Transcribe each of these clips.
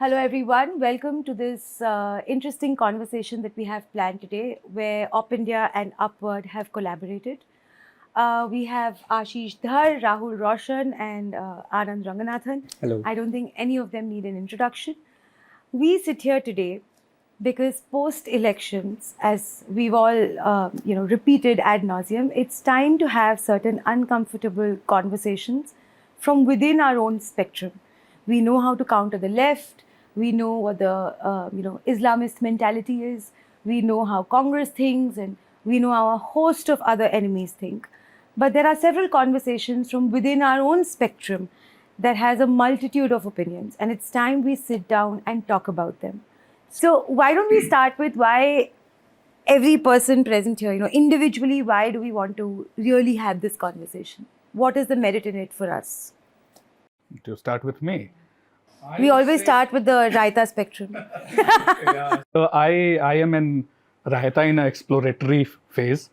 Hello everyone, welcome to this interesting conversation that we have planned today where OpIndia and UpWord have collaborated. We have Ashish Dhar, Rahul Roushan and Anand Ranganathan. Hello. I don't think any of them need an introduction. We sit here today because post-elections, as we've all repeated ad nauseum, it's time to have certain uncomfortable conversations from within our own spectrum. We know how to counter the left. We know what the Islamist mentality is. We know how Congress thinks, and we know how a host of other enemies think. But there are several conversations from within our own spectrum that has a multitude of opinions, and it's time we sit down and talk about them. So why don't we start with why every person present here, individually, why do we want to really have this conversation? What is the merit in it for us? To start with me. We always start with the Raita spectrum. So I am in Raita in an exploratory phase.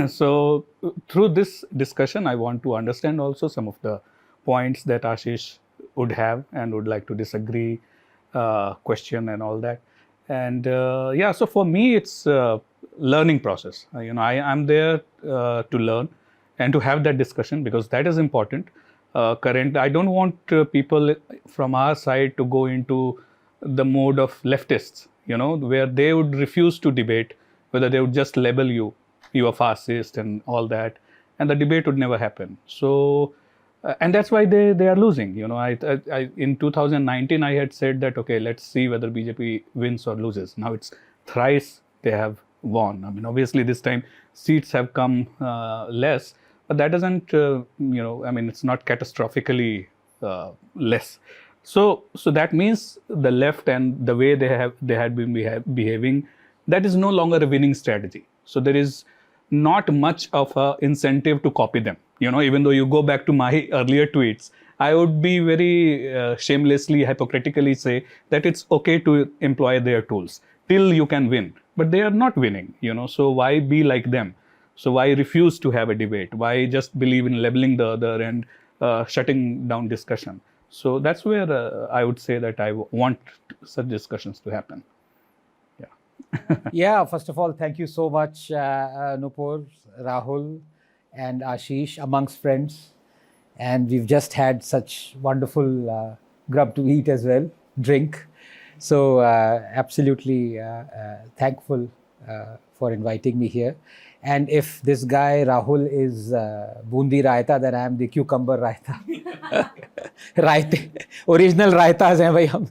So through this discussion, I want to understand also some of the points that Ashish would have and would like to disagree, question and all that. And so for me, it's a learning process. I'm there to learn and to have that discussion because that is important. I don't want people from our side to go into the mode of leftists, where they would refuse to debate, whether they would just label you a fascist and all that, and the debate would never happen. So, and that's why they are losing. In 2019, I had said that, okay, let's see whether BJP wins or loses. Now it's thrice they have won. I mean, obviously this time seats have come less. But that doesn't, it's not catastrophically less. So that means the left and the way they had been behaving, that is no longer a winning strategy. So there is not much of an incentive to copy them. Even though you go back to my earlier tweets, I would be very shamelessly, hypocritically say that it's okay to employ their tools till you can win. But they are not winning, so why be like them? So why refuse to have a debate? Why just believe in labeling the other and shutting down discussion? So that's where I would say that I want such discussions to happen. Yeah, first of all, thank you so much, Nupur, Rahul, and Ashish, amongst friends. And we've just had such wonderful grub to eat as well, drink. So absolutely thankful for inviting me here. And if this guy Rahul is bundi raita, then I am the cucumber raita. Raita, original raitas hain bhai hum.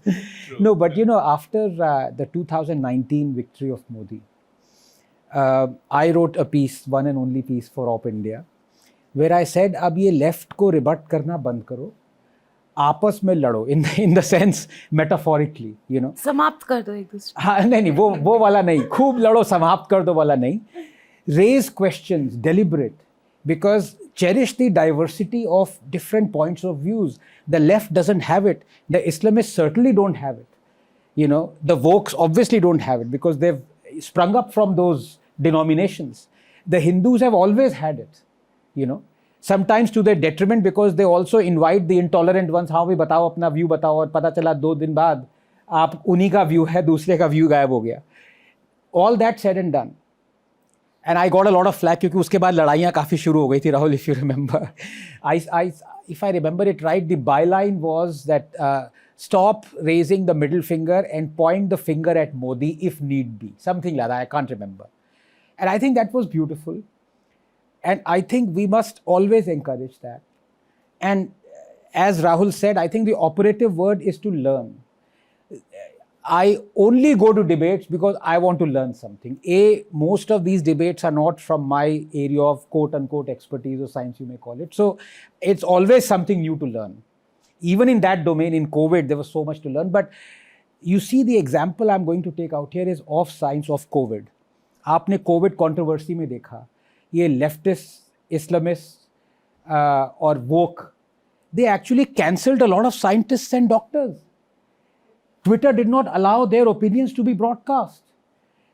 No, but after the 2019 victory of Modi, I wrote a piece, one and only piece for OpIndia, where I said, अब ये left को rebut करना बंद करो, आपस में लड़ो, in the sense metaphorically, समाप्त कर दो एक दूसरे. हाँ नहीं वो वाला नहीं, खूब लड़ो समाप्त कर दो वाला नहीं. Raise questions, deliberate, because cherish the diversity of different points of views. The left doesn't have it. The Islamists certainly don't have it. The Vokes obviously don't have it because they've sprung up from those denominations. The Hindus have always had it, sometimes to their detriment because they also invite the intolerant ones. हाँ भी बताओ अपना view बताओ और पता चला 2 दिन बाद आप उन्हीं का view है, दूसरे का view गायब हो गया. All that said and done. And I got a lot of flack क्योंकि उसके बाद लड़ाइयाँ काफ़ी शुरू हो गई थी, Rahul, if you remember. If I remember it right, the byline was that stop raising the middle finger and point the finger at Modi if need be. Something like that, I can't remember. And I think that was beautiful. And I think we must always encourage that. And as Rahul said, I think the operative word is to learn. I only go to debates because I want to learn something. Most of these debates are not from my area of quote-unquote expertise or science, you may call it. So it's always something new to learn. Even in that domain, in COVID, there was so much to learn. But you see, the example I'm going to take out here is of science of COVID. आपने COVID controversy में देखा, ये leftists, Islamists or woke, they actually cancelled a lot of scientists and doctors. Twitter did not allow their opinions to be broadcast.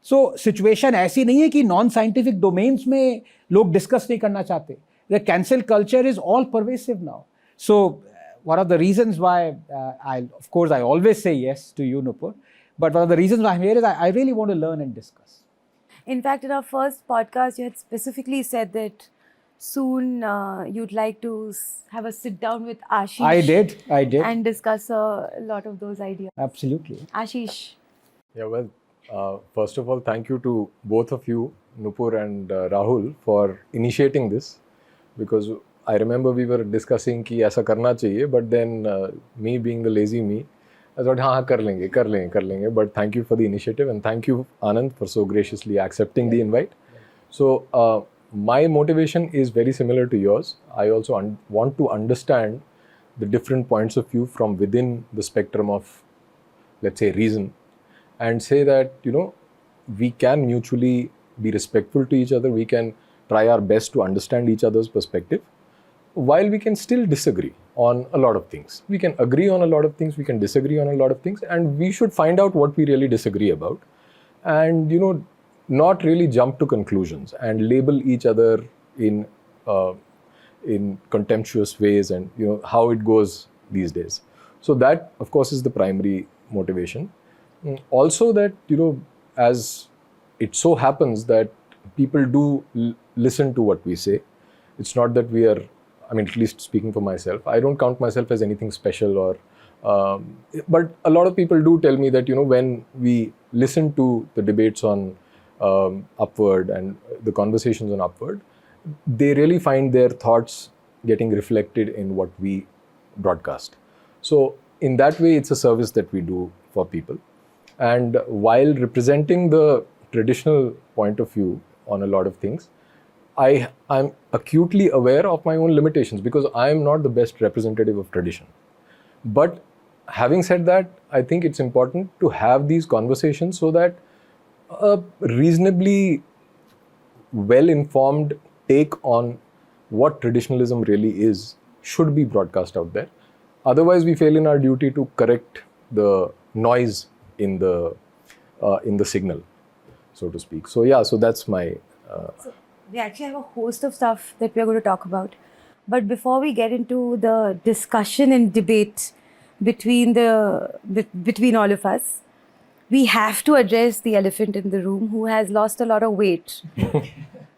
So situation ऐसी नहीं है कि non-scientific domains में लोग discuss नहीं करना चाहते. The cancel culture is all pervasive now. So one of the reasons why I always say yes to you, Nupur, but one of the reasons why I'm here is I really want to learn and discuss. In fact, in our first podcast, you had specifically said that soon you'd like to have a sit down with Ashish. I did. And discuss a lot of those ideas. Absolutely. Ashish. Yeah, well, first of all, thank you to both of you, Nupur and Rahul, for initiating this, because I remember we were discussing कि ऐसा करना चाहिए, but then me being the lazy me, I thought हाँ कर लेंगे. But thank you for the initiative, and thank you, Anand, for so graciously accepting the invite. So my motivation is very similar to yours. I also want to understand the different points of view from within the spectrum of, let's say, reason, and say that, we can mutually be respectful to each other. We can try our best to understand each other's perspective, while we can still disagree on a lot of things. We can agree on a lot of things, we can disagree on a lot of things, and we should find out what we really disagree about, and not really jump to conclusions and label each other in contemptuous ways, and how it goes these days. So that, of course, is the primary motivation. Also that, as it so happens that people do listen to what we say. It's not that we are, at least speaking for myself, I don't count myself as anything special, or but a lot of people do tell me that, when we listen to the debates on UpWord and the conversations on UpWord, they really find their thoughts getting reflected in what we broadcast. So in that way, it's a service that we do for people. And while representing the traditional point of view on a lot of things, I'm acutely aware of my own limitations, because I'm not the best representative of tradition. But having said that, I think it's important to have these conversations so that a reasonably well-informed take on what traditionalism really is should be broadcast out there. Otherwise, we fail in our duty to correct the noise in the signal, so to speak. So yeah, so that's my... So we actually have a host of stuff that we're going to talk about. But before we get into the discussion and debate between all of us, we have to address the elephant in the room, who has lost a lot of weight,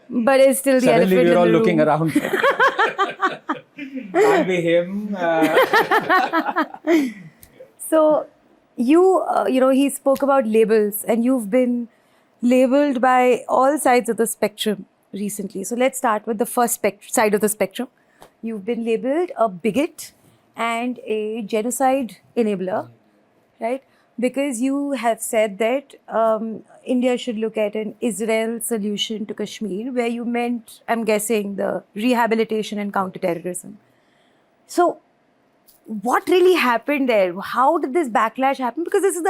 but is still the elephant in the room. Suddenly we're all looking around. Can't be him. So he spoke about labels, and you've been labeled by all sides of the spectrum recently. So let's start with the first side of the spectrum. You've been labeled a bigot and a genocide enabler, right? Because you have said that India should look at an Israel solution to Kashmir, where you meant, I'm guessing, the rehabilitation and counterterrorism. So what really happened there? How did this backlash happen? Because this is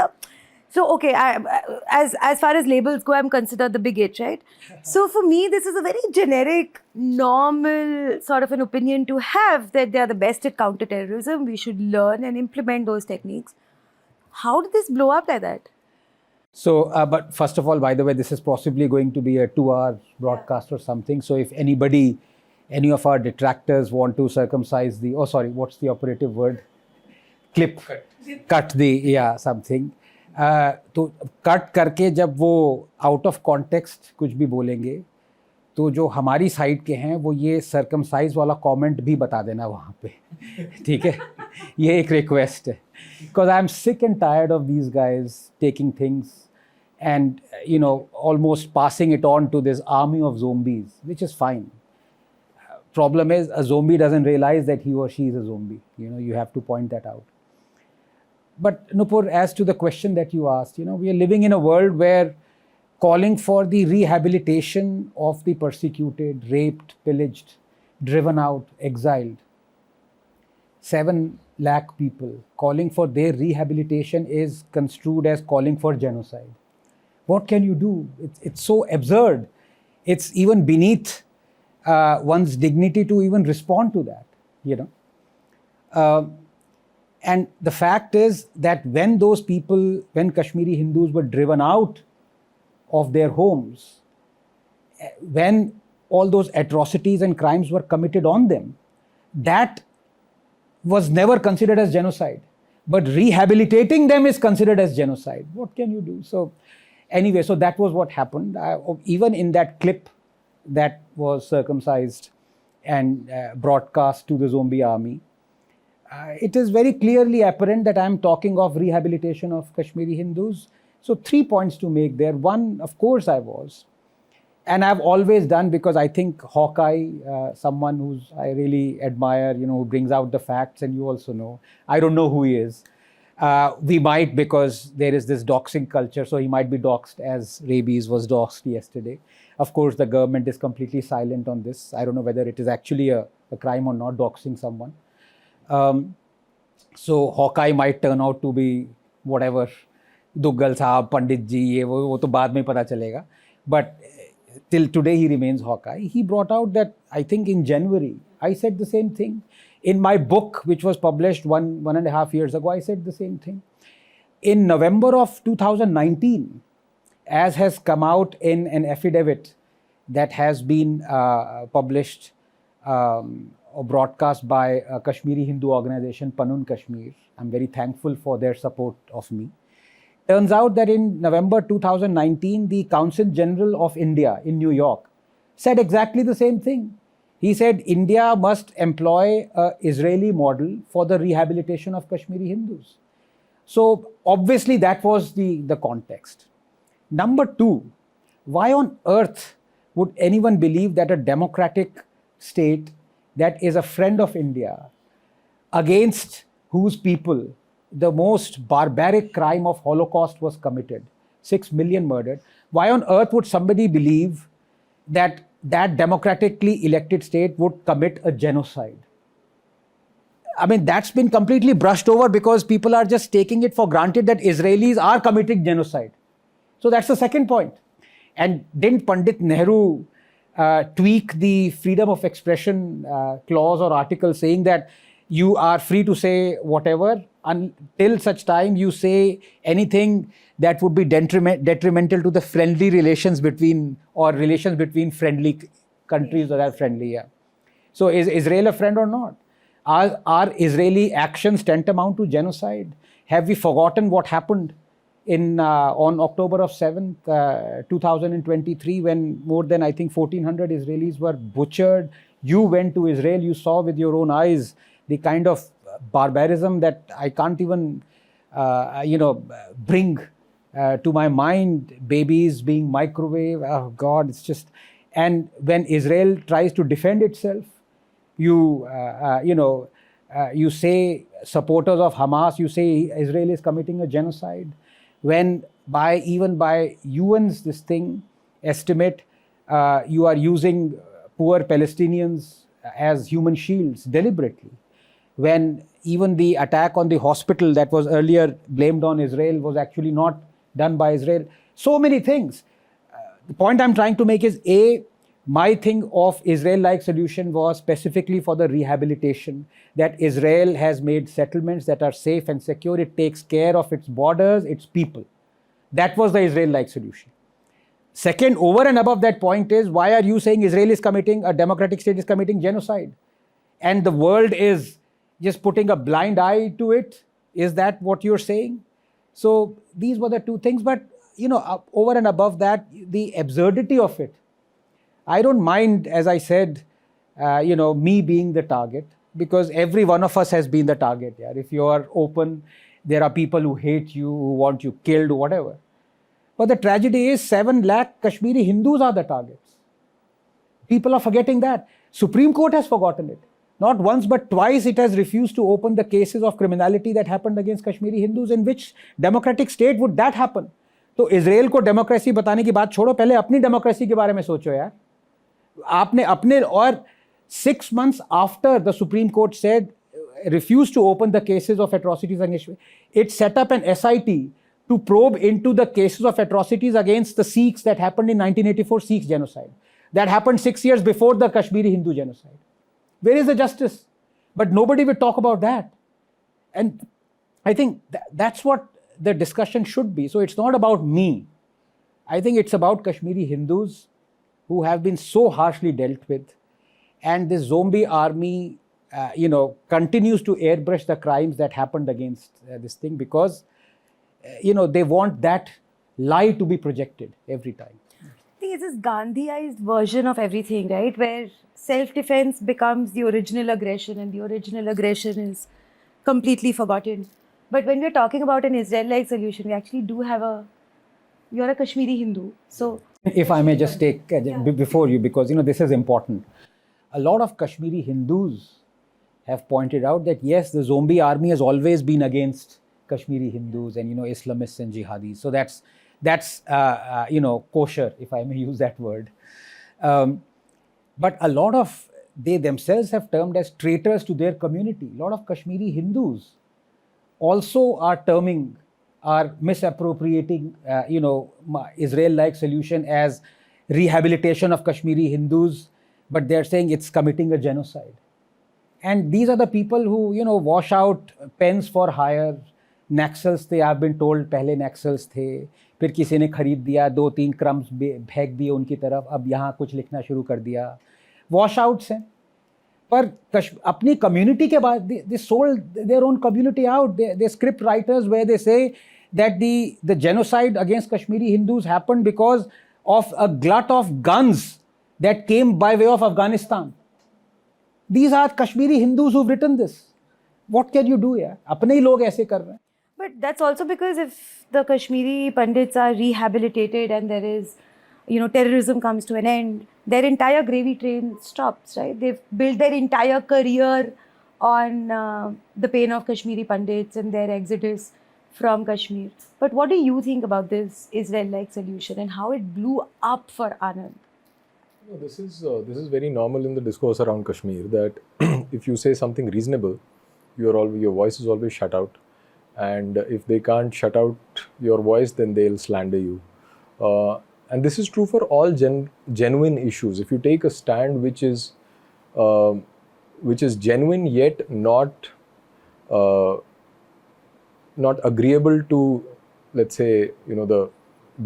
as far as labels go, I'm considered the bigot, right? So for me, this is a very generic, normal sort of an opinion to have, that they are the best at counterterrorism. We should learn and implement those techniques. How did this blow up like that? So, but first of all, by the way, this is possibly going to be a 2-hour broadcast or something. So if any of our detractors want to circumcise what's the operative word? Cut something. तो cut करके जब वो out of context कुछ भी बोलेंगे, तो जो हमारी साइड के हैं वो ये सर्कमसाइज वाला कमेंट भी बता देना वहाँ पे, ठीक है? ये एक रिक्वेस्ट है, because I am sick and tired of these guys taking things and almost passing it on to this army of zombies, which is fine. Problem is, a zombie doesn't realize that he or she is a zombie. You have to point that out. But Nupur, as to the question that you asked, we are living in a world where calling for the rehabilitation of the persecuted, raped, pillaged, driven out, exiled, 7 lakh people, calling for their rehabilitation is construed as calling for genocide. What can you do? It's so absurd. It's even beneath one's dignity to even respond to that, And the fact is that when Kashmiri Hindus were driven out of their homes, when all those atrocities and crimes were committed on them, that was never considered as genocide. But rehabilitating them is considered as genocide. What can you do? So anyway, so that was what happened. Even in that clip that was circumcised and broadcast to the zombie army, it is very clearly apparent that I am talking of rehabilitation of Kashmiri Hindus. So 3 points to make there. One, of course I was. And I've always done, because I think Hawkeye, someone who's I really admire, who brings out the facts, and you also know. I don't know who he is. We might, because there is this doxing culture, so he might be doxed as rabies was doxed yesterday. Of course, the government is completely silent on this. I don't know whether it is actually a crime or not, doxing someone. So Hawkeye might turn out to be whatever, Duggal Sahab, Pandit ji, ye wo to baad mein pata chalega. But till today he remains Hawkeye. He brought out that, I think in January, I said the same thing. In my book, which was published one and a half years ago, I said the same thing. In November of 2019, as has come out in an affidavit that has been published or broadcast by a Kashmiri Hindu organization, Panun Kashmir. I'm very thankful for their support of me. Turns out that in November 2019, the Consul General of India in New York said exactly the same thing. He said India must employ an Israeli model for the rehabilitation of Kashmiri Hindus. So obviously that was the context. Number two, why on earth would anyone believe that a democratic state that is a friend of India, against whose people the most barbaric crime of Holocaust was committed, 6 million murdered, why on earth would somebody believe that that democratically elected state would commit a genocide? I mean, that's been completely brushed over because people are just taking it for granted that Israelis are committing genocide. So that's the second point. And didn't Pandit Nehru tweak the freedom of expression clause or article, saying that you are free to say whatever until such time you say anything that would be detrimental to the friendly relations between, or relations between friendly countries that are friendly. Yeah. So is Israel a friend or not? Are Israeli actions tantamount to genocide? Have we forgotten what happened on October of 7th, 2023, when more than, I think, 1,400 Israelis were butchered? You went to Israel, you saw with your own eyes the kind of barbarism that I can't even, bring to my mind. Babies being microwaved, oh God, it's just. And when Israel tries to defend itself, you say supporters of Hamas, you say Israel is committing a genocide. When even by UN's estimate, you are using poor Palestinians as human shields deliberately. When even the attack on the hospital that was earlier blamed on Israel was actually not done by Israel. So many things. The point I'm trying to make is, my thing of Israel-like solution was specifically for the rehabilitation, that Israel has made settlements that are safe and secure. It takes care of its borders, its people. That was the Israel-like solution. Second, over and above that point is, why are you saying Israel is committing, a democratic state is committing genocide? And the world is just putting a blind eye to it? Is that what you're saying? So these were the two things. But, over and above that, the absurdity of it. I don't mind, as I said, me being the target, because every one of us has been the target. Yeah? If you are open, there are people who hate you, who want you killed, whatever. But the tragedy is 7 lakh Kashmiri Hindus are the targets. People are forgetting that. Supreme Court has forgotten it. Not once but twice it has refused to open the cases of criminality that happened against Kashmiri Hindus. In which democratic state would that happen? तो Israel को democracy बताने की बात छोड़ो, पहले अपनी democracy के बारे में सोचो यार. आपने अपने, और 6 months after the Supreme Court said, refused to open the cases of atrocities against, it set up an SIT to probe into the cases of atrocities against the Sikhs that happened in 1984 Sikh genocide. That happened 6 years before the Kashmiri Hindu genocide. Where is the justice? But nobody will talk about that. And I think that's what the discussion should be. So it's not about me. I think it's about Kashmiri Hindus who have been so harshly dealt with. And this zombie army continues to airbrush the crimes that happened against this thing because, they want that lie to be projected every time. I think it's this Gandhiized version of everything, right? Where self-defense becomes the original aggression and the original aggression is completely forgotten. But when we're talking about an Israel-like solution, we actually do have you're a Kashmiri Hindu. So If I may just take before you, because this is important. A lot of Kashmiri Hindus have pointed out that yes, the zombie army has always been against Kashmiri Hindus and Islamists and jihadis. So that's kosher, if I may use that word. But a lot of they themselves have termed as traitors to their community. A lot of Kashmiri Hindus also are misappropriating, Israel-like solution as rehabilitation of Kashmiri Hindus, but they're saying it's committing a genocide. And these are the people who, wash out pens for hire. Naxals थे, I've been told पहले Naxals थे, फिर किसी ने खरीद दिया, 2-3 crumbs फेंक दिए उनकी तरफ, अब यहाँ कुछ लिखना शुरू कर दिया. Washouts हैं. पर अपनी community के बाद, they sold their own community out. They script writers where they say that the genocide against Kashmiri Hindus happened because of a glut of guns that came by way of Afghanistan. These are Kashmiri Hindus who've written this. What can you do यार? अपने ही लोग ऐसे कर रहे हैं. But that's also because if the Kashmiri Pandits are rehabilitated and there is, terrorism comes to an end, their entire gravy train stops, right? They've built their entire career on the pain of Kashmiri Pandits and their exodus from Kashmir. But what do you think about this Israel-like solution and how it blew up for Anand? This is very normal in the discourse around Kashmir that if you say something reasonable, your voice is always shut out. And if they can't shut out your voice, then they'll slander you. And this is true for all genuine issues. If you take a stand which is genuine yet not agreeable to, let's say, the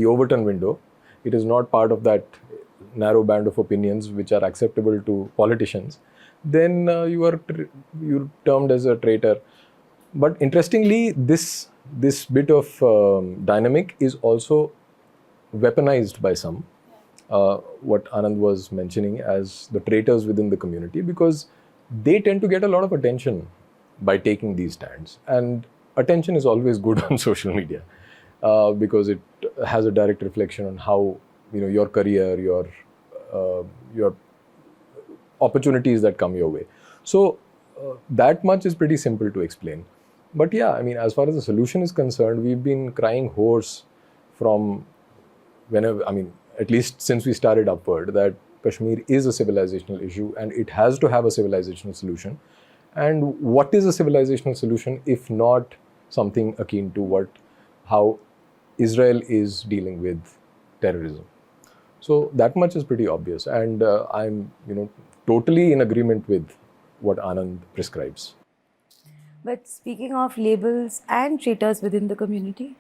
Overton window, it is not part of that narrow band of opinions which are acceptable to politicians, then you're termed as a traitor. But interestingly, this bit of dynamic is also weaponized by some, what Anand was mentioning as the traitors within the community, because they tend to get a lot of attention by taking these stands. And attention is always good on social media because it has a direct reflection on how your career, your opportunities that come your way. So that much is pretty simple to explain. But yeah, as far as the solution is concerned, we've been crying hoarse from whenever, at least since we started UpWord, that Kashmir is a civilizational issue and it has to have a civilizational solution. And what is a civilizational solution if not something akin to how Israel is dealing with terrorism? So that much is pretty obvious, and I'm totally in agreement with what Anand prescribes. But speaking of labels and traitors within the community,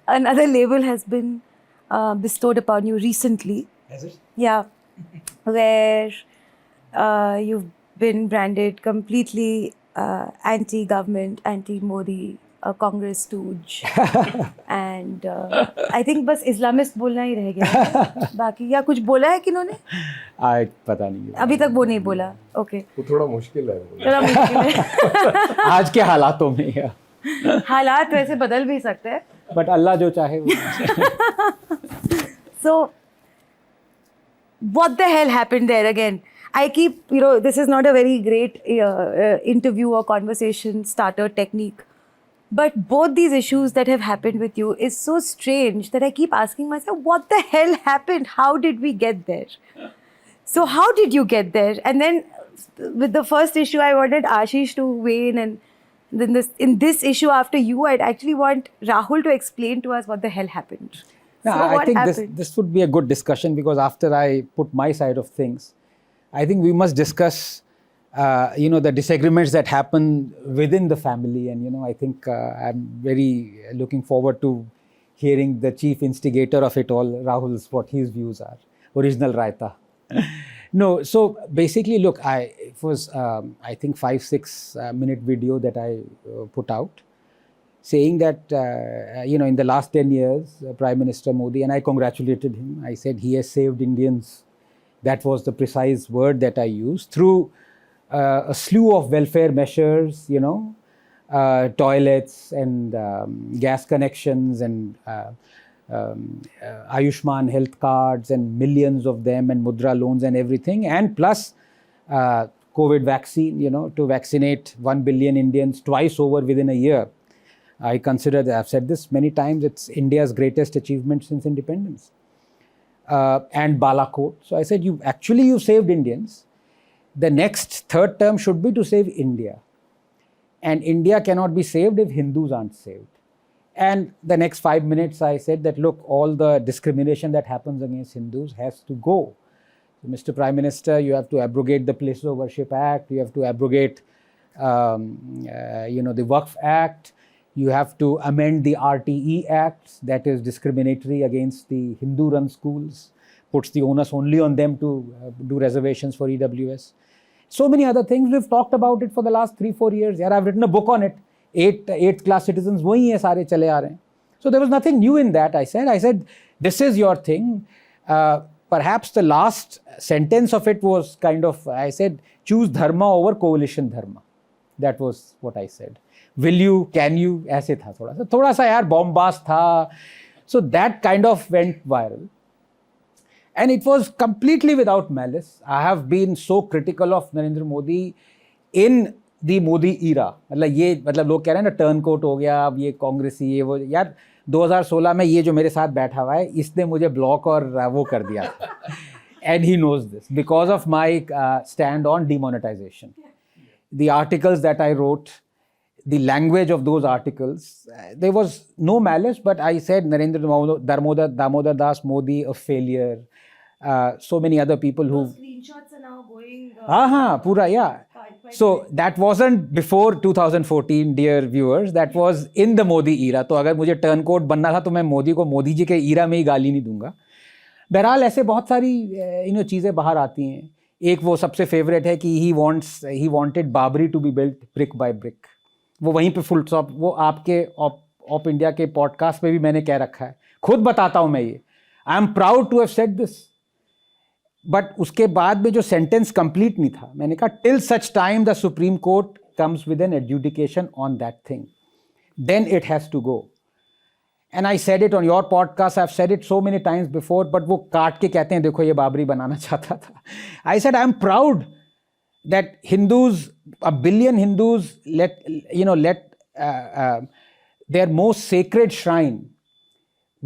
another label has been bestowed upon you recently. Has it? Yeah, where you've been branded completely anti-government, anti-Modi, a Congress stooge. And I think बस Islamist बोलना ही रह गया. बाकी या कुछ बोला है किन्होंने? पता नहीं. अभी तक वो नहीं बोला. Okay. वो थोड़ा मुश्किल है. थोड़ा मुश्किल है. आज के हालातों में या. हालात वैसे बदल भी सकते हैं. But अल्लाह जो चाहे वो. So, what the hell happened there again? I keep, this is not a very great interview or conversation starter technique. But both these issues that have happened with you is so strange that I keep asking myself, what the hell happened? How did we get there? So how did you get there? And then with the first issue, I wanted Ashish to weigh in. And then in this issue after you, I'd actually want Rahul to explain to us what the hell happened. No, So I what think happened? this would be a good discussion because after I put my side of things, I think we must discuss the disagreements that happen within the family. And, I think I'm very looking forward to hearing the chief instigator of it all, Rahul's, what his views are. Original Raita. No, so basically, look, it was I think 5-6 minute video that I put out, saying that in the last 10 years, Prime Minister Modi, and I congratulated him. I said he has saved Indians. That was the precise word that I used, through a slew of welfare measures, toilets and gas connections and Ayushman health cards and millions of them, and Mudra loans and everything, and plus COVID vaccine, to vaccinate 1 billion Indians twice over within a year. I consider that, I've said this many times, it's India's greatest achievement since independence. And Balakot. So I said, you saved Indians. The next third term should be to save India. And India cannot be saved if Hindus aren't saved. And the next 5 minutes, I said that, look, all the discrimination that happens against Hindus has to go. So, Mr. Prime Minister, you have to abrogate the Places of Worship Act. You have to abrogate, the Waqf Act. You have to amend the RTE Act, that is discriminatory against the Hindu-run schools, puts the onus only on them to do reservations for EWS. So many other things. We've talked about it for the last 3-4 years. Yeah, I've written a book on it. 8th class citizens, वही हैं सारे चले आ रहे हैं. So there was nothing new in that. I said, this is your thing. Perhaps the last sentence of it was kind of, I said, choose dharma over coalition dharma. That was what I said. Will you, can you, ऐसे था थोड़ा सा यार bombast था. So that kind of went viral. And it was completely without malice. I have been so critical of Narendra Modi in the Modi era. मतलब लोग कह रहे हैं ना टर्न कोट हो गया, अब ये कांग्रेसी ये वो. यार 2016 में ये जो मेरे साथ बैठा हुआ है, इसने मुझे ब्लॉक और वो कर दिया. And he knows this because of my stand on demonetization. The articles that I wrote, the language of those articles, there was no malice, but I said Narendra Damodar Das Modi a failure. So many other people who Screenshots are now going. Pura, yeah. So that wasn't before 2014, dear viewers. That was in the Modi era. तो अगर मुझे turn coat बनना था तो मैं मोदी को मोदी जी के ईरा में ही गाली नहीं दूंगा. बहरहाल ऐसे बहुत सारी चीज़ें बाहर आती हैं. एक वो सबसे फेवरेट है कि he wanted Babri to be built brick by brick. वो वहीं पे फुल स्टॉप, वो आपके ऑप इंडिया के पॉडकास्ट में भी मैंने कह रखा है. खुद बताता हूँ मैं ये. I am proud to have said this. But उसके बाद में जो सेंटेंस कंप्लीट नहीं था, मैंने कहा till such time the Supreme Court comes with an adjudication on that thing, then it has to go. And I said it on your podcast, I have said it so many times before, but वो काट के कहते हैं देखो ये बाबरी बनाना चाहता था. I said I am proud that Hindus, 1 billion Hindus, let their most sacred shrine,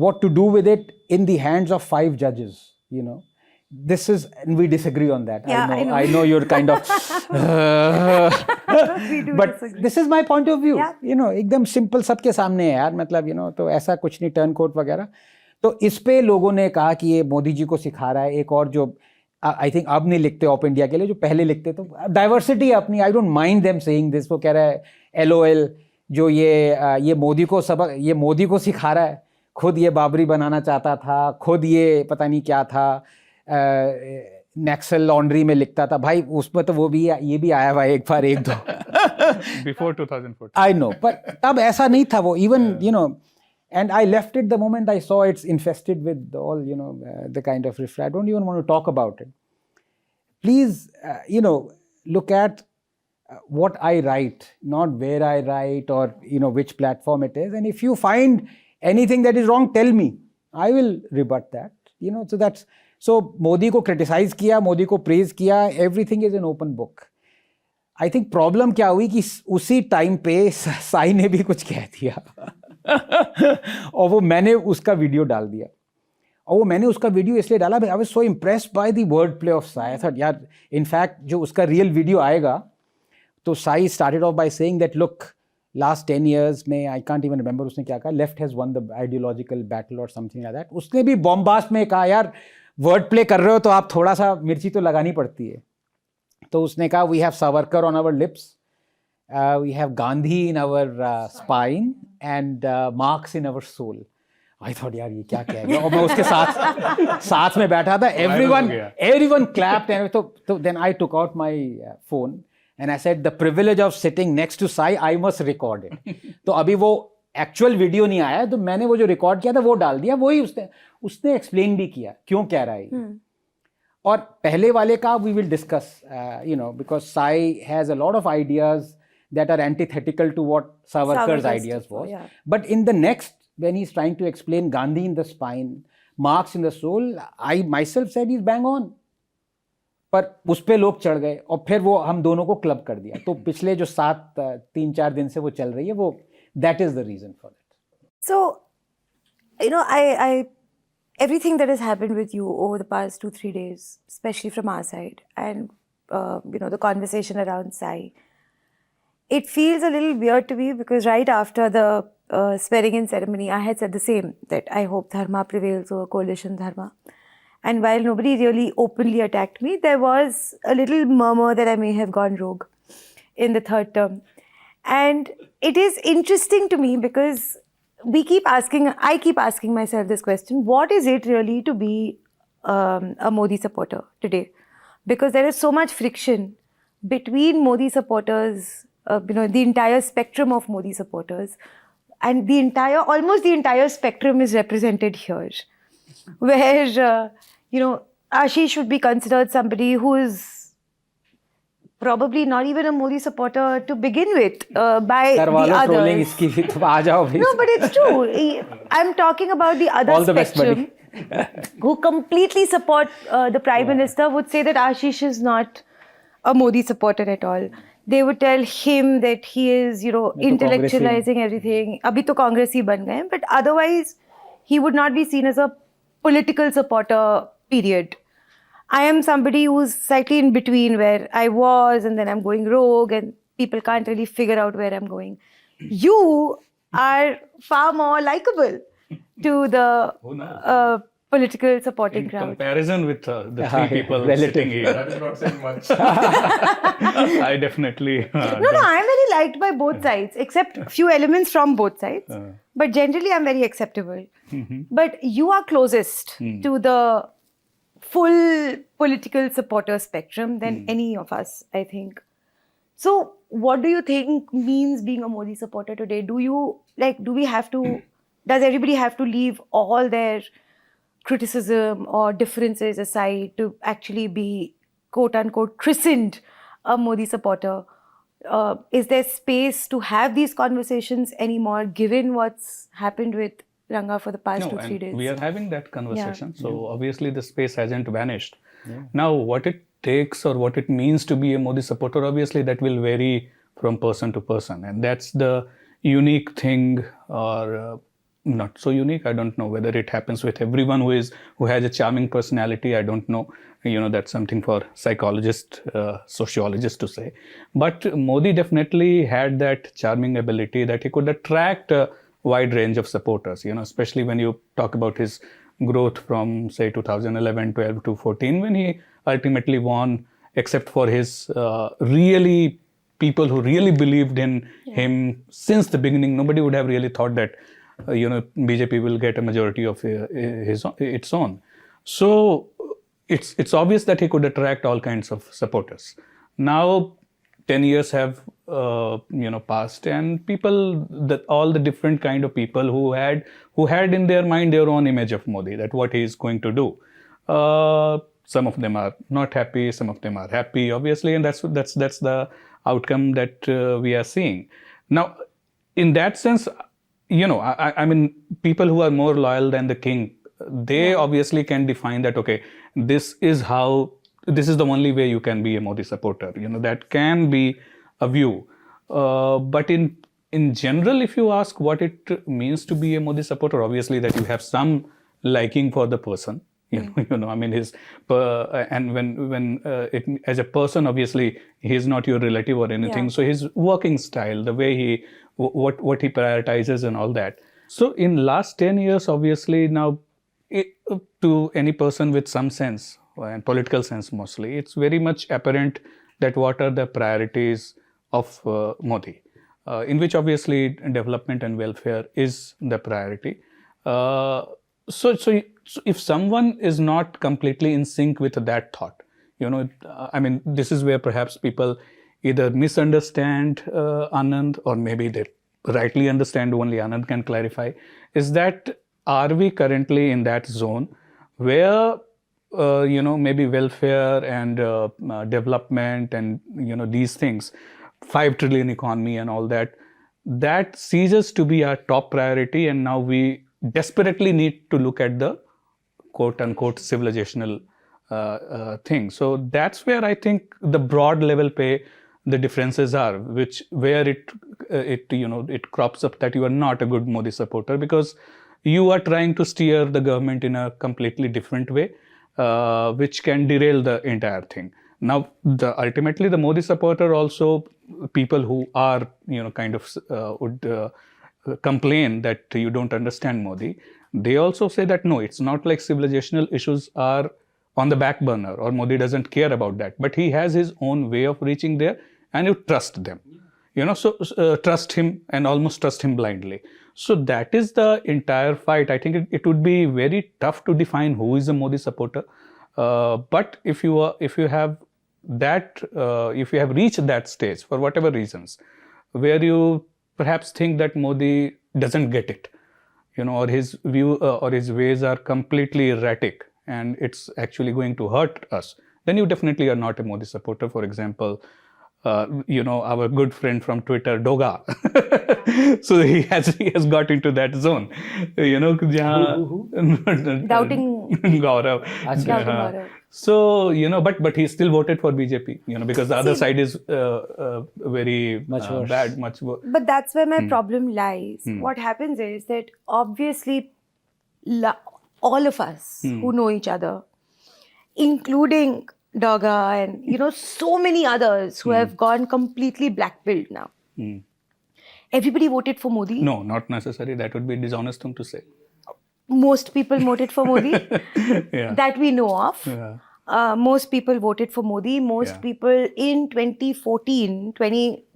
what to do with it in the hands of 5 judges, This is, and we disagree on that. Yeah, I know you're kind of, We do but disagree. this is my point of view. Yeah. एकदम simple सबके सामने है यार, मतलब तो ऐसा कुछ नहीं टर्न कोट वगैरह. तो इस पे लोगों ने कहा कि ये मोदी जी को सिखा रहा है. एक और जो आई थिंक अब नहीं लिखते ऑप इंडिया के लिए, जो पहले लिखते, तो डाइवर्सिटी अपनी, I don't mind them saying this. वो कह रहा है LOL, जो ये मोदी को सबक, ये मोदी को सिखा रहा है, खुद ये बाबरी बनाना चाहता था, खुद ये पता नहीं क्या था, नेक्सल लॉन्ड्री में लिखता था. भाई उसमें तो वो भी, ये भी आया हुआ है एक बार एक दो Before 2014. आई नो, पर तब ऐसा नहीं था वो. Even and I left it the moment I saw it's infested with all, the kind of riffraff. I don't even want to talk about it. Please, look at what I write, not where I write or, which platform it is. And if you find anything that is wrong, tell me. I will rebut that. So Modi ko criticize kiya, Modi ko praise kiya, everything is an open book. I think problem क्या हुई कि उसी time पे साई ने भी कुछ कह दिया और वो मैंने उसका वीडियो डाल दिया. और वो मैंने उसका वीडियो इसलिए डाला, I was so impressed by the word play of Sai. I thought यार, इनफैक्ट जो उसका रियल वीडियो आएगा तो Sai started off by saying that look, last 10 years में, आई कांट इवन रिमेंबर उसने क्या कहा, left has one the ideological battle और समथिंग लाइक दैट. उसने भी बॉम्बास्ट में कहा यार वर्ड प्ले कर रहे हो तो आप थोड़ा सा मिर्ची तो लगानी पड़ती है. तो उसने कहा we have Savarkar on our lips, we have Gandhi in our spine and Marx in our soul. I thought यार ये क्या कहेगा, और मैं उसके साथ में बैठा था. Everyone clapped, and so then I took out my phone and I said, the privilege of sitting next to Sai, I must record it. तो अभी वो एक्चुअल वीडियो नहीं आया, तो मैंने वो जो रिकॉर्ड किया था वो डाल दिया. वही उसने एक्सप्लेन भी किया क्यों कह रहा है. और पहले वाले का we will discuss, because Sai has a lot of ideas that are antithetical to what Savarkar's ideas was. Yeah. But in the next, when he's trying to explain Gandhi in the spine, Marx in the soul, I myself said he's bang on. पर उस पे लोग चढ़ गए और फिर वो हम दोनों को क्लब कर दिया. तो पिछले जो 3-4 दिन से वो चल रही है, वो that is the reason for it. So, I everything that has happened with you over the past 2-3 days, especially from our side, and the conversation around Sai, it feels a little weird to me because right after the swearing-in ceremony, I had said the same, that I hope Dharma prevails over coalition Dharma. And while nobody really openly attacked me, there was a little murmur that I may have gone rogue in the third term. And it is interesting to me because I keep asking myself this question: what is it really to be a Modi supporter today? Because there is so much friction between Modi supporters, the entire spectrum of Modi supporters, and almost the entire spectrum is represented here, where Ashish should be considered somebody who is probably not even a Modi supporter to begin with by the others. No, but it's true. I'm talking about the other spectrum who completely support the Prime Minister would say that Ashish is not a Modi supporter at all. They would tell him that he is, intellectualizing everything. Abhi to Congress hi ban gaye, but otherwise he would not be seen as a political supporter, period. I am somebody who's slightly in between, where I was and then I'm going rogue and people can't really figure out where I'm going. You are far more likable to the political supporting crowd. In comparison with the three people sitting here. That is not saying much. I definitely... No, I'm very liked by both sides, except a few elements from both sides. But generally, I'm very acceptable. But you are closest to the full political supporter spectrum than any of us, I think. So, what do you think means being a Modi supporter today? Does everybody have to leave all their criticism or differences aside to actually be quote-unquote christened a Modi supporter? Is there space to have these conversations anymore, given what's happened with Ranga for the past 2-3 days? We are having that conversation. Yeah. So obviously the space hasn't vanished. Yeah. Now, what it takes or what it means to be a Modi supporter, obviously that will vary from person to person. And that's the unique thing, or not so unique. I don't know whether it happens with everyone who has a charming personality. I don't know. That's something for psychologists, sociologists to say. But Modi definitely had that charming ability that he could attract a wide range of supporters, especially when you talk about his growth from, say, 2011, 12 to 14, when he ultimately won, except for his people who really believed in him since the beginning. Nobody would have really thought that, BJP will get a majority of its own. So it's obvious that he could attract all kinds of supporters. Now, 10 years have passed, and all the different kind of people who had in their mind their own image of Modi, that what he is going to do. Some of them are not happy, some of them are happy, obviously, and that's the outcome that we are seeing. Now, in that sense, I mean, people who are more loyal than the king, they obviously can define that, okay, this is the only way you can be a Modi supporter. That can be a view. But in general, if you ask what it means to be a Modi supporter, obviously that you have some liking for the person. I mean, and when as a person, obviously he is not your relative or anything. Yeah. So his working style, the way what he prioritizes and all that. So in last 10 years, obviously now, to any person with some sense, and political sense mostly, it's very much apparent that what are the priorities of Modi, in which obviously development and welfare is the priority. So if someone is not completely in sync with that thought, I mean, this is where perhaps people either misunderstand Anand, or maybe they rightly understand, only Anand can clarify, is that are we currently in that zone where maybe welfare and development and these things, 5 trillion economy and all that ceases to be our top priority, and now we desperately need to look at the quote unquote civilizational thing. So that's where I think the broad level pay, the differences are, where it crops up that you are not a good Modi supporter because you are trying to steer the government in a completely different way, which can derail the entire thing. Now, ultimately, the Modi supporter also, people who are, kind of would complain that you don't understand Modi. They also say that no, it's not like civilizational issues are on the back burner or Modi doesn't care about that. But he has his own way of reaching there, and you trust them. So trust him and almost trust him blindly. So that is the entire fight. I think it would be very tough to define who is a Modi supporter. But if you have reached that stage for whatever reasons, where you perhaps think that Modi doesn't get it, or his view or his ways are completely erratic and it's actually going to hurt us, then you definitely are not a Modi supporter. For example, our good friend from Twitter, Doga. So he has got into that zone. Doubting Gaurav. Gaurav. So, but he still voted for BJP, because the other side is very Much worse. bad, much worse. But that's where my problem lies. What happens is that obviously all of us who know each other, including Doga and so many others who have gone completely black-pilled now. Everybody voted for Modi. No, not necessary. That would be dishonest thing to say. Most people voted for Modi Yeah. that we know of. Yeah. Most people voted for Modi. Most people in 2014,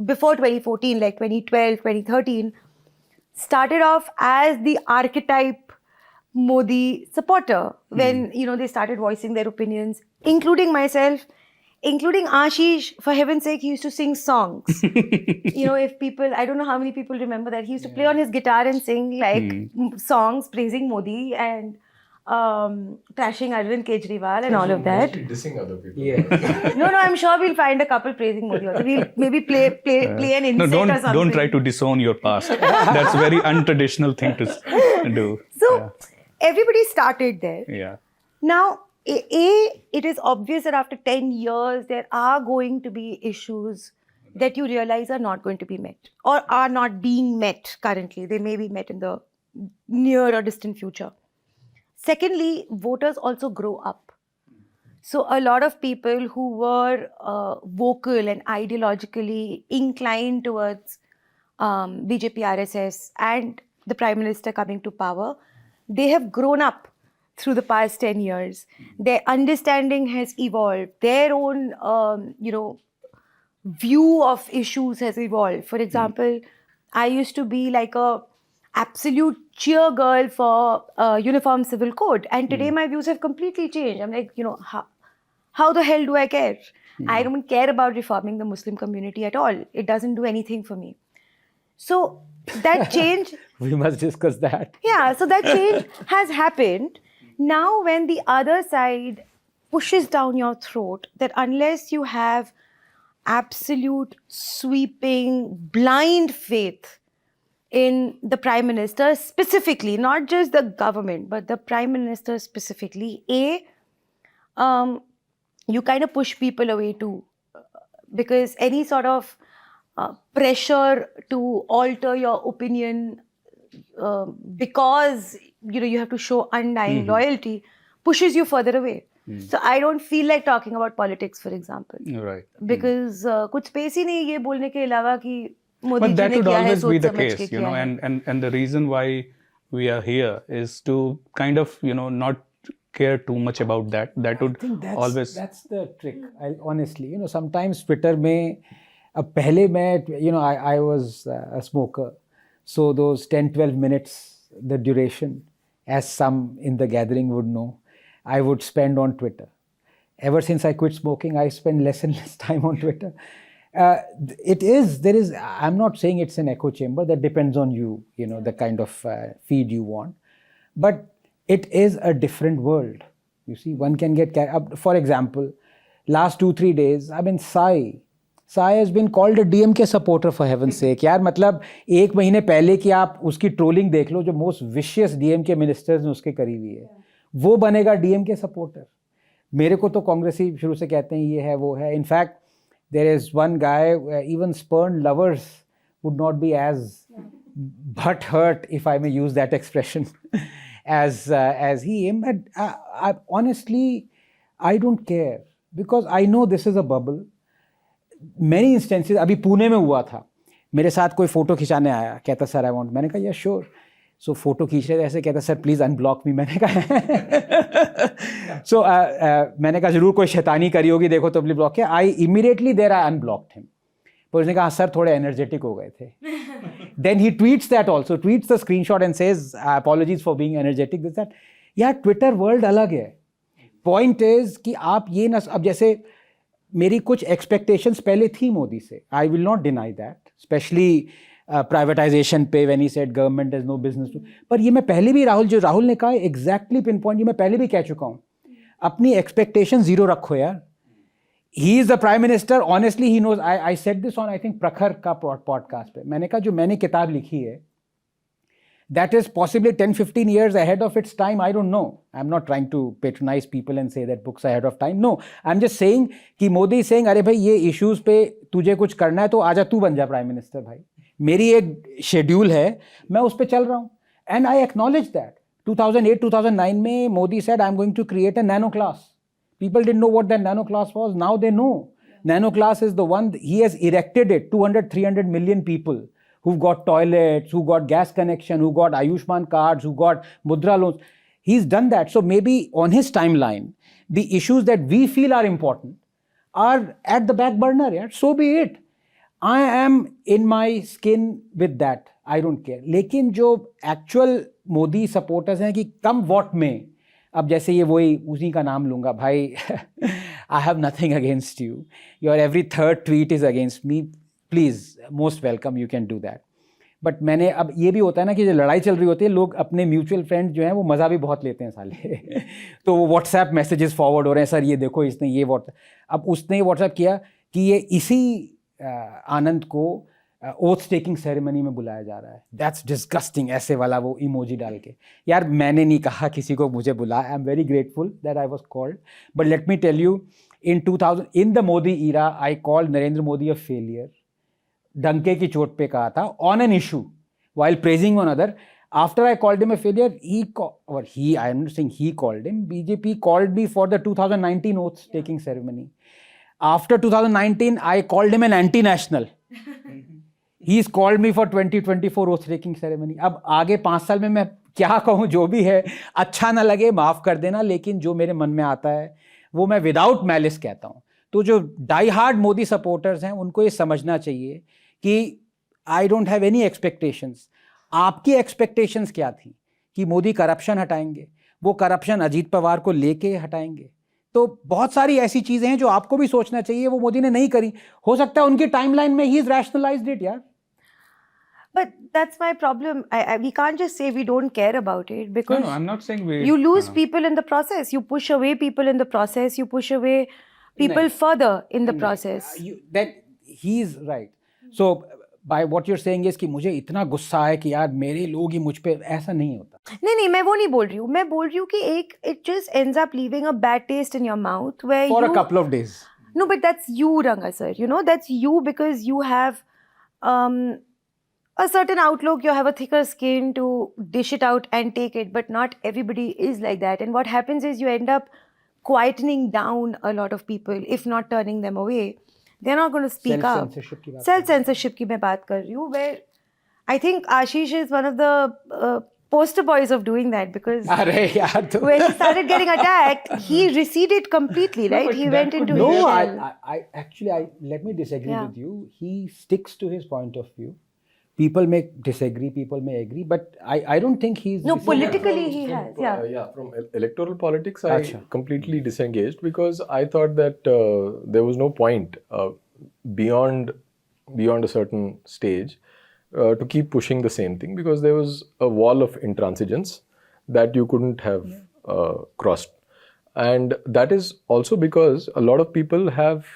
before 2014, like 2012, 2013, started off as the archetype Modi supporter when they started voicing their opinions, including myself, including Ashish. For heaven's sake, he used to sing songs. If people, I don't know how many people remember that, he used to play on his guitar and sing like songs praising Modi and trashing Arvind Kejriwal and all of that. Mostly dissing other people. Yeah. No, I'm sure we'll find a couple praising Modi also. We'll maybe play an insect No, or something. don't try to disown your past. That's a very untraditional thing to do. So everybody started there. Yeah. Now, it is obvious that after 10 years, there are going to be issues that you realize are not going to be met or are not being met currently. They may be met in the near or distant future. Secondly, voters also grow up. So a lot of people who were vocal and ideologically inclined towards BJP, RSS and the Prime Minister coming to power, they have grown up through the past 10 years. Their understanding has evolved. Their own, view of issues has evolved. For example, I used to be like a absolute cheer girl for uniform civil code. And today my views have completely changed. I'm like, how the hell do I care? I don't care about reforming the Muslim community at all. It doesn't do anything for me. So that change... We must discuss that. Yeah, so that change has happened. Now, when the other side pushes down your throat that unless you have absolute, sweeping, blind faith in the Prime Minister specifically, not just the government, but the Prime Minister specifically, you kind of push people away too. Because any sort of pressure to alter your opinion because you have to show undying loyalty pushes you further away. So I don't feel like talking about politics, for example. Right. Because कुछ space ही नहीं ये बोलने के अलावा कि Modi But ji that ने would किया है, always be सोच the समझ के case, किया है. and the reason why we are here is to kind of, not care too much about that. That would always... That's the trick. Honestly, sometimes Twitter में पहले मैं, I was a smoker. So those 10-12 minutes, the duration, as some in the gathering would know, I would spend on Twitter. Ever since I quit smoking, I spend less and less time on Twitter. I'm not saying it's an echo chamber. That depends on you, the kind of feed you want. But it is a different world. You see, one can get carried up. For example, last 2-3 days, I mean, Sai has been called a DMK supporter, for heaven's sake. यार मतलब एक महीने पहले की आप उसकी trolling देख लो, जो मोस्ट विशियस DMK मिनिस्टर्स ने उसके करीबी है, वो बनेगा DMK सपोर्टर. मेरे को तो कांग्रेसी शुरू से कहते हैं ये है वो है. In fact there is one guy, even spurned lovers would not be as butthurt, if I may use that expression, as he am. But I honestly, I don't care, because I know this is a bubble. Many instances, अभी पुणे में हुआ था, मेरे साथ कोई photo खिंचाने आया, कहता sir I want, मैंने कहा या श्योर. सो फोटो खींच रहे थे, ऐसे कहता सर प्लीज अनब्लॉक मी. मैंने कहा मैंने कहा जरूर कोई शैतानी करी होगी, देखो तो ब्लॉक किया. I immediately there I unblocked him. पर उसने कहा सर थोड़े एनर्जेटिक हो गए थे. Then he tweets that also, tweets the screenshot and says apologies for being energetic, this that. यार ट्विटर वर्ल्ड अलग है. पॉइंट इज कि आप ये ना, अब जैसे मेरी कुछ एक्सपेक्टेशंस पहले थी मोदी से, I will not deny that, specially privatisation पे, when he said government is no business to. पर ये मैं पहले भी राहुल ने कहा एग्जैक्टली पिन पॉइंट, ये मैं पहले भी कह चुका हूँ, अपनी एक्सपेक्टेशन जीरो रखो यार. He is the prime minister, honestly he knows. I said this on I think Prakhar का पॉडकास्ट पे. मैंने कहा जो मैंने किताब लिखी है, that is possibly 10-15 years ahead of its time. I don't know. I'm not trying to patronize people and say that books are ahead of time. No, I'm just saying कि मोदी is saying अरे भाई ये issues पे तुझे कुछ करना है तो आजा तू बन जा प्राइम मिनिस्टर. भाई मेरी एक शेड्यूल है, मैं उस पर चल रहा हूँ. And I acknowledge that. 2008-2009 में Modi said I'm going to create a nano class. People didn't know what that nano class was. Now they know. Nano class is the one, he has erected it. 200-300 million people who've got toilets, who got gas connection, who got Ayushman cards, who got Mudra loans. He's done that. So maybe on his timeline, the issues that we feel are important are at the back burner. Yeah? So be it. I am in my skin with that. I don't care. लेकिन जो actual Modi supporters हैं कि come what may, अब जैसे ये वही उसी का नाम लूँगा भाई, I have nothing against you. Your every third tweet is against me. Please most welcome, you can do that. But मैंने अब ये भी होता है ना कि जो लड़ाई चल रही होती है, लोग अपने म्यूचुअल फ्रेंड जो हैं वो मज़ा भी बहुत लेते हैं साले. तो वो व्हाट्सएप मैसेजेस फॉरवर्ड हो रहे हैं, सर ये देखो इसने ये अब उसने व्हाट्सएप किया कि ये इसी आनंद को ओथ टेकिंग सेरेमनी में बुलाया जा रहा है. That's disgusting. ऐसे वाला वो इमोजी डाल के. यार मैंने नहीं कहा किसी को मुझे बुलाया. I am very grateful that I was called. But let me tell you, in 2000, in the Modi era, I called Narendra Modi a failure. डंके की चोट पे कहा था on an issue while praising on other. After I called him a failure, I'm not saying he called him, BJP called me for the 2019 oath taking ceremony. After 2019, I called him an anti-national. He's called me for 2024 oath taking ceremony. अब आगे 5 साल में मैं क्या कहूँ, जो भी है अच्छा ना लगे माफ कर देना, लेकिन जो मेरे मन में आता है वो मैं विदाउट मैलिस कहता हूँ. तो जो डाई हार्ड मोदी सपोर्टर्स हैं उनको ये समझना चाहिए कि I don't have any expectations. आपकी एक्सपेक्टेशंस क्या थी कि मोदी करप्शन हटाएंगे, वो करप्शन अजीत पवार को लेके हटाएंगे. तो बहुत सारी ऐसी चीजें हैं जो आपको भी सोचना चाहिए, वो मोदी ने नहीं करी. हो सकता है उनकी टाइमलाइन में ही इज रैशनलाइज्ड इट. यार But that's my problem. We can't just say we don't care about it, because No, I'm not saying you lose people in the process. You push away people in the process. You push away people further in the process. That he is right. So by what you're saying is कि मुझे इतना गुस्सा है कि यार मेरे लोग ही मुझ पे, ऐसा नहीं होता. नहीं, मैं वो नहीं बोल रही हूँ. मैं बोल रही हूँ कि एक it just ends up leaving a bad taste in your mouth where for a couple of days. No, but that's you, Ranga sir. You know, that's you because you have a certain outlook. You have a thicker skin to dish it out and take it, but not everybody is like that. And what happens is you end up quietening down a lot of people, if not turning them away. They're not going to speak up. Self-censorship की मैं बात कर रही हूँ, where I think Ashish is one of the poster boys of doing that, because when he started getting attacked, he receded completely, right? He went into his shell. I actually let me disagree with you. He sticks to his point of view. People may disagree, people may agree, but I don't think he's... No, politically he has, yeah. From electoral politics, I Acha. completely disengaged because I thought that there was no point beyond a certain stage to keep pushing the same thing, because there was a wall of intransigence that you couldn't have crossed. And that is also because a lot of people have,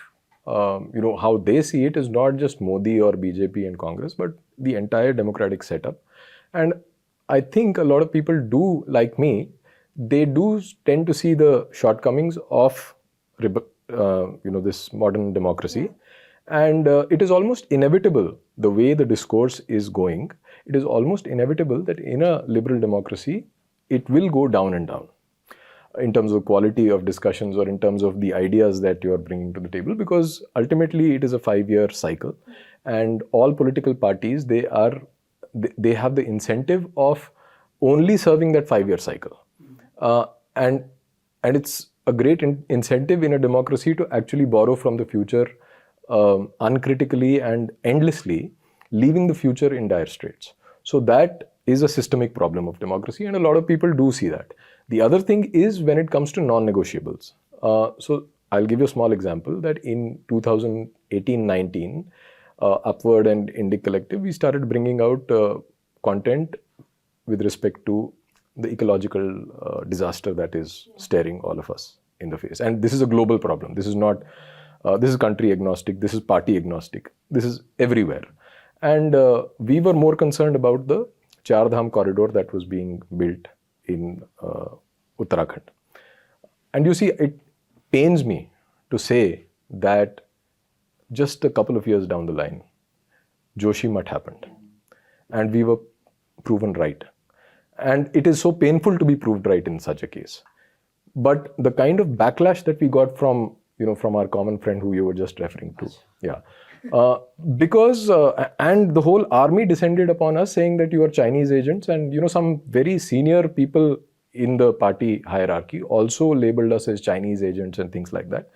how they see it is not just Modi or BJP and Congress, but the entire democratic setup. And I think a lot of people do, like me, they do tend to see the shortcomings of, this modern democracy. And it is almost inevitable, the way the discourse is going, it is almost inevitable that in a liberal democracy, it will go down and down in terms of quality of discussions or in terms of the ideas that you are bringing to the table, because ultimately it is a 5-year cycle, and all political parties, they have the incentive of only serving that 5-year cycle. And it's a great incentive in a democracy to actually borrow from the future uncritically and endlessly, leaving the future in dire straits. So that is a systemic problem of democracy, and a lot of people do see that. The other thing is when it comes to non-negotiables. So I'll give you a small example that in 2018-19, UpWord and Indie Collective, we started bringing out content with respect to the ecological disaster that is staring all of us in the face. And this is a global problem. This is not, this is country agnostic, this is party agnostic, this is everywhere. And we were more concerned about the Char Dham corridor that was being built in Uttarakhand. And you see, it pains me to say that just a couple of years down the line, Joshimath happened, and we were proven right. And it is so painful to be proved right in such a case. But the kind of backlash that we got from our common friend who you were just referring to, because and the whole army descended upon us saying that you are Chinese agents, and some very senior people in the party hierarchy also labeled us as Chinese agents and things like that.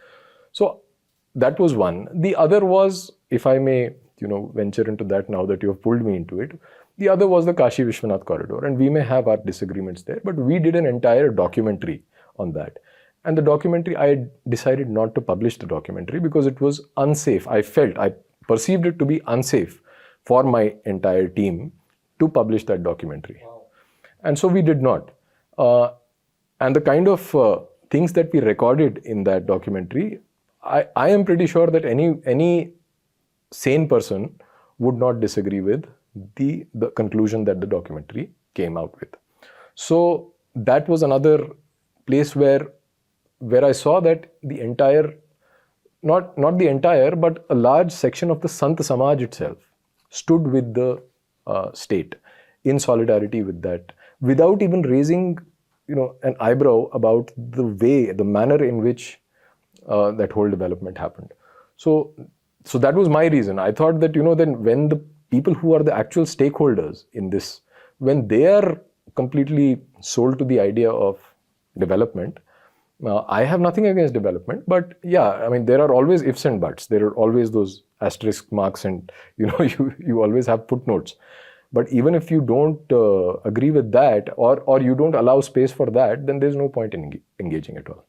So that was one. The other was, if I may venture into that now that you have pulled me into it, the other was the Kashi Vishwanath corridor, and we may have our disagreements there, but we did an entire documentary on that. And the documentary, I decided not to publish the documentary because it was unsafe. I perceived it to be unsafe for my entire team to publish that documentary. Wow. And so we did not. And the kind of things that we recorded in that documentary, I am pretty sure that any sane person would not disagree with the conclusion that the documentary came out with. So that was another place where I saw that the entire, not the entire, but a large section of the Sant Samaj itself stood with the state in solidarity with that, without even raising, an eyebrow about the manner in which that whole development happened. So that was my reason. I thought that, then when the people who are the actual stakeholders in this, when they are completely sold to the idea of development, I have nothing against development, but there are always ifs and buts. There are always those asterisk marks, and you always have footnotes. But even if you don't agree with that, or you don't allow space for that, then there's no point in engaging at all.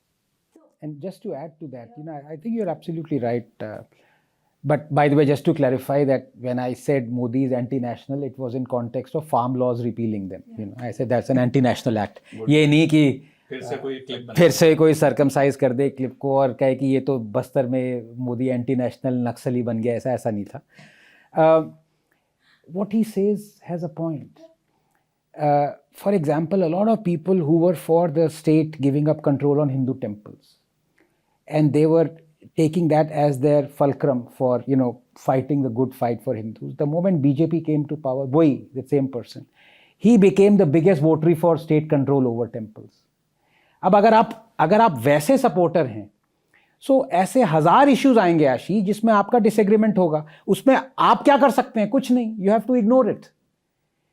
And just to add to that, I think you're absolutely right. But by the way, just to clarify that when I said Modi is anti-national, it was in context of farm laws repealing them. I said that's an anti-national act. ये नहीं कि फिर से कोई circumcise कर दे clip को और कहे कि ये तो बस्तर में मोदी anti-national नक्सली बन गया, ऐसा नहीं था. What he says has a point. For example, a lot of people who were for the state giving up control on Hindu temples, and they were taking that as their fulcrum for, fighting the good fight for Hindus. The moment BJP came to power, the same person, he became the biggest votary for state control over temples. अब अगर आप वैसे supporter हैं, सो ऐसे 1000 issues आएंगे आशीष जिसमें आपका disagreement होगा, उसमें आप क्या कर सकते हैं? कुछ नहीं. You have to ignore it.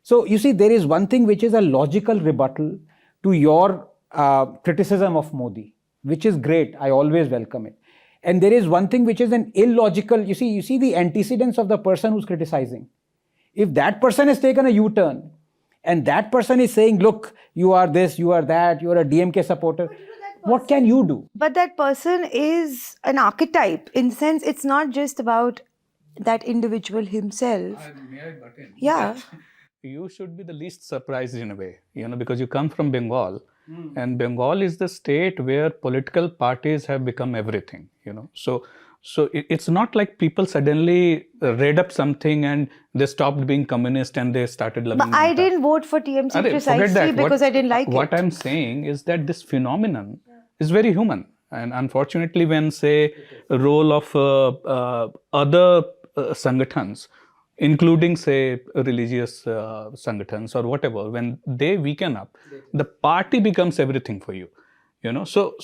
So you see there is one thing which is a logical rebuttal to your criticism of Modi, which is great. I always welcome it. And there is one thing which is an illogical, you see the antecedents of the person who's criticizing If that person has taken a U-turn and that person is saying, look, you are this, you are that, you are a DMK supporter, what can you do? But that person is an archetype. In the sense, it's not just about that individual himself. May I butt in? Yeah. You should be the least surprised in a way, because you come from Bengal, and Bengal is the state where political parties have become everything, So it's not like people suddenly read up something and they stopped being communist and they started loving But I Mamata. didn't vote for TMC Forget precisely that. because I didn't like What it. I'm saying is that this phenomenon is very human. And unfortunately, when, say, a role of other sangatans, including, say, religious sangatans or whatever, when they weaken up, the party becomes everything for you. So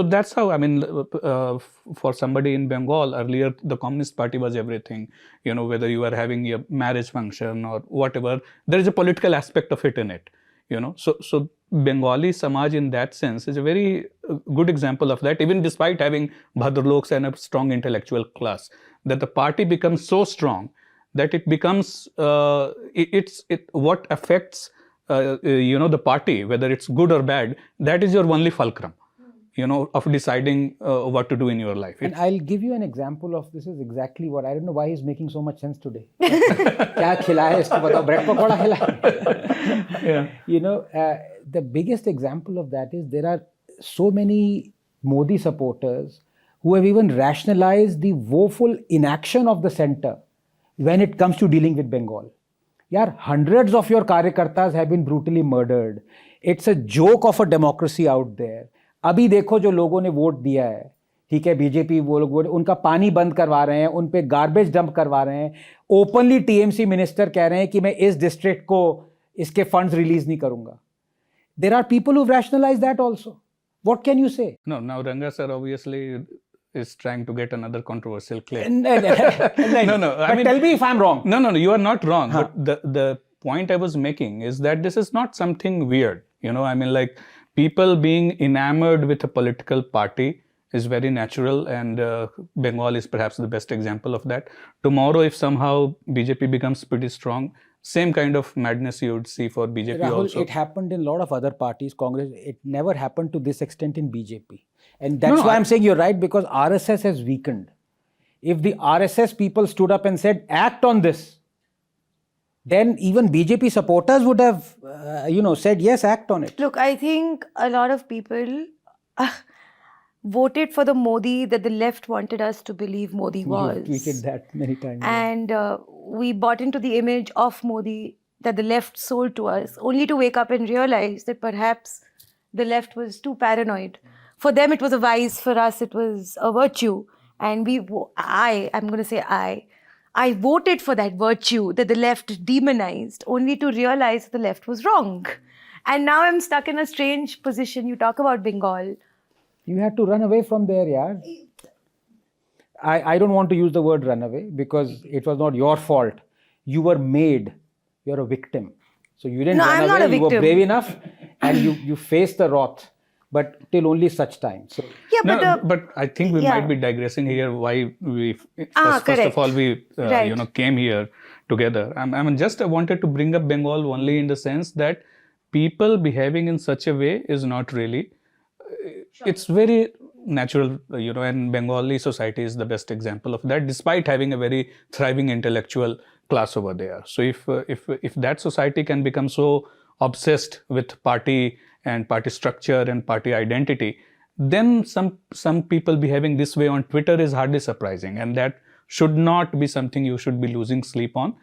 that's how, for somebody in Bengal, earlier the Communist Party was everything, whether you are having a marriage function or whatever, there is a political aspect of it in it, So Bengali Samaj in that sense is a very good example of that, even despite having Bhadraloks and a strong intellectual class, that the party becomes so strong that it becomes, what affects the party, whether it's good or bad, that is your only fulcrum, of deciding what to do in your life. And I'll give you an example of this is exactly what, I don't know why he's making so much sense today. क्या खिलाया इसको बताओ, bread pakora खिलाया. Yeah. The biggest example of that is there are so many Modi supporters who have even rationalized the woeful inaction of the center when it comes to dealing with Bengal. Yeah, hundreds of your karyakartas have been brutally murdered. It's a joke of a democracy out there. अभी देखो जो लोगों ने vote दिया है, ठीक है, BJP वो लोग उनका पानी बंद करवा रहे हैं, उन पे गार्बेज डंप करवा रहे हैं, ओपनली टीएमसी मिनिस्टर कह रहे हैं कि मैं इस डिस्ट्रिक्ट को इसके फंड्स रिलीज नहीं करूंगा. There are people who've rationalized that also. What can you say? No, now Ranga sir obviously is trying to get another controversial claim. No. But tell me if I'm wrong. No, you are not wrong. But the point I was making is that this is not something weird. Like people being enamored with a political party is very natural, and Bengal is perhaps the best example of that. Tomorrow, if somehow BJP becomes pretty strong, same kind of madness you would see for BJP Rahul, also. it happened in a lot of other parties, Congress. It never happened to this extent in BJP. And that's why I'm saying you're right, because RSS has weakened. If the RSS people stood up and said, act on this, then even BJP supporters would have, said, yes, act on it. Look, I think a lot of people voted for the Modi that the left wanted us to believe Modi was. You've tweeted that many times. And we bought into the image of Modi that the left sold to us, only to wake up and realize that perhaps the left was too paranoid. For them, it was a vice. For us, it was a virtue. And I'm going to say I voted for that virtue that the left demonized, only to realize the left was wrong. And now I'm stuck in a strange position. You talk about Bengal. You had to run away from there, yaar. I don't want to use the word run away because it was not your fault. You were made. You're a victim. So you didn't run I'm away. not a victim. You were brave enough and you faced the wrath. But till only such time. So, Yeah, but I think we might be digressing here. Why we first of all we came here together. I wanted to bring up Bengal only in the sense that people behaving in such a way is not really. It's very natural, and Bengali society is the best example of that, despite having a very thriving intellectual class over there. So if that society can become so obsessed with party and party structure and party identity, then some people behaving this way on Twitter is hardly surprising, and that should not be something you should be losing sleep on.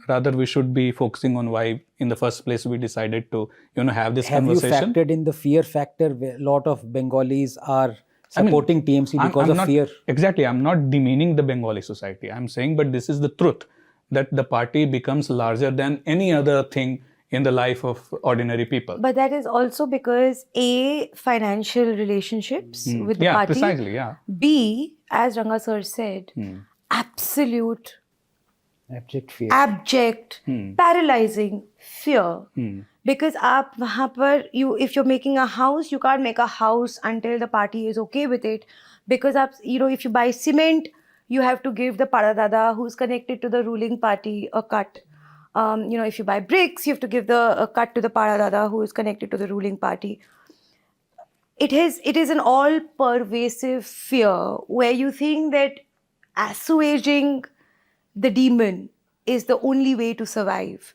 Rather, we should be focusing on why, in the first place, we decided to, have this conversation. Have you factored in the fear factor where a lot of Bengalis are supporting TMC because of fear? Exactly. I'm not demeaning the Bengali society. I'm saying, but this is the truth, that the party becomes larger than any other thing in the life of ordinary people. But that is also because A, financial relationships with the party. Precisely, yeah. B, as Ranga sir said, absolute, abject fear. abject, paralyzing fear. Because if you're making a house, you can't make a house until the party is okay with it. Because if you buy cement, you have to give the Paradada who's connected to the ruling party a cut. If you buy bricks, you have to give the cut to the Paradada who is connected to the ruling party. It is an all pervasive fear where you think that assuaging the demon is the only way to survive.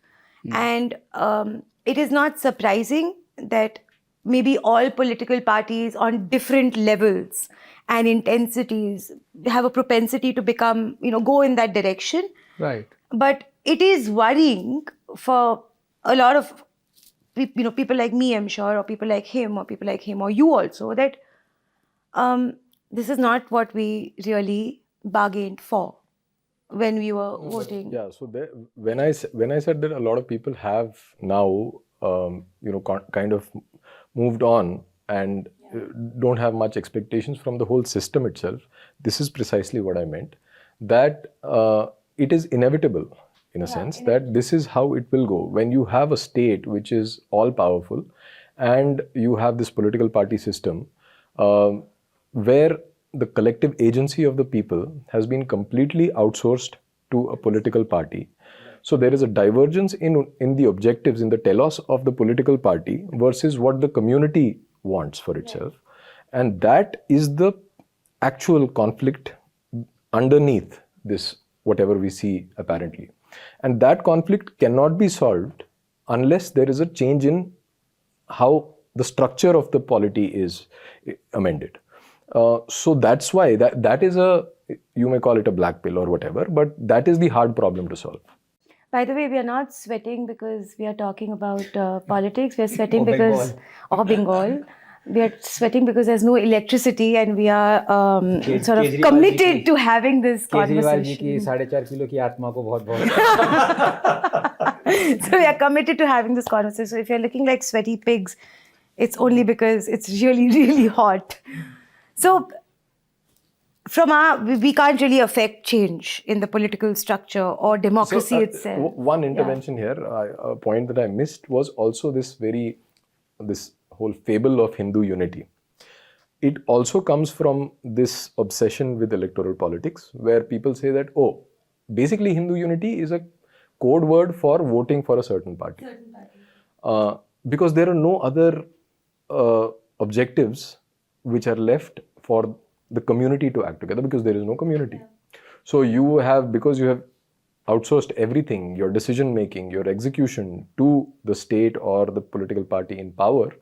And it is not surprising that maybe all political parties on different levels and intensities have a propensity to become, go in that direction. Right. But it is worrying for a lot of people like me, I'm sure, or people like him, or you also, that this is not what we really bargained for when we were voting. Yeah, so when I said that a lot of people have now, kind of moved on and don't have much expectations from the whole system itself, this is precisely what I meant. That it is inevitable, in a sense, that this is how it will go. When you have a state which is all powerful and you have this political party system where the collective agency of the people has been completely outsourced to a political party. So there is a divergence in the objectives, in the telos of the political party versus what the community wants for itself. And that is the actual conflict underneath this, whatever we see apparently. And that conflict cannot be solved unless there is a change in how the structure of the polity is amended. So that's why that is you may call it a black pill or whatever, but that is the hard problem to solve. By the way, we are not sweating because we are talking about politics. We are sweating Or because or Bengal. We are sweating because there's no electricity, and we are sort of committed to having this conversation. So we are committed to having this conversation. So if you're looking like sweaty pigs, it's only because it's really, really hot. So we can't really affect change in the political structure or democracy itself. One intervention here, a point that I missed was also this whole fable of Hindu unity. It also comes from this obsession with electoral politics, where people say that, basically Hindu unity is a code word for voting for a certain party. Because there are no other objectives which are left for the community to act together, because there is no community. So because you have outsourced everything, your decision making, your execution to the state or the political party in power,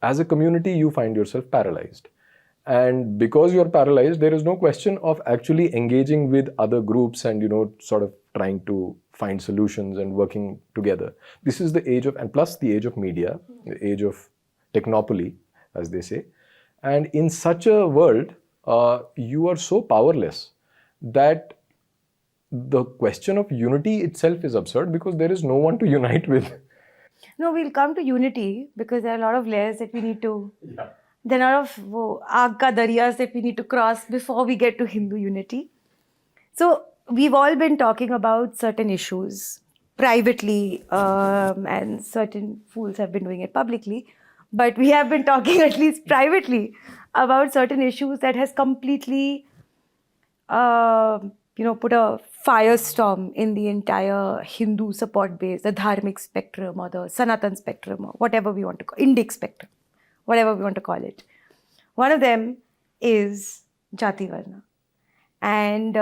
as a community you find yourself paralyzed. And because you're paralyzed, there is no question of actually engaging with other groups and sort of trying to find solutions and working together. This is the age of, and plus the age of media, the age of technopoly, as they say. And in such a world, you are so powerless that the question of unity itself is absurd, because there is no one to unite with. No, we'll come to unity because there are a lot of layers that we need to... Yeah. There are a lot of aag ka dariyas that we need to cross before we get to Hindu unity. So we've all been talking about certain issues privately, and certain fools have been doing it publicly. But we have been talking at least privately about certain issues that has completely, put a firestorm in the entire Hindu support base, the Dharmic spectrum or the Sanatan spectrum or whatever we want to call it, Indic spectrum, whatever we want to call it. One of them is Jati Varna. And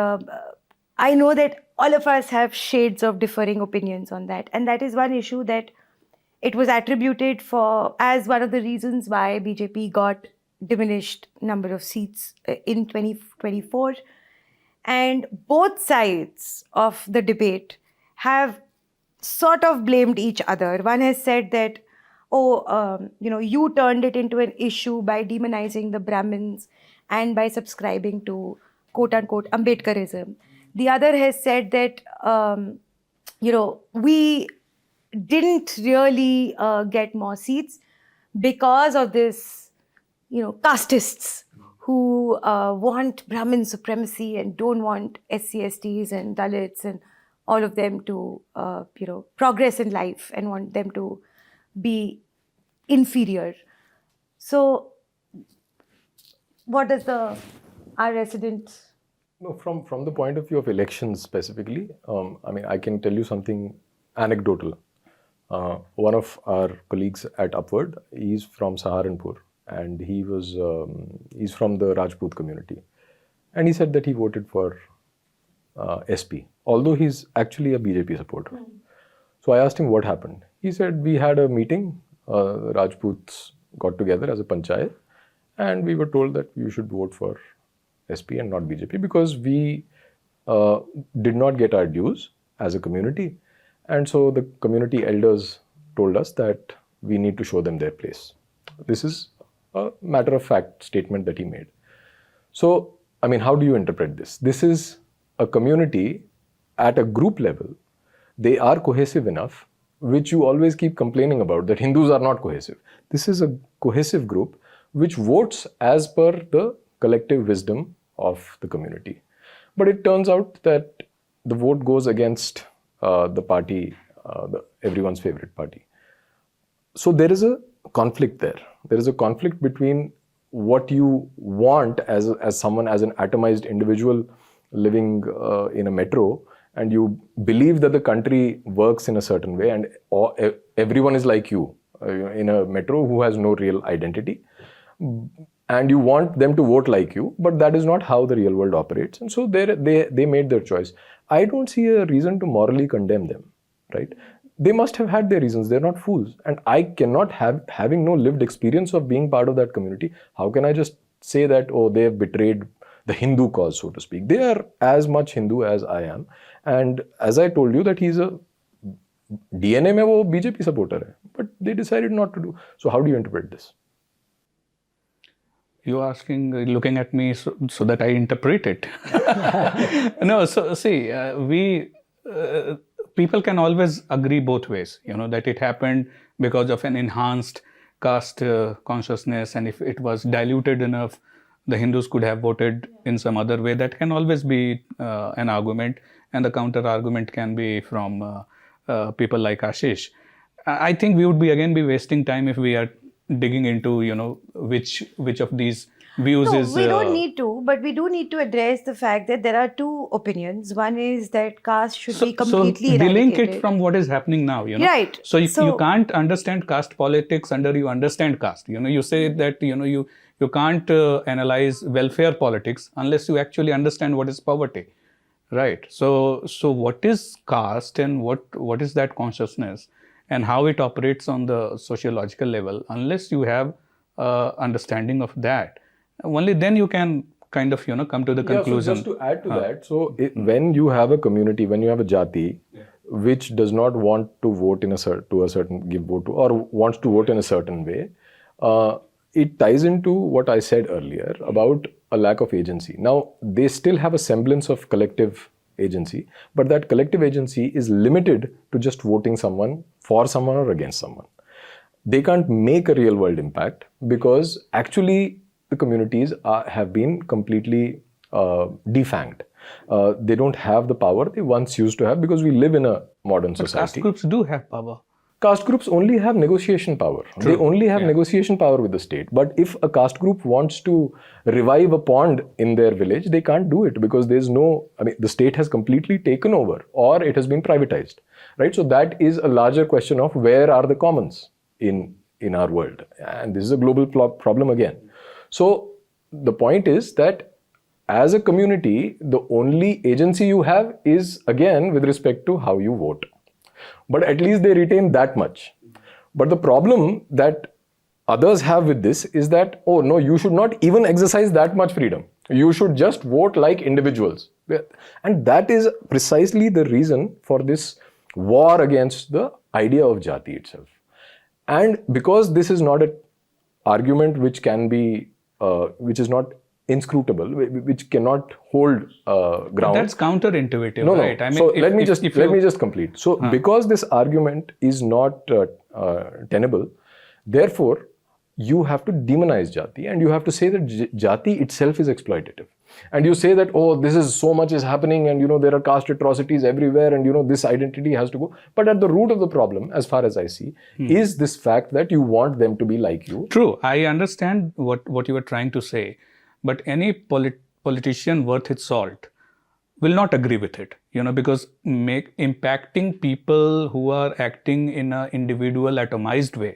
I know that all of us have shades of differing opinions on that. And that is one issue that it was attributed as one of the reasons why BJP got diminished number of seats in 2024. And both sides of the debate have sort of blamed each other. One has said that, you turned it into an issue by demonizing the Brahmins and by subscribing to quote-unquote Ambedkarism. The other has said that, we didn't really get more seats because of this, castists who want Brahmin supremacy and don't want SC/STs and Dalits and all of them to, progress in life and want them to be inferior. So, what does our resident... No, from the point of view of elections specifically, I mean, I can tell you something anecdotal. One of our colleagues at UpWord, he's from Saharanpur, and he's from the Rajput community, and he said that he voted for SP, although he's actually a BJP supporter. So I asked him what happened. He said we had a meeting, the Rajputs got together as a panchayat, and we were told that you should vote for SP and not BJP because we did not get our dues as a community. And so the community elders told us that we need to show them their place. This is a matter of fact statement that he made. So, I mean, how do you interpret this? This is a community at a group level. They are cohesive enough, which you always keep complaining about, that Hindus are not cohesive. This is a cohesive group which votes as per the collective wisdom of the community. But it turns out that the vote goes against the party, everyone's favorite party. So there is a conflict there. There is a conflict between what you want as someone, as an atomized individual living in a metro, and you believe that the country works in a certain way and everyone is like you in a metro who has no real identity. And you want them to vote like you, but that is not how the real world operates. And so they made their choice. I don't see a reason to morally condemn them, right? They must have had their reasons. They're not fools. And I cannot having no lived experience of being part of that community, how can I just say that, oh, they have betrayed the Hindu cause, so to speak? They are as much Hindu as I am. And as I told you that he's a DNA mein wo BJP supporter hai, but they decided not to do. So how do you interpret this? You're asking, looking at me so that I interpret it. No, so see, people can always agree both ways, that it happened because of an enhanced caste consciousness, and if it was diluted enough, the Hindus could have voted in some other way. That can always be an argument, and the counter argument can be from people like Ashish. I think we would be wasting time if we are digging into, which of these views is... we don't need to, but we do need to address the fact that there are two opinions. One is that caste should be completely delink eradicated. it from what is happening now, Right. So you can't understand caste politics under you understand caste. You say that, you can't analyze welfare politics unless you actually understand what is poverty. Right. So what is caste and what is that consciousness and how it operates on the sociological level, unless you have understanding of that, only then you can kind of, come to the conclusion. So just to add to that, so when you have a community, when you have a Jati, which does not want to vote give vote to, or wants to vote in a certain way, it ties into what I said earlier about a lack of agency. Now, they still have a semblance of collective agency, but that collective agency is limited to just voting someone for someone or against someone. They can't make a real world impact because actually the communities have been completely defanged. They don't have the power they once used to have because we live in a modern society. Caste groups do have power. Caste groups only have negotiation power. True. They only have negotiation power with the state. But if a caste group wants to revive a pond in their village, they can't do it because there's the state has completely taken over or it has been privatized, right? So that is a larger question of where are the commons in our world. And this is a global problem again. So the point is that as a community, the only agency you have is again with respect to how you vote. But at least they retain that much. But the problem that others have with this is that, oh no, you should not even exercise that much freedom. You should just vote like individuals. And that is precisely the reason for this war against the idea of Jati itself. And because this is not an argument which can be, which is not inscrutable, which cannot hold ground. But that's counterintuitive, right? I mean, so let me just complete. So because this argument is not tenable, therefore you have to demonize Jati and you have to say that Jati itself is exploitative. And you say that, oh, this is so much is happening and there are caste atrocities everywhere and this identity has to go. But at the root of the problem, as far as I see, is this fact that you want them to be like you. True. I understand what you were trying to say. But any politician worth its salt will not agree with it, because impacting people who are acting in an individual atomized way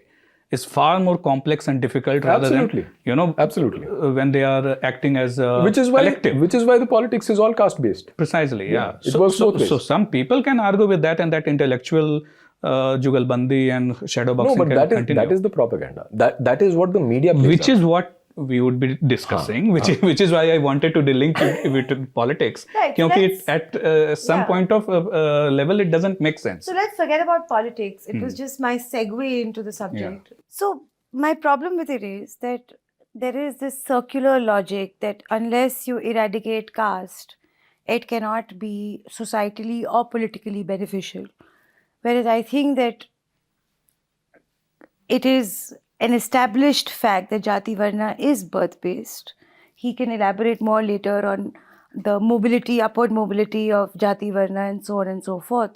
is far more complex and difficult rather Absolutely. than, Absolutely. when they are acting as a Which is why the politics is all caste based. Precisely, yeah. It works both ways. So some people can argue with that, and that intellectual jugalbandi and shadow No, boxing but can continue. that is the propaganda. That is what the media plays Which up. is what we would be discussing, which is why I wanted to link it with politics. Right, so Because at some yeah. point of level, it doesn't make sense. So let's forget about politics. It was just my segue into the subject. So my problem with it is that there is this circular logic that unless you eradicate caste, it cannot be societally or politically beneficial. Whereas I think that it is an established fact that Jati Varna is birth-based. He can elaborate more later on the mobility, upward mobility of Jati Varna and so on and so forth.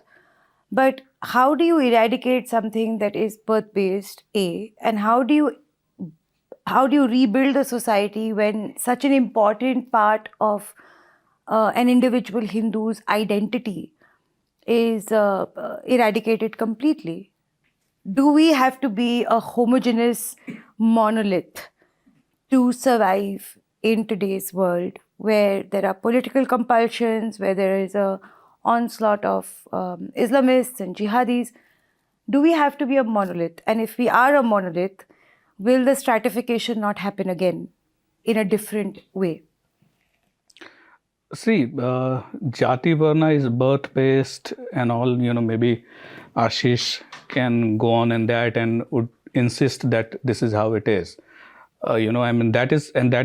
But how do you eradicate something that is birth-based, A? And how do you rebuild a society when such an important part of an individual Hindu's identity is eradicated completely? Do we have to be a homogeneous monolith to survive in today's world where there are political compulsions, where there is a onslaught of Islamists and jihadis? Do we have to be a monolith? And if we are a monolith, will the stratification not happen again in a different way? See, Jati Varna is birth-based and all, maybe Ashish can go on in that and would insist that this is how it is. That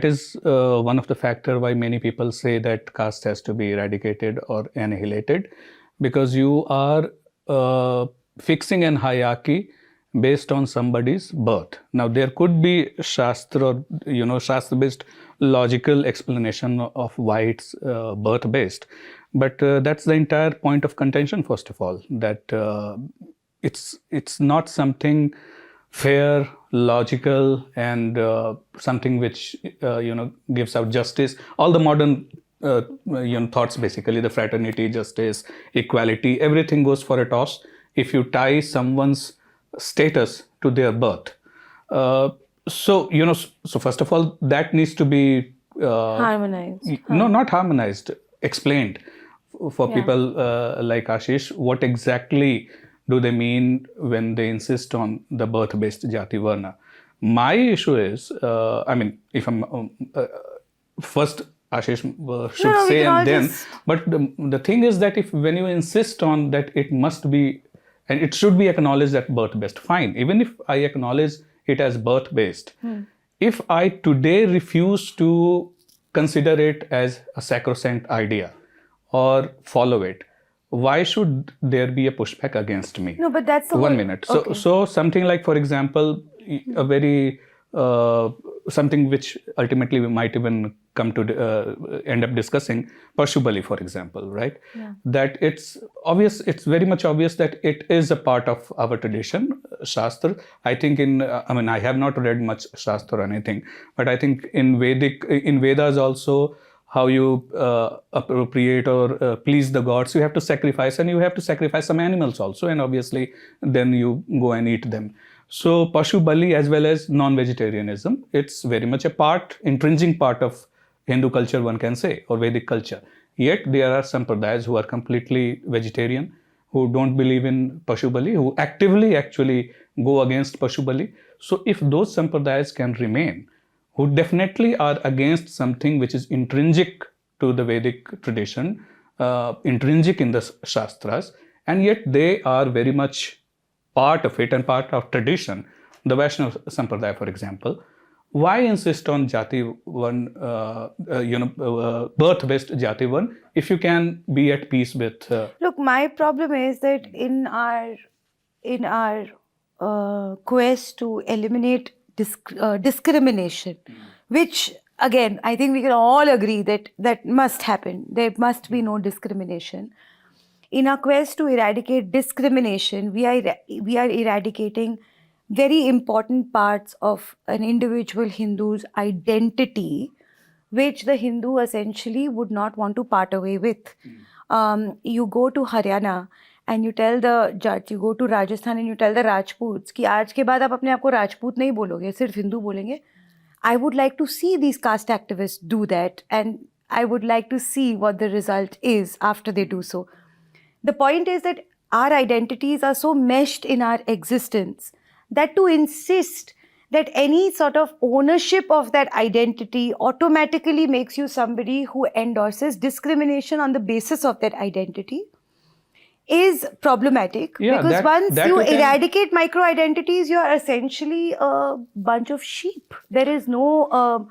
is one of the factors why many people say that caste has to be eradicated or annihilated, because you are fixing an hierarchy based on somebody's birth. Now, there could be Shastra or, Shastra-based logical explanation of why it's birth-based. But that's the entire point of contention, first of all, that it's not something fair, logical, and something which, gives out justice. All the modern thoughts, basically, the fraternity, justice, equality, everything goes for a toss if you tie someone's status to their birth. So first of all, that needs to be Harmonized. No, not harmonized, explained for people like Ashish. What exactly do they mean when they insist on the birth-based Jati Varna? My issue is, if I'm first, Ashish should say, and then. But the thing is that when you insist on that, it must be, and it should be acknowledged that birth-based. Fine, even if I acknowledge it as birth-based, if I today refuse to consider it as a sacrosanct idea or follow it, why should there be a pushback against me? No, but that's the 1 minute. Okay. So something like, for example, a very something which ultimately we might even come to end up discussing, Pashu Bali, for example, right? Yeah. That it's obvious, it's very much obvious that it is a part of our tradition, Shastra. I think I have not read much Shastra or anything, but I think in Vedas also, how you appropriate or please the gods, you have to sacrifice, and you have to sacrifice some animals also, and obviously then you go and eat them. So Pashu Bali, as well as non-vegetarianism, it's very much intrinsic part of Hindu culture, one can say, or Vedic culture. Yet there are sampradayas who are completely vegetarian, who don't believe in Pashu Bali, who actively actually go against Pashu Bali. So if those sampradayas can remain, who definitely are against something which is intrinsic to the Vedic tradition, intrinsic in the Shastras, and yet they are very much part of it and part of tradition, the Vaishnava Sampradaya, for example, why insist on Jati Varn, birth-based Jati Varn, if you can be at peace with... Look, my problem is that in our quest to eliminate discrimination, which again, I think we can all agree that must happen. There must be no discrimination. In our quest to eradicate discrimination, we are eradicating very important parts of an individual Hindu's identity which the Hindu essentially would not want to part away with. You go to Haryana and you tell the Jat, you go to Rajasthan and you tell the Rajputs कि आज के बाद आप अपने आप को राजपूत नहीं बोलोगे, सिर्फ हिंदू बोलेंगे. I would like to see these caste activists do that, and I would like to see what the result is after they do so. The point is that our identities are so meshed in our existence that to insist that any sort of ownership of that identity automatically makes you somebody who endorses discrimination on the basis of that identity is problematic. Yeah, because once that you you can- eradicate micro identities, you are essentially a bunch of sheep. There is no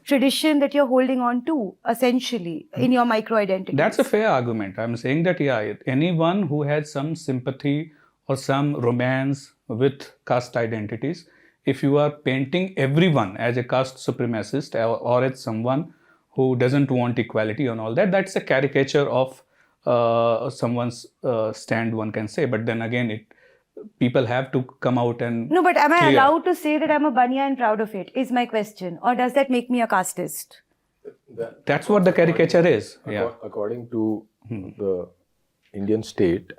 tradition that you're holding on to, essentially, in your micro identities. That's a fair argument. I'm saying that, yeah, anyone who has some sympathy or some romance with caste identities, if you are painting everyone as a caste supremacist or as someone who doesn't want equality and all that, that's a caricature of someone's stand, one can say. But then again, people have to come out and No, but am I clear. allowed to say that I'm a Banya and proud of it, is my question. Or does that make me a casteist? That's what the caricature is. Yeah. According to the Indian state,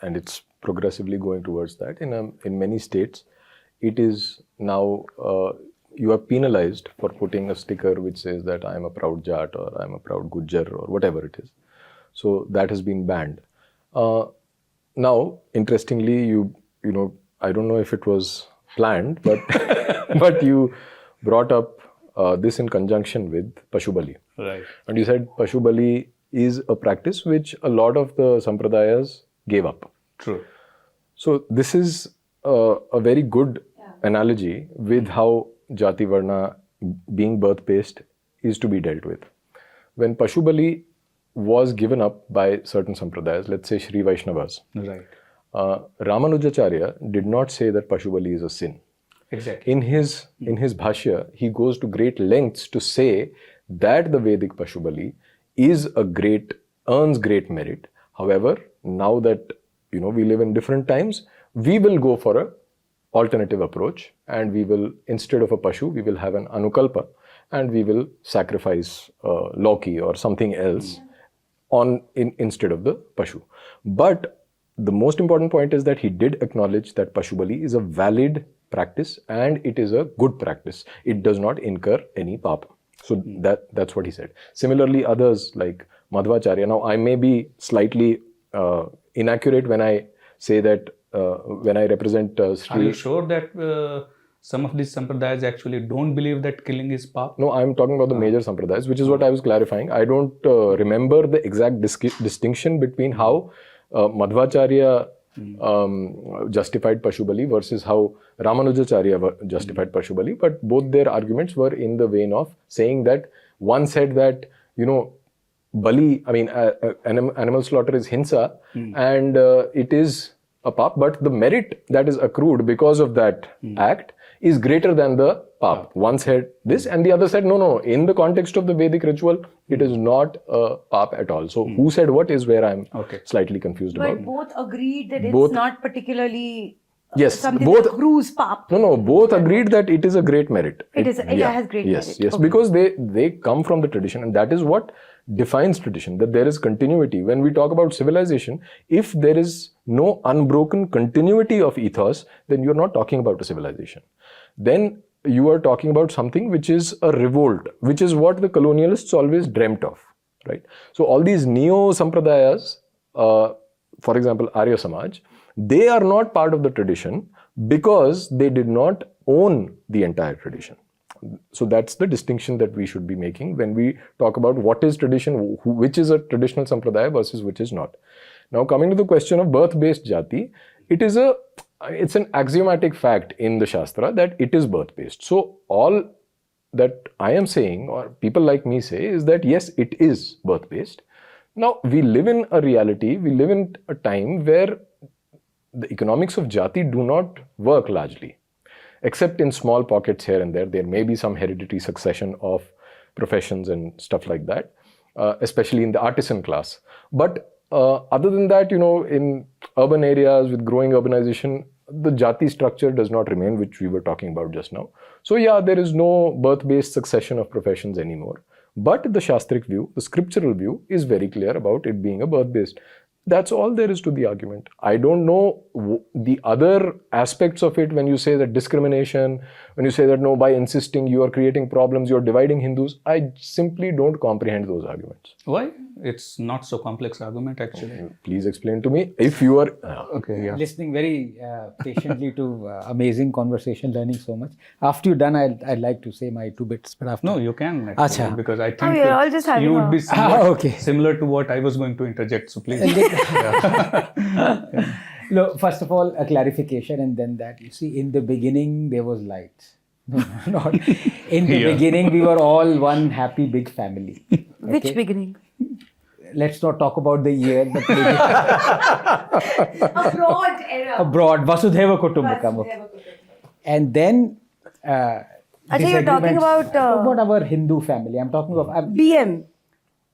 and it's progressively going towards that, in many states, it is now, you are penalized for putting a sticker which says that I am a proud Jat or I am a proud Gujjar or whatever it is. So that has been banned. Now, interestingly, you know, I don't know if it was planned, but but you brought up this in conjunction with Pashu Bali. Right. And you said Pashu Bali is a practice which a lot of the sampradayas gave up. True. So this is a very good analogy with how Jati Varna, being birth-based, is to be dealt with. When Pashu Bali was given up by certain sampradayas, let's say Shri Vaishnavas, Right. Ramanujacharya did not say that Pashu Bali is a sin. Exactly. In his bhashya, he goes to great lengths to say that the Vedic Pashu Bali earns great merit. However, now that we live in different times, we will go for a alternative approach, and we will, instead of a Pashu, we will have an Anukalpa, and we will sacrifice Loki or something else instead of the Pashu. But the most important point is that he did acknowledge that Pashu Bali is a valid practice and it is a good practice. It does not incur any papa. So that's what he said. Similarly, others like Madhvacharya. Now, I may be slightly inaccurate when I say that when I represent Sri. Are you sure that some of these sampradayas actually don't believe that killing is pap? No, I'm talking about the major sampradayas, which is what I was clarifying. I don't remember the exact distinction between how Madhvacharya justified Pashu Bali versus how Ramanujacharya justified Pashu Bali, but both their arguments were in the vein of saying that one said that, Bali, animal slaughter is hinsa, and it is a pap, but the merit that is accrued because of that act is greater than the pap. One said this, and the other said, no, in the context of the Vedic ritual, it is not a pap at all. So who said what is where I'm slightly confused But about. both agreed that it's not particularly something both, that accrues pap. No, both agreed that it is a great merit. It has great merit. Yes, because they come from the tradition, and that is what defines tradition, that there is continuity. When we talk about civilization, if there is no unbroken continuity of ethos, then you're not talking about a civilization. Then you are talking about something which is a revolt, which is what the colonialists always dreamt of, right? So all these neo-sampradayas, for example, Arya Samaj, they are not part of the tradition because they did not own the entire tradition. So that's the distinction that we should be making when we talk about what is tradition, which is a traditional sampradaya versus which is not. Now, coming to the question of birth-based jati, it's an axiomatic fact in the Shastra that it is birth-based. So all that I am saying, or people like me say, is that yes, it is birth-based. Now, we live in a reality, we live in a time where the economics of jati do not work largely. Except in small pockets here and there. There may be some hereditary succession of professions and stuff like that, especially in the artisan class. But other than that, in urban areas with growing urbanization, the jati structure does not remain, which we were talking about just now. So yeah, there is no birth-based succession of professions anymore. But the Shastric view, the scriptural view, is very clear about it being a birth-based. That's all there is to the argument. I don't know the other aspects of it when you say that discrimination, when you say that no, by insisting you are creating problems, you are dividing Hindus. I simply don't comprehend those arguments. Why? It's not so complex argument actually. Please explain to me. If you are... Okay, yeah. Listening very patiently to amazing conversation, learning so much. After you're done, I'd like to say my 2 bits. But after No, you can actually, Acha. because I think we are all just having you would be somewhat similar to what I was going to interject. So please. Look, first of all, a clarification and then that. You see, in the beginning, there was light. No, not. In the beginning, we were all one happy big family. Okay? Which beginning? Let's not talk about the year, but maybe A broad era. abroad. Vasudhaiva Kutumbakam. And then... Achha, you're talking about... our Hindu family. I'm talking of... BM.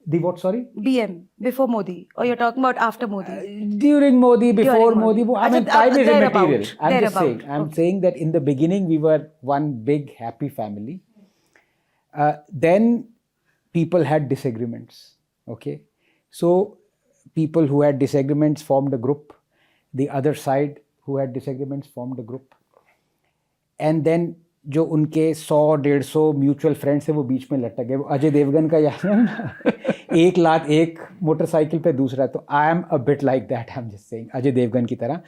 the what, sorry? BM. Before Modi. Or you're talking about after Modi? During Modi, before During Modi. Modi. I mean, Achha, time is thereabout. immaterial. I'm just Thereabout. saying. I'm saying that in the beginning, we were one big happy family. Then people had disagreements. Okay. So people who had disagreements formed a group. The other side who had disagreements formed a group. And then जो उनके 100-150 mutual friends है वो बीच में लटक गए. अजय देवगन का याद है ना, 1 लाख एक मोटरसाइकिल पे दूसरा. तो I am a bit like that. I am just saying Ajay Devgn की तरह,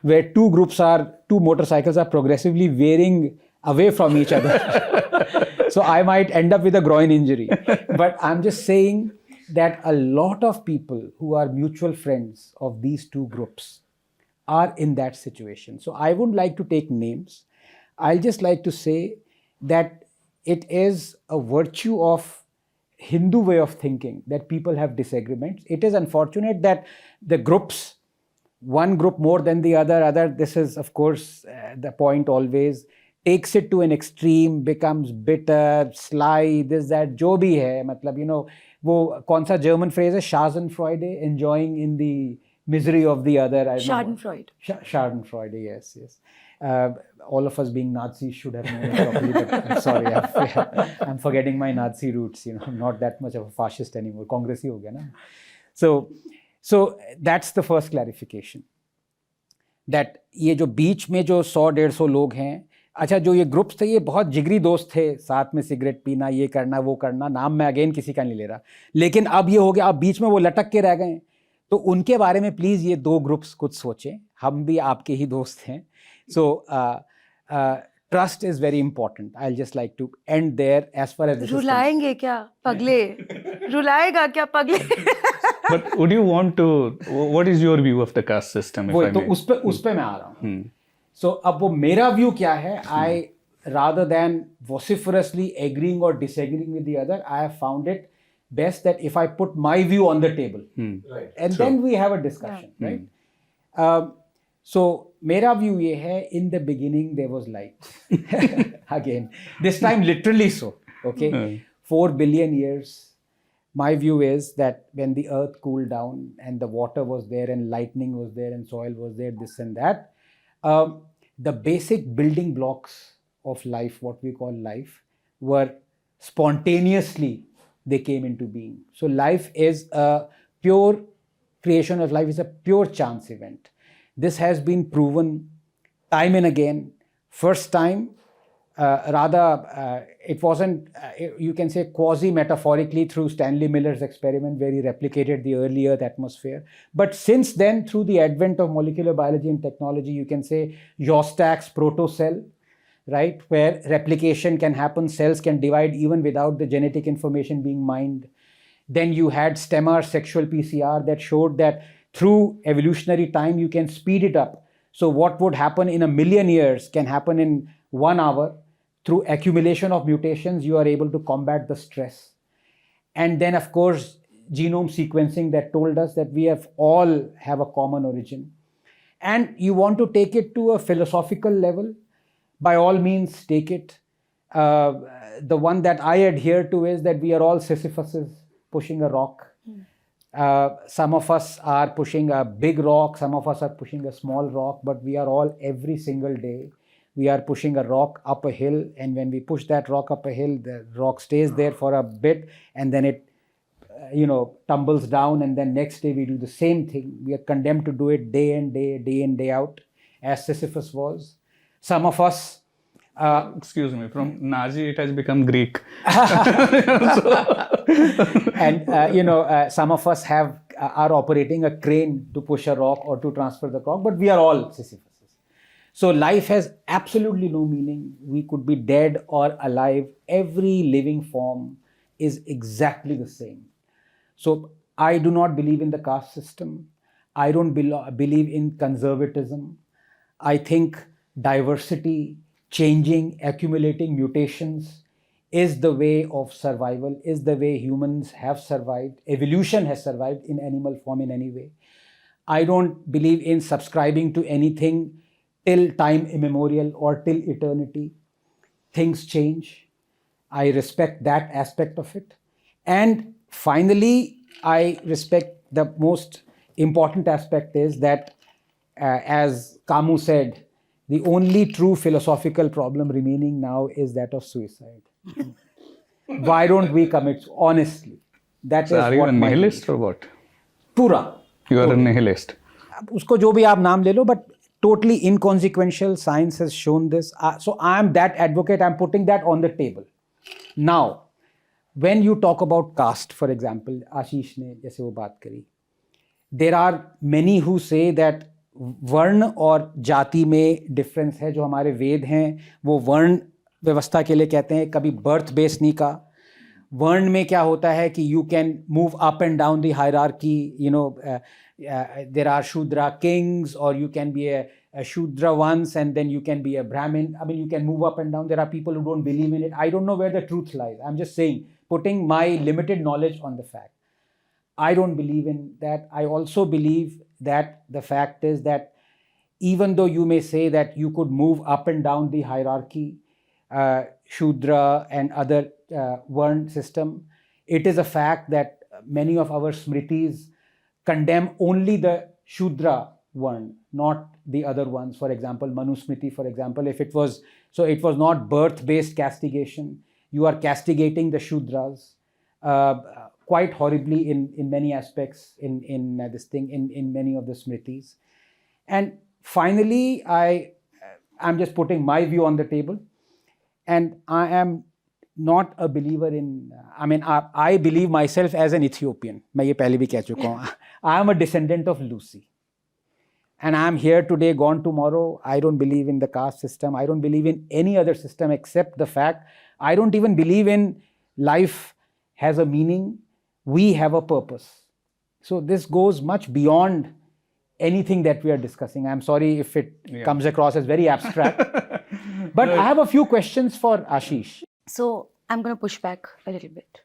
where 2 motorcycles are progressively veering away from each other. So I might end up with a groin injury. But I'm just saying that a lot of people who are mutual friends of these 2 groups are in that situation. So I wouldn't like to take names. I'll just like to say that it is a virtue of Hindu way of thinking that people have disagreements. It is unfortunate that the groups, one group more than the other, this is of course the point always, takes it to an extreme, becomes bitter, sly, this, that, jo bhi hai. Matlab, you know, wo kaun sa German phrase hai, Schadenfreude, enjoying in the misery of the other. Schadenfreude. Schadenfreude, yes. All of us being Nazis should have known it properly, but I'm sorry, I'm forgetting my Nazi roots. You know, I'm not that much of a fascist anymore. Congress hi ho gaya na. So that's the first clarification. That ये जो बीच में जो 100-150 लोग हैं, अच्छा जो ये groups थे ये बहुत जिगरी दोस्त थे, साथ में सिगरेट पीना, ये करना वो करना, नाम मैं अगेन किसी का नहीं ले रहा, लेकिन अब ये हो गया, अब बीच में वो लटक के रह गए. तो उनके बारे में प्लीज़ ये 2 ग्रुप्स कुछ सोचें. हम भी आपके ही दोस्त हैं. So trust is very important. I'll just like to end there as far as this is concerned. रुलाएंगे क्या पगले? रुलाएगा क्या पगले? But would you want to, what is your view of the caste system? वो तो उस पे मैं आ रहा हूँ. So अब वो मेरा व्यू क्या है? I rather than vociferously agreeing or disagreeing with the other, I have found it best that if I put my view on the table, right, and then we have a discussion, right? So मेरा view ये है, in the beginning there was light. Again, this time literally so. Okay, 4 billion years. My view is that when the earth cooled down and the water was there and lightning was there and soil was there, this and that, the basic building blocks of life, what we call life, were spontaneously, they came into being. So life is a pure creation of life, is a pure chance event. This has been proven time and again. First time, it wasn't, you can say quasi-metaphorically through Stanley Miller's experiment where he replicated the early Earth atmosphere. But since then, through the advent of molecular biology and technology, you can say Jostak's protocell, right, where replication can happen, cells can divide even without the genetic information being mined. Then you had Stemmer's sexual PCR that showed that through evolutionary time, you can speed it up. So what would happen in 1 million years can happen in 1 hour. Through accumulation of mutations, you are able to combat the stress. And then, of course, genome sequencing that told us that we all have a common origin. And you want to take it to a philosophical level, by all means, take it. The one that I adhere to is that we are all Sisyphuses pushing a rock. Some of us are pushing a big rock, some of us are pushing a small rock, but we are all every single day We are pushing a rock up a hill, and when we push that rock up a hill, the rock stays there for a bit, and then it tumbles down, and then next day we do the same thing. We are condemned to do it day in, day out, as Sisyphus was. Some of us... Excuse me, from Nazi it has become Greek. And, some of us are operating a crane to push a rock or to transfer the rock, but we are all Sisyphus. So life has absolutely no meaning. We could be dead or alive. Every living form is exactly the same. So I do not believe in the caste system. I don't believe in conservatism. I think diversity, changing, accumulating mutations is the way of survival, is the way humans have survived. Evolution has survived in animal form in any way. I don't believe in subscribing to anything till time immemorial or till eternity. Things change. I respect that aspect of it. And finally, I respect the most important aspect is that, as Camus said, the only true philosophical problem remaining now is that of suicide. Why don't we commit honestly? That So is are you what a my nihilist or what? Pura. You are a nihilist. Usko jo bhi aap naam le lo, but totally inconsequential. Science has shown this. So I am that advocate. I'm putting that on the table. Now, when you talk about caste, for example, Ashish ne jaise wo baat kari, there are many who say that वर्ण और जाति में difference है. जो हमारे वेद हैं वो वर्ण व्यवस्था के लिए कहते हैं, कभी बर्थ बेस नहीं का. वर्ण में क्या होता है कि you can move up and down the hierarchy, there are Shudra kings, और you can be a Shudra once and then you can be a Brahmin. I mean, you can move up and down. There are people who don't believe in it. I don't know where the truth lies. I'm just saying, putting my limited knowledge on the fact. I don't believe in that. I also believe that the fact is that even though you may say that you could move up and down the hierarchy, Shudra and other Varn system, it is a fact that many of our smritis condemn only the Shudra Varn, not the other ones. For example, Manusmriti, for example, if it was, so it was not birth-based castigation. You are castigating the Shudras quite horribly in many aspects in this thing, in many of the smritis. And finally, I'm just putting my view on the table. And I am not a believer in, I believe myself as an Ethiopian. मैं ये पहले भी कह चुका हूँ. I am a descendant of Lucy. And I am here today, gone tomorrow. I don't believe in the caste system. I don't believe in any other system except the fact I don't even believe in life has a meaning. We have a purpose. So this goes much beyond anything that we are discussing. I'm sorry if it comes across as very abstract. But I have a few questions for Ashish. So I'm going to push back a little bit.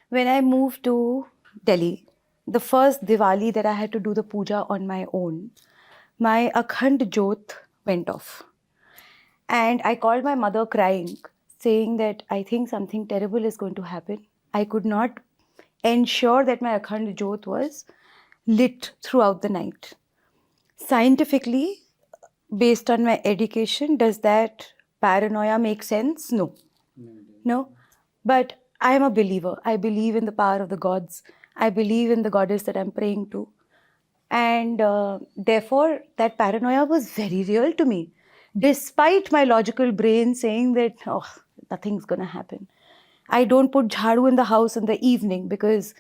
When I moved to Delhi, the first Diwali that I had to do the puja on my own, my Akhand Jyot went off. And I called my mother crying, saying that I think something terrible is going to happen. I could not ensure that my Akhand Jyot was lit throughout the night. Scientifically, based on my education, does that paranoia make sense? No. No. But I am a believer. I believe in the power of the gods. I believe in the goddess that I'm praying to. And therefore, that paranoia was very real to me. Despite my logical brain saying that, oh, nothing's going to happen. I don't put jharu in the house in the evening because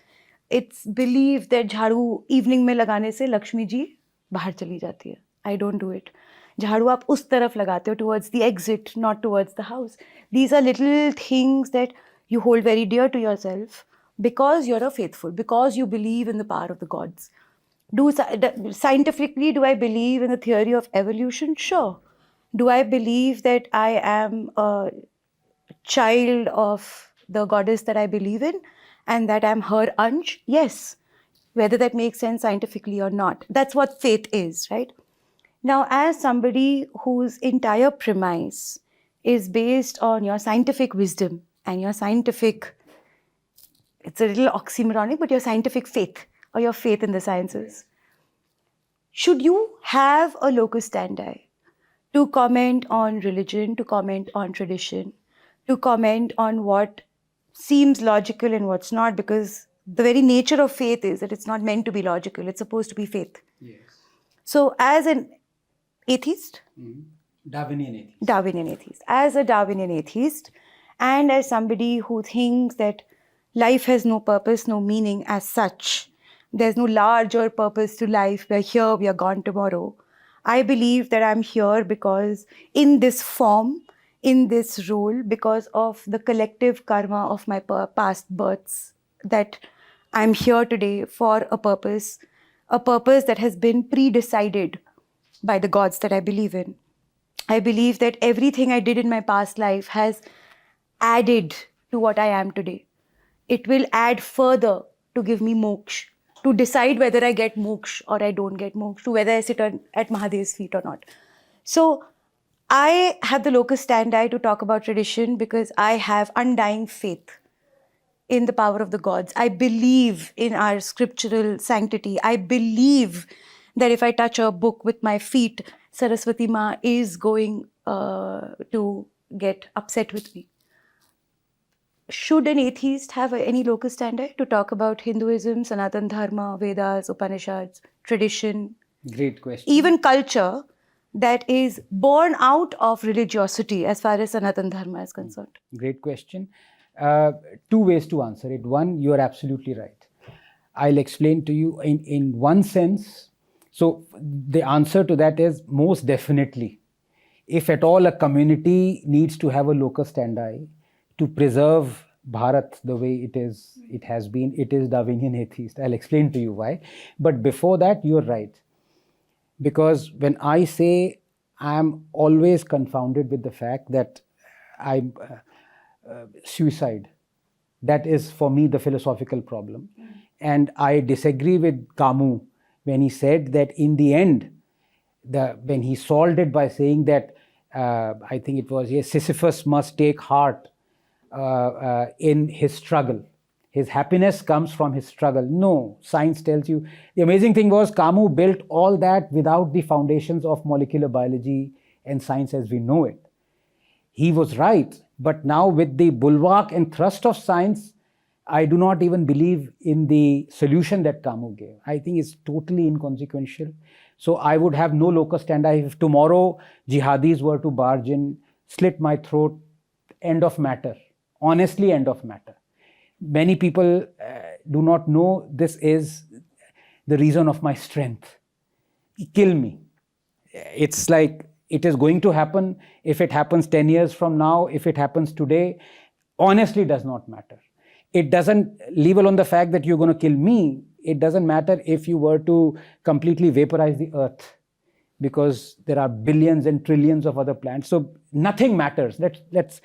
it's believed that jharu evening mein lagane se Lakshmi ji bahar chali jati hai. I don't do it. Jharu aap us taraf lagate ho, towards the exit, not towards the house. These are little things that you hold very dear to yourself because you're a faithful, because you believe in the power of the gods. Scientifically, do I believe in the theory of evolution? Sure. Do I believe that I am a child of the goddess that I believe in and that I'm her ansh? Yes. Whether that makes sense scientifically or not. That's what faith is, right? Now, as somebody whose entire premise is based on your scientific wisdom and your scientific, it's a little oxymoronic, but your scientific faith or your faith in the sciences, should you have a locus standi to comment on religion, to comment on tradition, to comment on what seems logical and what's not, because the very nature of faith is that it's not meant to be logical, it's supposed to be faith. Yes. So, as an atheist, Darwinian atheist. as a Darwinian atheist, and as somebody who thinks that life has no purpose, no meaning as such, there's no larger purpose to life, we're here, we are gone tomorrow. I believe that I'm here because in this form, in this role, because of the collective karma of my past births, that I'm here today for a purpose that has been pre-decided by the gods that I believe in. I believe that everything I did in my past life has added to what I am today. It will add further to give me moksha, to decide whether I get moksha or I don't get moksha, to whether I sit at Mahadev's feet or not. So I have the locus standi to talk about tradition because I have undying faith in the power of the gods. I believe in our scriptural sanctity. I believe that if I touch a book with my feet, Saraswati Ma is going to get upset with me. Should an atheist have any locus standi to talk about Hinduism, Sanatan Dharma, Vedas, Upanishads, tradition, Great question. even culture that is born out of religiosity as far as Sanatan Dharma is concerned? Great question. Two ways to answer it. One, you are absolutely right. I'll explain to you in one sense. So the answer to that is most definitely. If at all a community needs to have a locus standi to preserve Bharat the way it has been, it is Darwinian atheist. I'll explain to you why. But before that, you're right. Because when I say I'm always confounded with the fact that suicide, that is for me the philosophical problem. And I disagree with Camus when he said that in the end, when he solved it by saying that, I think it was, yes, Sisyphus must take heart in his struggle. His happiness comes from his struggle. No, science tells you. The amazing thing was Camus built all that without the foundations of molecular biology and science as we know it. He was right, but now with the bulwark and thrust of science, I do not even believe in the solution that Camus gave. I think it's totally inconsequential. So I would have no locus standi if tomorrow jihadis were to barge in, slit my throat, end of matter. Honestly, end of matter. Many people do not know this is the reason of my strength. Kill me. It's like it is going to happen. If it happens 10 years from now, if it happens today, honestly does not matter. It doesn't, leave alone the fact that you're going to kill me, it doesn't matter if you were to completely vaporize the earth, because there are billions and trillions of other planets. So nothing matters. Let's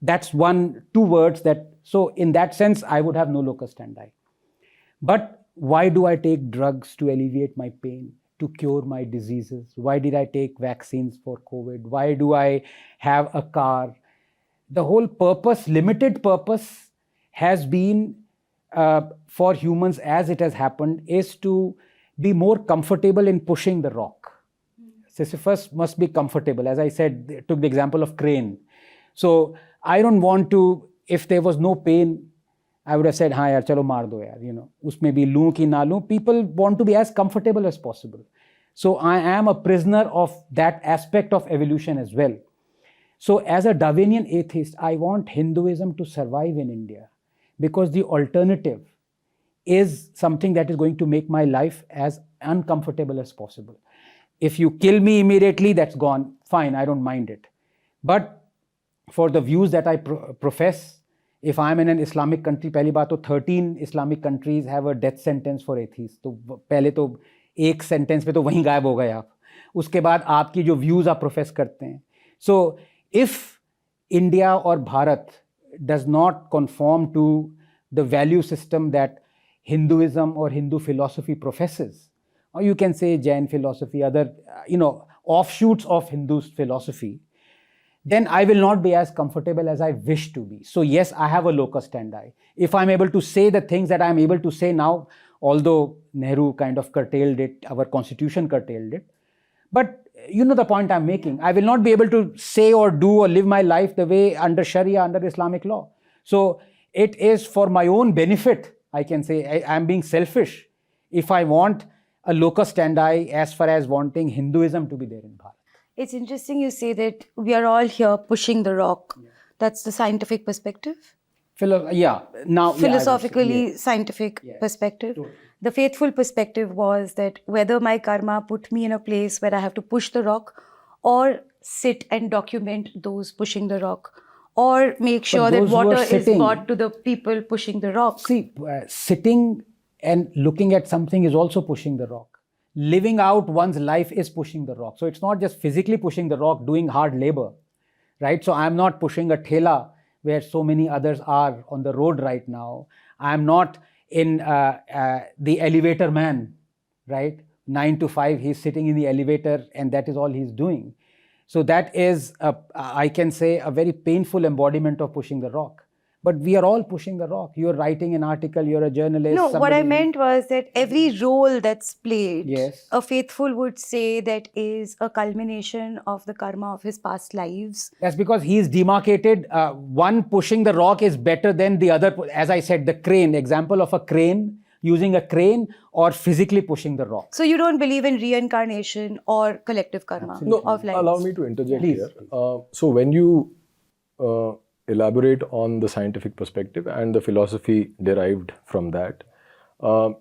that's two words that, so in that sense, I would have no locus standi. But why do I take drugs to alleviate my pain, to cure my diseases? Why did I take vaccines for COVID? Why do I have a car? The whole purpose, limited purpose, has been for humans as it has happened, is to be more comfortable in pushing the rock. Sisyphus must be comfortable. As I said, I took the example of crane. So I don't want to, if there was no pain, I would have said, हाँ यार चलो मार दो यार, उसमें भी लूँ कि ना लूँ. People want to be as comfortable as possible. So I am a prisoner of that aspect of evolution as well. So as a Darwinian atheist, I want Hinduism to survive in India, because the alternative is something that is going to make my life as uncomfortable as possible. If you kill me immediately, that's gone. Fine, I don't mind it. But for the views that I profess, if I'm in an Islamic country, पहली बात तो 13 Islamic countries have a death sentence for atheists. तो पहले तो एक sentence पे तो वहीं गायब हो गए आप. उसके बाद आपकी जो views आप profess करते हैं. So if India or Bharat does not conform to the value system that Hinduism or Hindu philosophy professes, or you can say Jain philosophy, other offshoots of Hindu philosophy, then I will not be as comfortable as I wish to be. So yes, I have a locus standi. If I'm able to say the things that I'm able to say now, although Nehru kind of curtailed it, our constitution curtailed it, but you know the point I'm making. I will not be able to say or do or live my life the way under Sharia, under Islamic law. So it is for my own benefit, I can say, I'm being selfish if I want a locus standi as far as wanting Hinduism to be there in Bharat. It's interesting you say that we are all here pushing the rock. That's the scientific perspective. Philosophically scientific perspective. Totally. The faithful perspective was that whether my karma put me in a place where I have to push the rock, or sit and document those pushing the rock, or make sure that those who are water is sitting- brought to the people pushing the rock. See, sitting and looking at something is also pushing the rock. Living out one's life is pushing the rock. So it's not just physically pushing the rock, doing hard labor, right? So I'm not pushing a thela where so many others are on the road right now. I'm not in the elevator man, right? 9 to 5, he's sitting in the elevator and that is all he's doing. So that is, I can say, a very painful embodiment of pushing the rock. But we are all pushing the rock. You're writing an article, you're a journalist. No, what I somebody- meant was that every role that's played, Yes. a faithful would say that is a culmination of the karma of his past lives. That's because he's demarcated. One pushing the rock is better than the other. As I said, the crane, example of a crane, using a crane or physically pushing the rock. So you don't believe in reincarnation or collective karma of lives? Allow me to interject Please. here. So when you elaborate on the scientific perspective and the philosophy derived from that,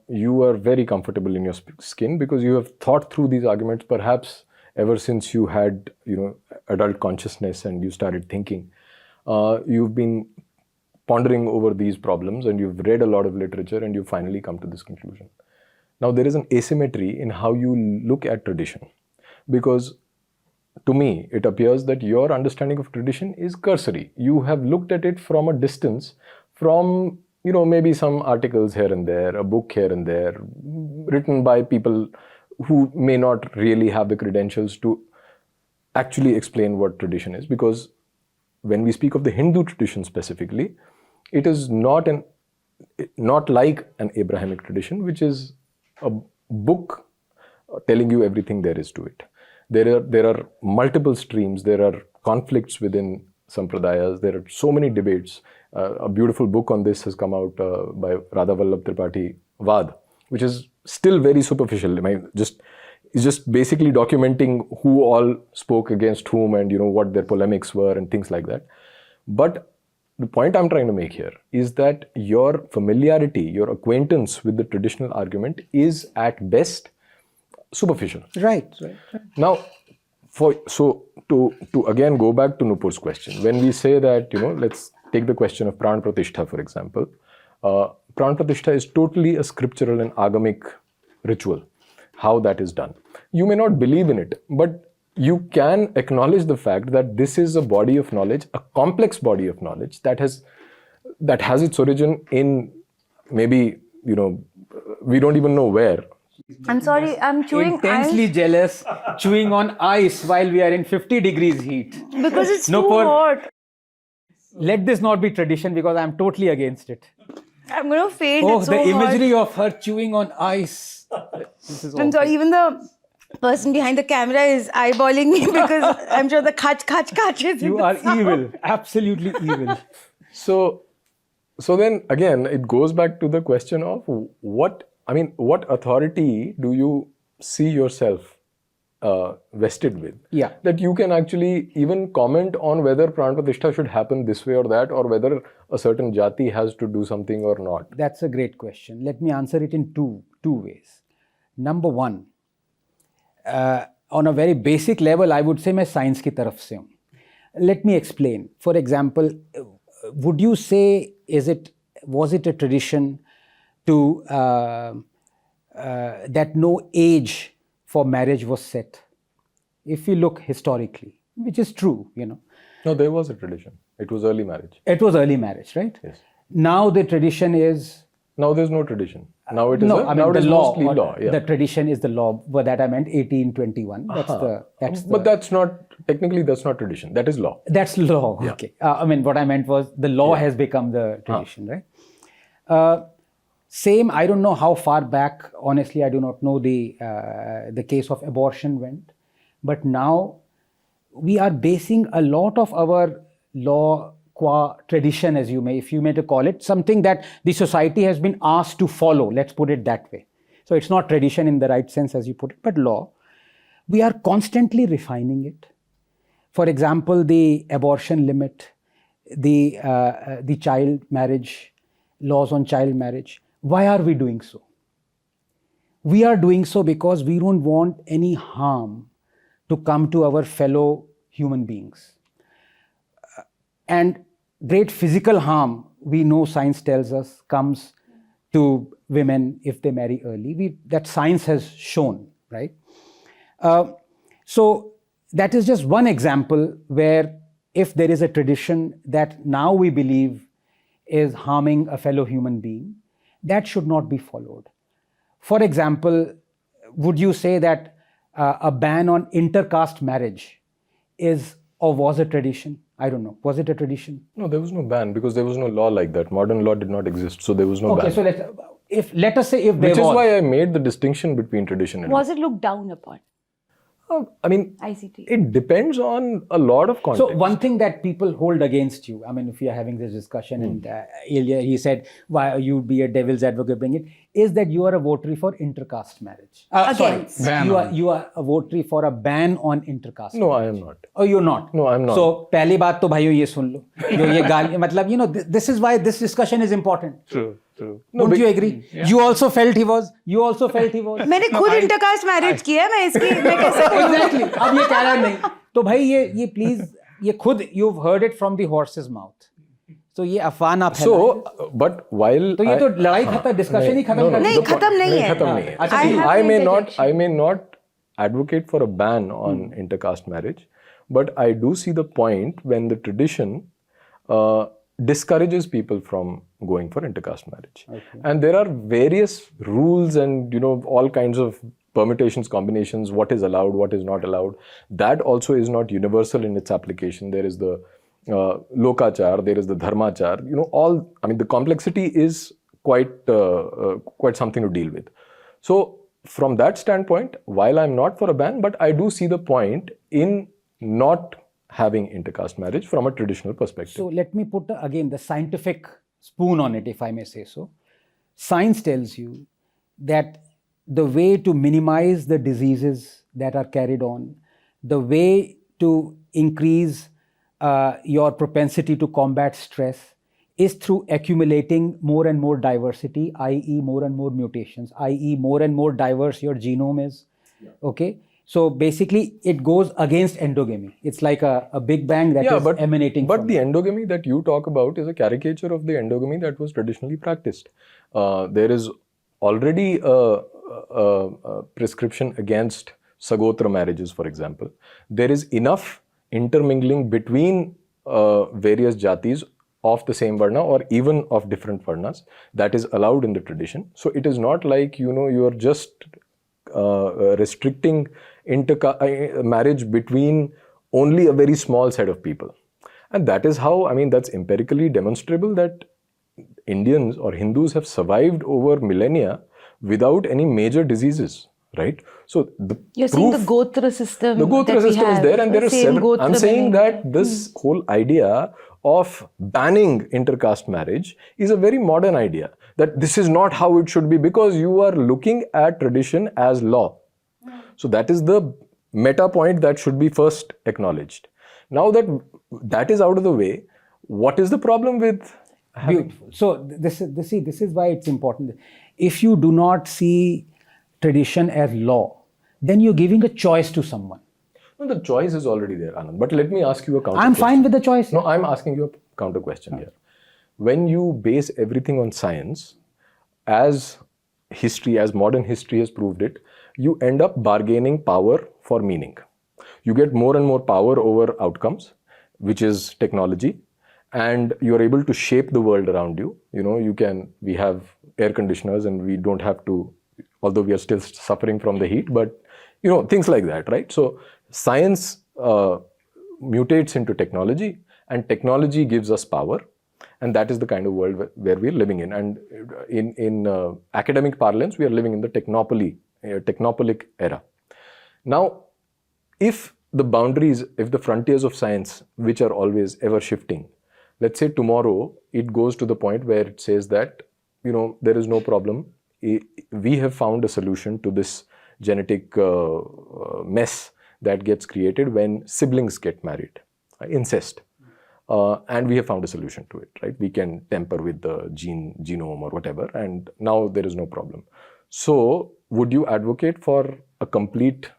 you are very comfortable in your skin because you have thought through these arguments perhaps ever since you had, adult consciousness and you started thinking. You've been pondering over these problems and you've read a lot of literature and you finally come to this conclusion. Now there is an asymmetry in how you look at tradition, because to me it appears that your understanding of tradition is cursory. You have looked at it from a distance, from maybe some articles here and there, a book here and there, written by people who may not really have the credentials to actually explain what tradition is. Because when we speak of the Hindu tradition specifically, it is not like an Abrahamic tradition, which is a book telling you everything there is to it. There are multiple streams, there are conflicts within sampradayas, there are so many debates. A beautiful book on this has come out by Radha Vallabh Tripathi, Vad, which is still very superficial. It's just basically documenting who all spoke against whom and what their polemics were and things like that. But the point I'm trying to make here is that your familiarity, your acquaintance with the traditional argument is at best superficial. Right. Now, to again go back to Nupur's question, when we say that, let's take the question of Pran Pratishtha, for example. Pran Pratishtha is totally a scriptural and agamic ritual, how that is done. You may not believe in it, but you can acknowledge the fact that this is a body of knowledge, a complex body of knowledge that has its origin in maybe, we don't even know where. I'm sorry, I'm chewing Intensely ice jealous, chewing on ice while we are in 50 degrees heat. because it's too Nupur, hot. Let this not be tradition because I'm totally against it. I'm going to faint. Oh, it's so the imagery hot. of her chewing on ice. This is I'm awful. sorry, even the person behind the camera is eyeballing me because I'm sure the kach is in You the are sound. evil, absolutely evil. So then again, it goes back to the question of what authority do you see yourself vested with? Yeah. That you can actually even comment on whether Pran Pratishtha should happen this way or that, or whether a certain Jati has to do something or not. That's a great question. Let me answer it in two ways. Number one, on a very basic level, I would say मैं science की तरफ से हूँ. Let me explain. For example, would you say was it a tradition to that no age for marriage was set? If we look historically, which is true, No, there was a tradition. It was early marriage. It was early marriage, right? Yes. Now the tradition is Now there's no tradition. Now it is no, now it the is law. mostly law. Yeah. The tradition is the law. But that I meant 1821. But that's not technically that's not tradition. That is law. That's law. Yeah. Okay. What I meant was the law has become the tradition, right? Same. I don't know how far back. Honestly, I do not know the case of abortion went, But now we are basing a lot of our law qua tradition, as you may, if you may to call it, something that the society has been asked to follow. Let's put it that way. So it's not tradition in the right sense as you put it, but law. We are constantly refining it. For example, the abortion limit, the child marriage, laws on child marriage. Why are we doing so? We are doing so because we don't want any harm to come to our fellow human beings. And great physical harm, we know science tells us, comes to women if they marry early. That science has shown, right? So that is just one example where if there is a tradition that now we believe is harming a fellow human being, that should not be followed. For example, would you say that a ban on inter-caste marriage is or was a tradition? I don't know. Was it a tradition? No, there was no ban because there was no law like that. Modern law did not exist, so there was no ban. Okay, so let us say if there was. Which is why I made the distinction between tradition and Was it looked down upon? I mean, ICT. it depends on a lot of context. So one thing that people hold against you, I mean, if we are having this discussion and earlier he said, why you be a devil's advocate bring it, is that you are a votary for inter-caste marriage. Against. You are a votary for a ban on inter-caste. No, I am not. Oh, you're not? No, I'm not. So पहली बात तो भाइयों ये सुन लो, जो ये गाली मतलब, you know, this is why this discussion is important. True, true. Don't you agree? Yeah. You also felt he was. मैंने खुद इंटरकास्ट मैरिज किया है, मैं कैसे Exactly. अब ये कह रहा नहीं. तो भाई ये please ये खुद you've heard it from the horse's mouth. So ये अफवाह ना फैलाएं. So, but while तो ये तो लड़ाई खत्म, discussion ही खत्म कर. नहीं खत्म नहीं है. खत्म नहीं है. I may not advocate for a ban on intercaste marriage, but I do see the point when the tradition discourages people from going for intercaste marriage. Okay. And there are various rules and, you know, all kinds of permutations, combinations, what is allowed, what is not allowed. That also is not universal in its application. There is the lokachar, there is the dharmachar, you know, the complexity is quite something to deal with. So from that standpoint, while I'm not for a ban, but I do see the point in not having intercaste marriage from a traditional perspective. So let me put again the scientific spoon on it, if I may say so. Science tells you that the way to minimize the diseases that are carried on, the way to increase your propensity to combat stress is through accumulating more and more diversity, i.e. more and more mutations, i.e. more and more diverse your genome is. Yeah. Okay. So basically, it goes against endogamy. It's like a big bang that is emanating from. But the endogamy that you talk about is a caricature of the endogamy that was traditionally practiced. There is already a prescription against sagotra marriages, for example. There is enough intermingling between various jatis of the same varna or even of different varnas that is allowed in the tradition. So it is not like, you know, you are just restricting marriage between only a very small set of people. And that is how, I mean, that's empirically demonstrable that Indians or Hindus have survived over millennia without any major diseases, right? So you're saying the Gotra system. The Gotra system is there, and there are several. I'm saying that this whole idea of banning intercaste marriage is a very modern idea. That this is not how it should be because you are looking at tradition as law. So that is the meta point that should be first acknowledged. Now that is out of the way, what is the problem with Beautiful. So this is why it's important. If you do not see tradition as law, then you're giving a choice to someone. No, the choice is already there, Anand. But let me ask you a counter I'm question. fine with the choice. No, I'm asking you a counter question here. When you base everything on science, as history, as modern history has proved it, you end up bargaining power for meaning. You get more and more power over outcomes, which is technology, and you're able to shape the world around you. You know, we have air conditioners and we don't have to, although we are still suffering from the heat, but, you know, things like that, right? So science mutates into technology, and technology gives us power. And that is the kind of world where we're living in. And in academic parlance, we are living in the technopolic era. Now, if the boundaries, if the frontiers of science, which are always ever shifting, let's say tomorrow it goes to the point where it says that, there is no problem. We have found a solution to this genetic mess that gets created when siblings get married, incest. And we have found a solution to it, right? We can tamper with the genome or whatever, and now there is no problem. So, would you advocate for a complete,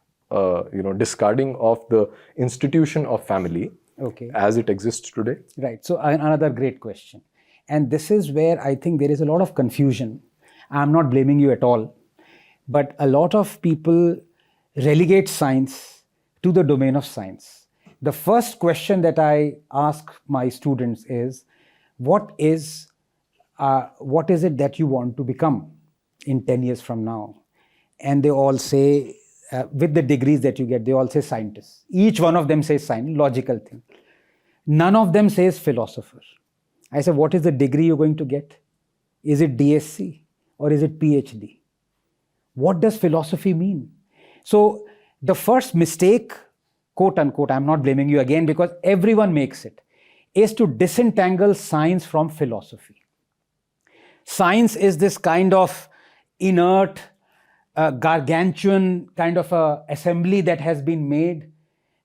discarding of the institution of family as it exists today? Right. So, another great question. And this is where I think there is a lot of confusion. I'm not blaming you at all, but a lot of people relegate science to the domain of science. The first question that I ask my students is, what is it that you want to become in 10 years from now? And they all say, with the degrees that you get, they all say scientists. Each one of them says science, logical thing. None of them says philosopher. I say, what is the degree you're going to get? Is it DSc or is it PhD? What does philosophy mean? So the first mistake, quote unquote, I'm not blaming you again because everyone makes it, is to disentangle science from philosophy. Science is this kind of inert, gargantuan kind of a assembly that has been made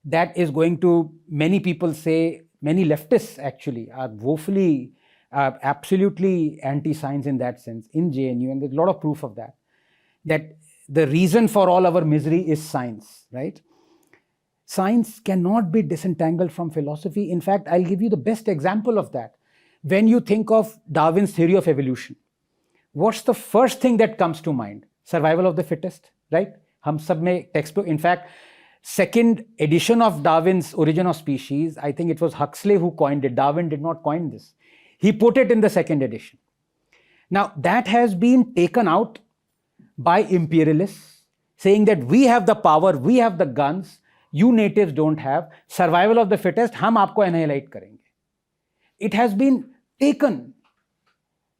that is going to, many people say, many leftists actually are woefully, absolutely anti-science in that sense, in JNU, and there's a lot of proof of that, that the reason for all our misery is science, right? Science cannot be disentangled from philosophy. In fact, I'll give you the best example of that. When you think of Darwin's theory of evolution, what's the first thing that comes to mind? Survival of the fittest, right? Hum sab mein textbook. In fact, second edition of Darwin's Origin of Species, I think it was Huxley who coined it. Darwin did not coin this. He put it in the second edition. Now, that has been taken out by imperialists, saying that we have the power, we have the guns, you natives don't have. Survival of the fittest, hum aapko annihilate karenge. It has been taken.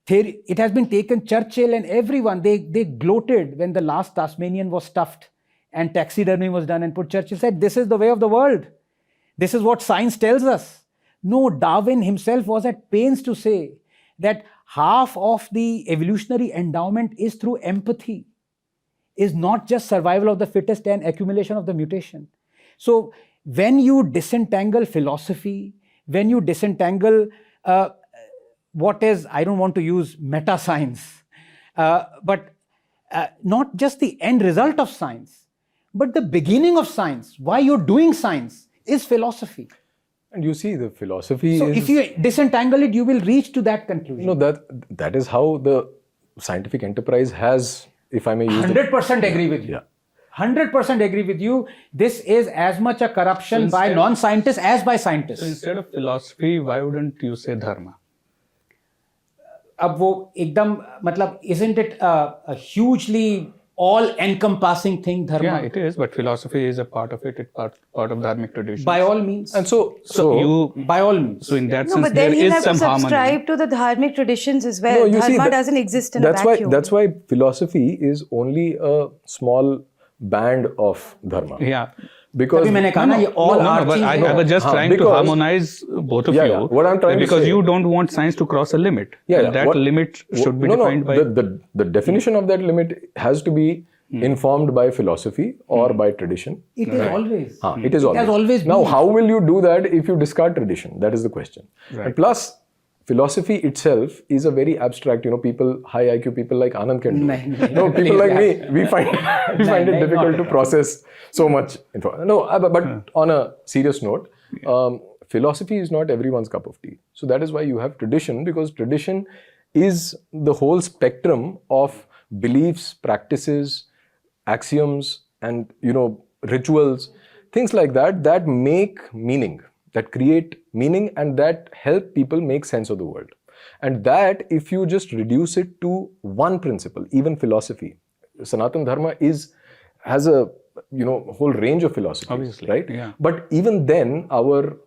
It has been taken. Churchill and everyone, they gloated when the last Tasmanian was stuffed and taxidermy was done, and put Churchill said, this is the way of the world. This is what science tells us. No, Darwin himself was at pains to say that half of the evolutionary endowment is through empathy, is not just survival of the fittest and accumulation of the mutation. So when you disentangle philosophy, when you disentangle what is, I don't want to use meta science, but not just the end result of science, but the beginning of science, why you're doing science, is philosophy. And you see, the philosophy so if you disentangle it, you will reach to that conclusion. That is how the scientific enterprise has, if I may use 100% agree with you. Yeah. 100% agree with you. This is as much a corruption by non-scientists as by scientists. So instead of philosophy, why wouldn't you say dharma? अब वो एकदम मतलब, isn't it a hugely all-encompassing thing, dharma? Yeah, it is, but philosophy is a part of it. It's part of Dharmic tradition. By all means. And so by all means. So in that No, sense, but then there he'll is have to some harmony. subscribe to the Dharmic traditions as well. No, you see, Dharma doesn't exist in a vacuum. That's why philosophy is only a small band of dharma. Yeah. Because मैंने कहा ना, ये all but I was just trying to harmonize both of you. What I'm trying to because say, you don't want science to cross a limit. That limit should be defined by... The definition of that limit has to be informed by philosophy or by tradition. It is always. It is always. It has always been. Now, how will you do that if you discard tradition? That is the question. Right. And plus, philosophy itself is a very abstract, people, high IQ people like Anand can do. No, people like me, we find it difficult to process so much info. No, but on a serious note, philosophy is not everyone's cup of tea. So that is why you have tradition, because tradition is the whole spectrum of beliefs, practices, axioms, and rituals, things like that make meaning, that create meaning, and that help people make sense of the world. And that, if you just reduce it to one principle, even philosophy, Sanatan Dharma has a whole range of philosophies, obviously, right? Yeah. But even then, our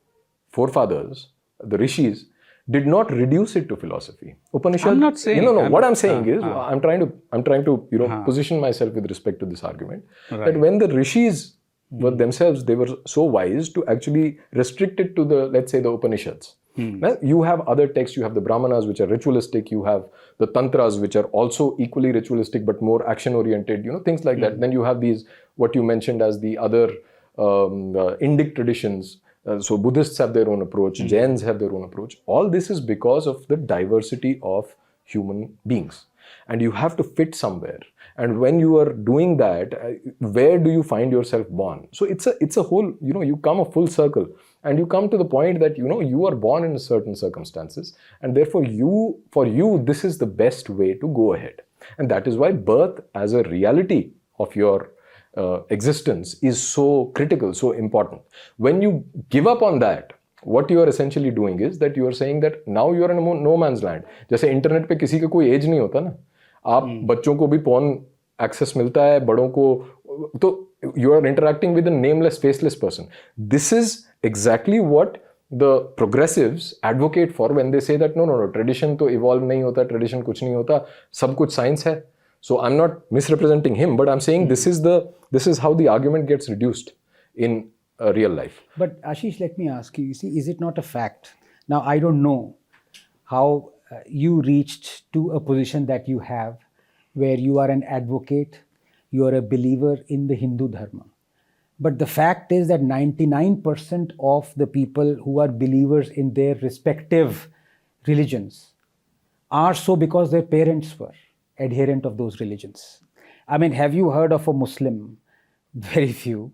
forefathers, the rishis, did not reduce it to philosophy. Upanishad. I'm not saying. No. What I'm saying is, I'm trying to position myself with respect to this argument, that when the rishis were themselves, they were so wise to actually restrict it to the, let's say, the Upanishads. Well, you have other texts, you have the Brahmanas, which are ritualistic, you have the Tantras, which are also equally ritualistic but more action oriented, things like that. Then you have these, what you mentioned as the other Indic traditions. So Buddhists have their own approach, Jains have their own approach. All this is because of the diversity of human beings. And you have to fit somewhere. And when you are doing that, where do you find yourself born? So it's a whole, you come a full circle. And you come to the point that, you are born in certain circumstances. And therefore, for you, this is the best way to go ahead. And that is why birth as a reality of your existence is so critical, so important. When you give up on that, what you are essentially doing is that you are saying that now you are in a no man's land. जैसे internet पे किसी का कोई as नहीं होता ना, आप बच्चों को भी porn access मिलता है, बड़ों को तो you are interacting with a nameless, faceless person. This is exactly what the progressives advocate for when they say that no, tradition तो evolve नहीं होता, tradition कुछ नहीं होता, सब कुछ science है. So I'm not misrepresenting him, but I'm saying this is how the argument gets reduced in real life. But Ashish, let me ask you, is it not a fact? Now, I don't know how you reached to a position that you have where you are an advocate, you are a believer in the Hindu Dharma. But the fact is that 99% of the people who are believers in their respective religions are so because their parents were adherent of those religions. I mean, have you heard of a Muslim, very few,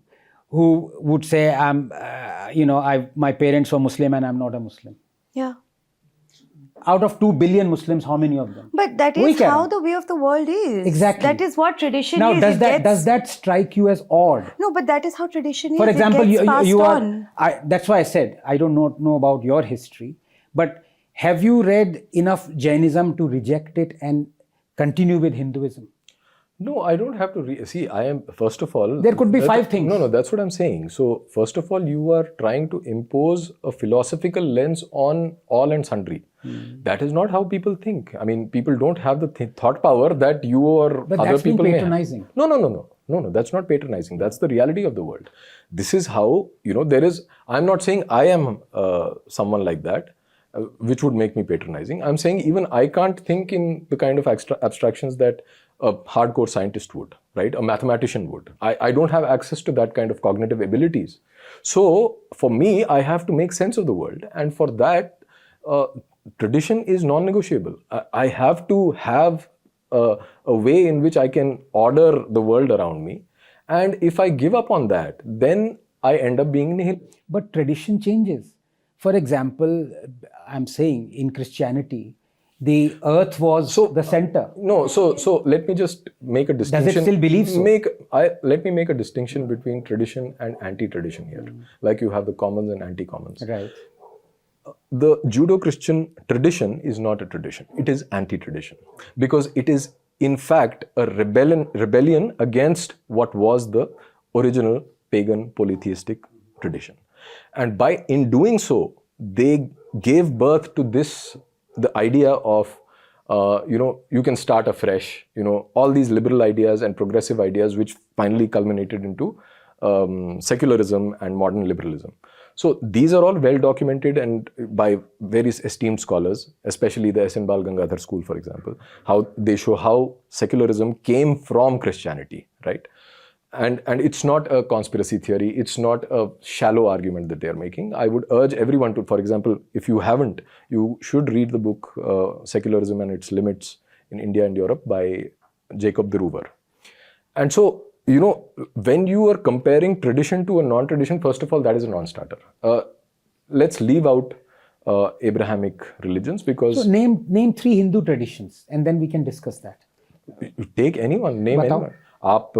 who would say, my parents were Muslim and I'm not a Muslim? Yeah. Out of 2 billion Muslims, how many of them? But that is how the way of the world is. Exactly. That is what tradition now, is. Does that strike you as odd? No, but that is how tradition is. For example, it gets passed you are. on. That's why I said I don't know about your history, but have you read enough Jainism to reject it and continue with Hinduism? No, I don't have to see. I am, first of all, there could be 5 things. No, that's what I'm saying. So, first of all, you are trying to impose a philosophical lens on all and sundry. That is not how people think. I mean, people don't have the thought power that you or but other that's people being may have. patronizing. No, that's not patronizing. That's the reality of the world. This is how, there is, I'm not saying I am someone like that, which would make me patronizing. I'm saying even I can't think in the kind of abstractions that a hardcore scientist would, right? A mathematician would. I don't have access to that kind of cognitive abilities. So for me, I have to make sense of the world. And for that, tradition is non-negotiable. I have to have a way in which I can order the world around me. And if I give up on that, then I end up being nihil. But tradition changes. For example, I'm saying in Christianity, the earth was the center. No, so let me just make a distinction. Does it still believe so? Let me make a distinction between tradition and anti-tradition here. Like you have the commons and anti-commons. Right. The Judo-Christian tradition is not a tradition. It is anti-tradition. Because it is, in fact, a rebellion against what was the original pagan polytheistic tradition. And in doing so, they gave birth to the idea of, you can start afresh, all these liberal ideas and progressive ideas, which finally culminated into secularism and modern liberalism. So these are all well documented and by various esteemed scholars, especially the S.N. Bal Gangadhar school, for example, how they show how secularism came from Christianity, right? And it's not a conspiracy theory. It's not a shallow argument that they're making. I would urge everyone to, for example, if you haven't, you should read the book Secularism and Its Limits in India and Europe by Jacob de Roover. And so, when you are comparing tradition to a non-tradition, first of all, that is a non-starter. Let's leave out Abrahamic religions because... So name 3 Hindu traditions and then we can discuss that. Take anyone, name anyone. आप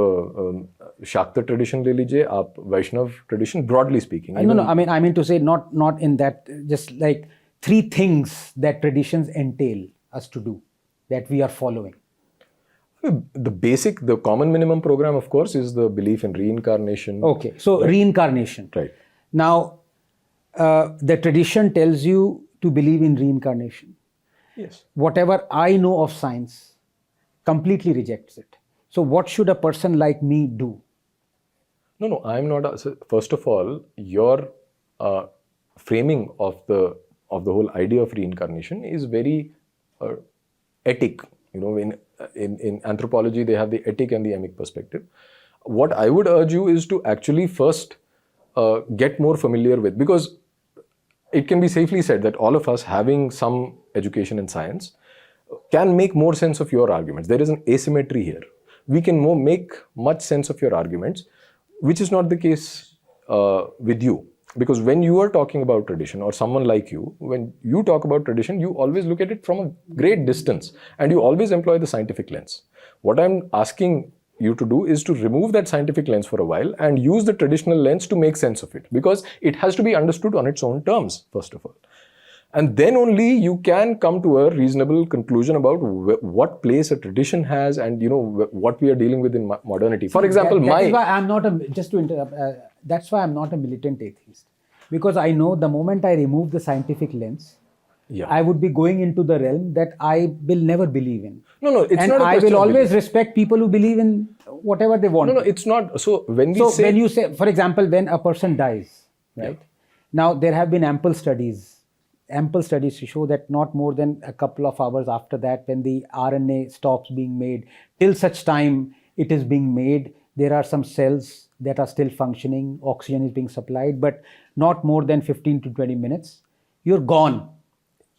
Shakta tradition ले लीजिए, आप Vaishnav tradition, broadly speaking. No, I mean to say not in that, just like 3 things that traditions entail us to do, that we are following. The common minimum program, of course, is the belief in reincarnation. Okay, so right. Reincarnation. Right. Now, the tradition tells you to believe in reincarnation. Yes. Whatever I know of science completely rejects it. So what should a person like me do? No, I'm not. So first of all, your framing of the whole idea of reincarnation is very etic. In anthropology, they have the etic and the emic perspective. What I would urge you is to actually first get more familiar with, because it can be safely said that all of us having some education in science can make more sense of your arguments. There is an asymmetry here. We can make much sense of your arguments, which is not the case with you. Because when you are talking about tradition, or someone like you, when you talk about tradition, you always look at it from a great distance and you always employ the scientific lens. What I'm asking you to do is to remove that scientific lens for a while and use the traditional lens to make sense of it, because it has to be understood on its own terms, first of all. And then only you can come to a reasonable conclusion about what place a tradition has and what we are dealing with in modernity. For example, that is why I'm not just to interrupt. That's why I'm not a militant atheist, because I know the moment I remove the scientific lens, I would be going into the realm that I will never believe in. No, it's and not. I will always respect people who believe in whatever they want. No, it's not. So when you say, for example, when a person dies, right? Now there have been ample studies to show that not more than a couple of hours after that, when the RNA stops being made, till such time it is being made, there are some cells that are still functioning, oxygen is being supplied, but not more than 15 to 20 minutes, you're gone.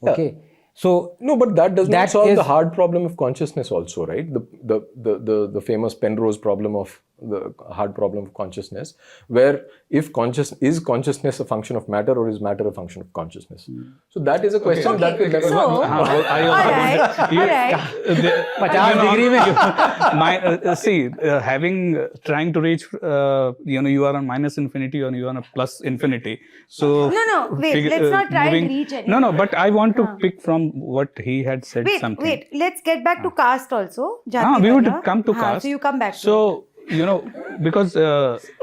Okay. So no, but that does not solve the hard problem of consciousness also, right? The famous Penrose problem of the hard problem of consciousness, where is consciousness a function of matter, or is matter a function of consciousness? So that is a question that will never. All right. 50 degree having trying to reach, you are on minus infinity or you are on a plus infinity. So wait, let's not try and reach anything. No, but I want to pick from what he had said. Wait, let's get back to caste also. Jati we would come to caste. So you come back to it. Because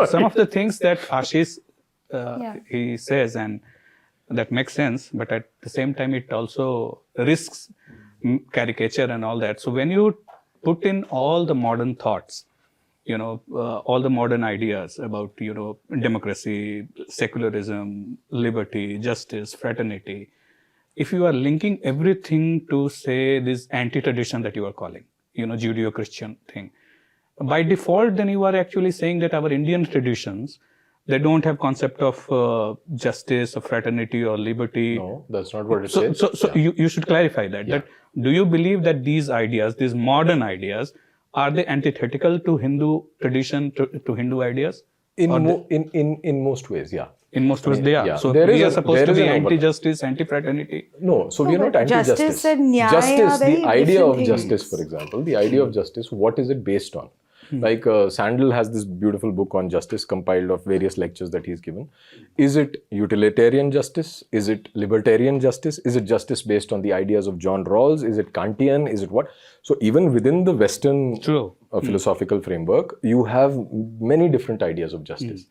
some of the things that Ashish he says, and that makes sense, but at the same time it also risks caricature and all that. So when you put in all the modern thoughts, all the modern ideas about democracy, secularism, liberty, justice, fraternity, if you are linking everything to, say, this anti-tradition that you are calling, Judeo-Christian thing, by default, then you are actually saying that our Indian traditions, they don't have concept of justice or fraternity or liberty. No, that's not what it says. So you should clarify that. That do you believe that these ideas, these modern ideas, are they antithetical to Hindu tradition, to Hindu ideas? In most ways, yeah. In most ways, they are. Yeah. So we are supposed to be anti-justice, anti-fraternity. No, so we are not anti-justice. Justice and nyaya Justice, are very the idea of different justice, things. for example, the idea of justice, what is it based on? Like Sandel has this beautiful book on justice compiled of various lectures that he's given. Is it utilitarian justice? Is it libertarian justice? Is it justice based on the ideas of John Rawls? Is it Kantian? Is it what? So even within the Western philosophical framework, you have many different ideas of justice.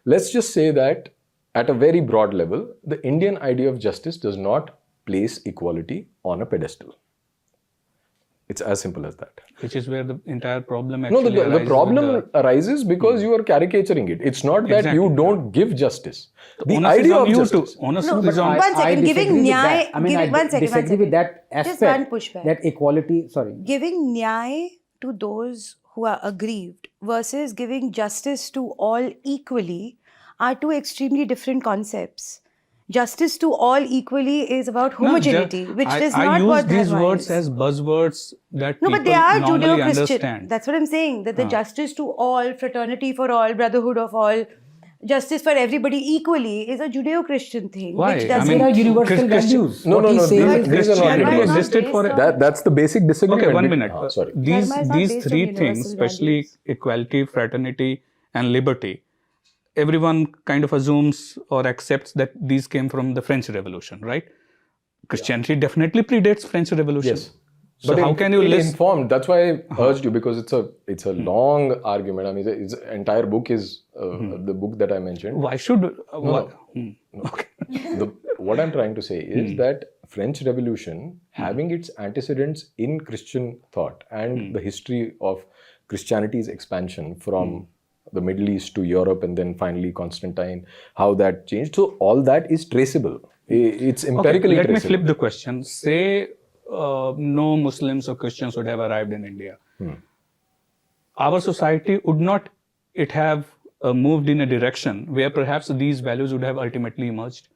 Let's just say that at a very broad level, the Indian idea of justice does not place equality on a pedestal. It's as simple as that. Which is where the entire problem actually arises. No, the problem arises because you are caricaturing it. It's not that you don't give justice. The idea of justice. One second, giving nyaya. I disagree with that aspect. Just one pushback. That equality, Giving nyaya to those who are aggrieved versus giving justice to all equally are two extremely different concepts. Justice to all equally is about homogeneity, which is not what I use these dharma words is. as buzzwords that No, people but they are normally Judeo-Christian. understand. That's what I'm saying. That the justice to all, fraternity for all, brotherhood of all, justice for everybody equally is a Judeo-Christian thing. Why? Which There doesn't... are universal values. No. These are not Christianity universal. existed for... That's the basic disagreement. Okay, 1 minute. Sorry. These three things, especially equality, fraternity, and liberty, everyone kind of assumes or accepts that these came from the French Revolution, right? Christianity definitely predates French Revolution. Yes. So but how can you list? Informed? That's why I urged you, because it's a long argument. I mean, its entire book is the book that I mentioned. Why should? Okay. What I'm trying to say is that French Revolution, having its antecedents in Christian thought and the history of Christianity's expansion from the Middle East to Europe, and then finally Constantine, how that changed. So all that is traceable. It's empirically Let me traceable. flip the question. Say no Muslims or Christians would have arrived in India. Our society would not have moved in a direction where perhaps these values would have ultimately emerged.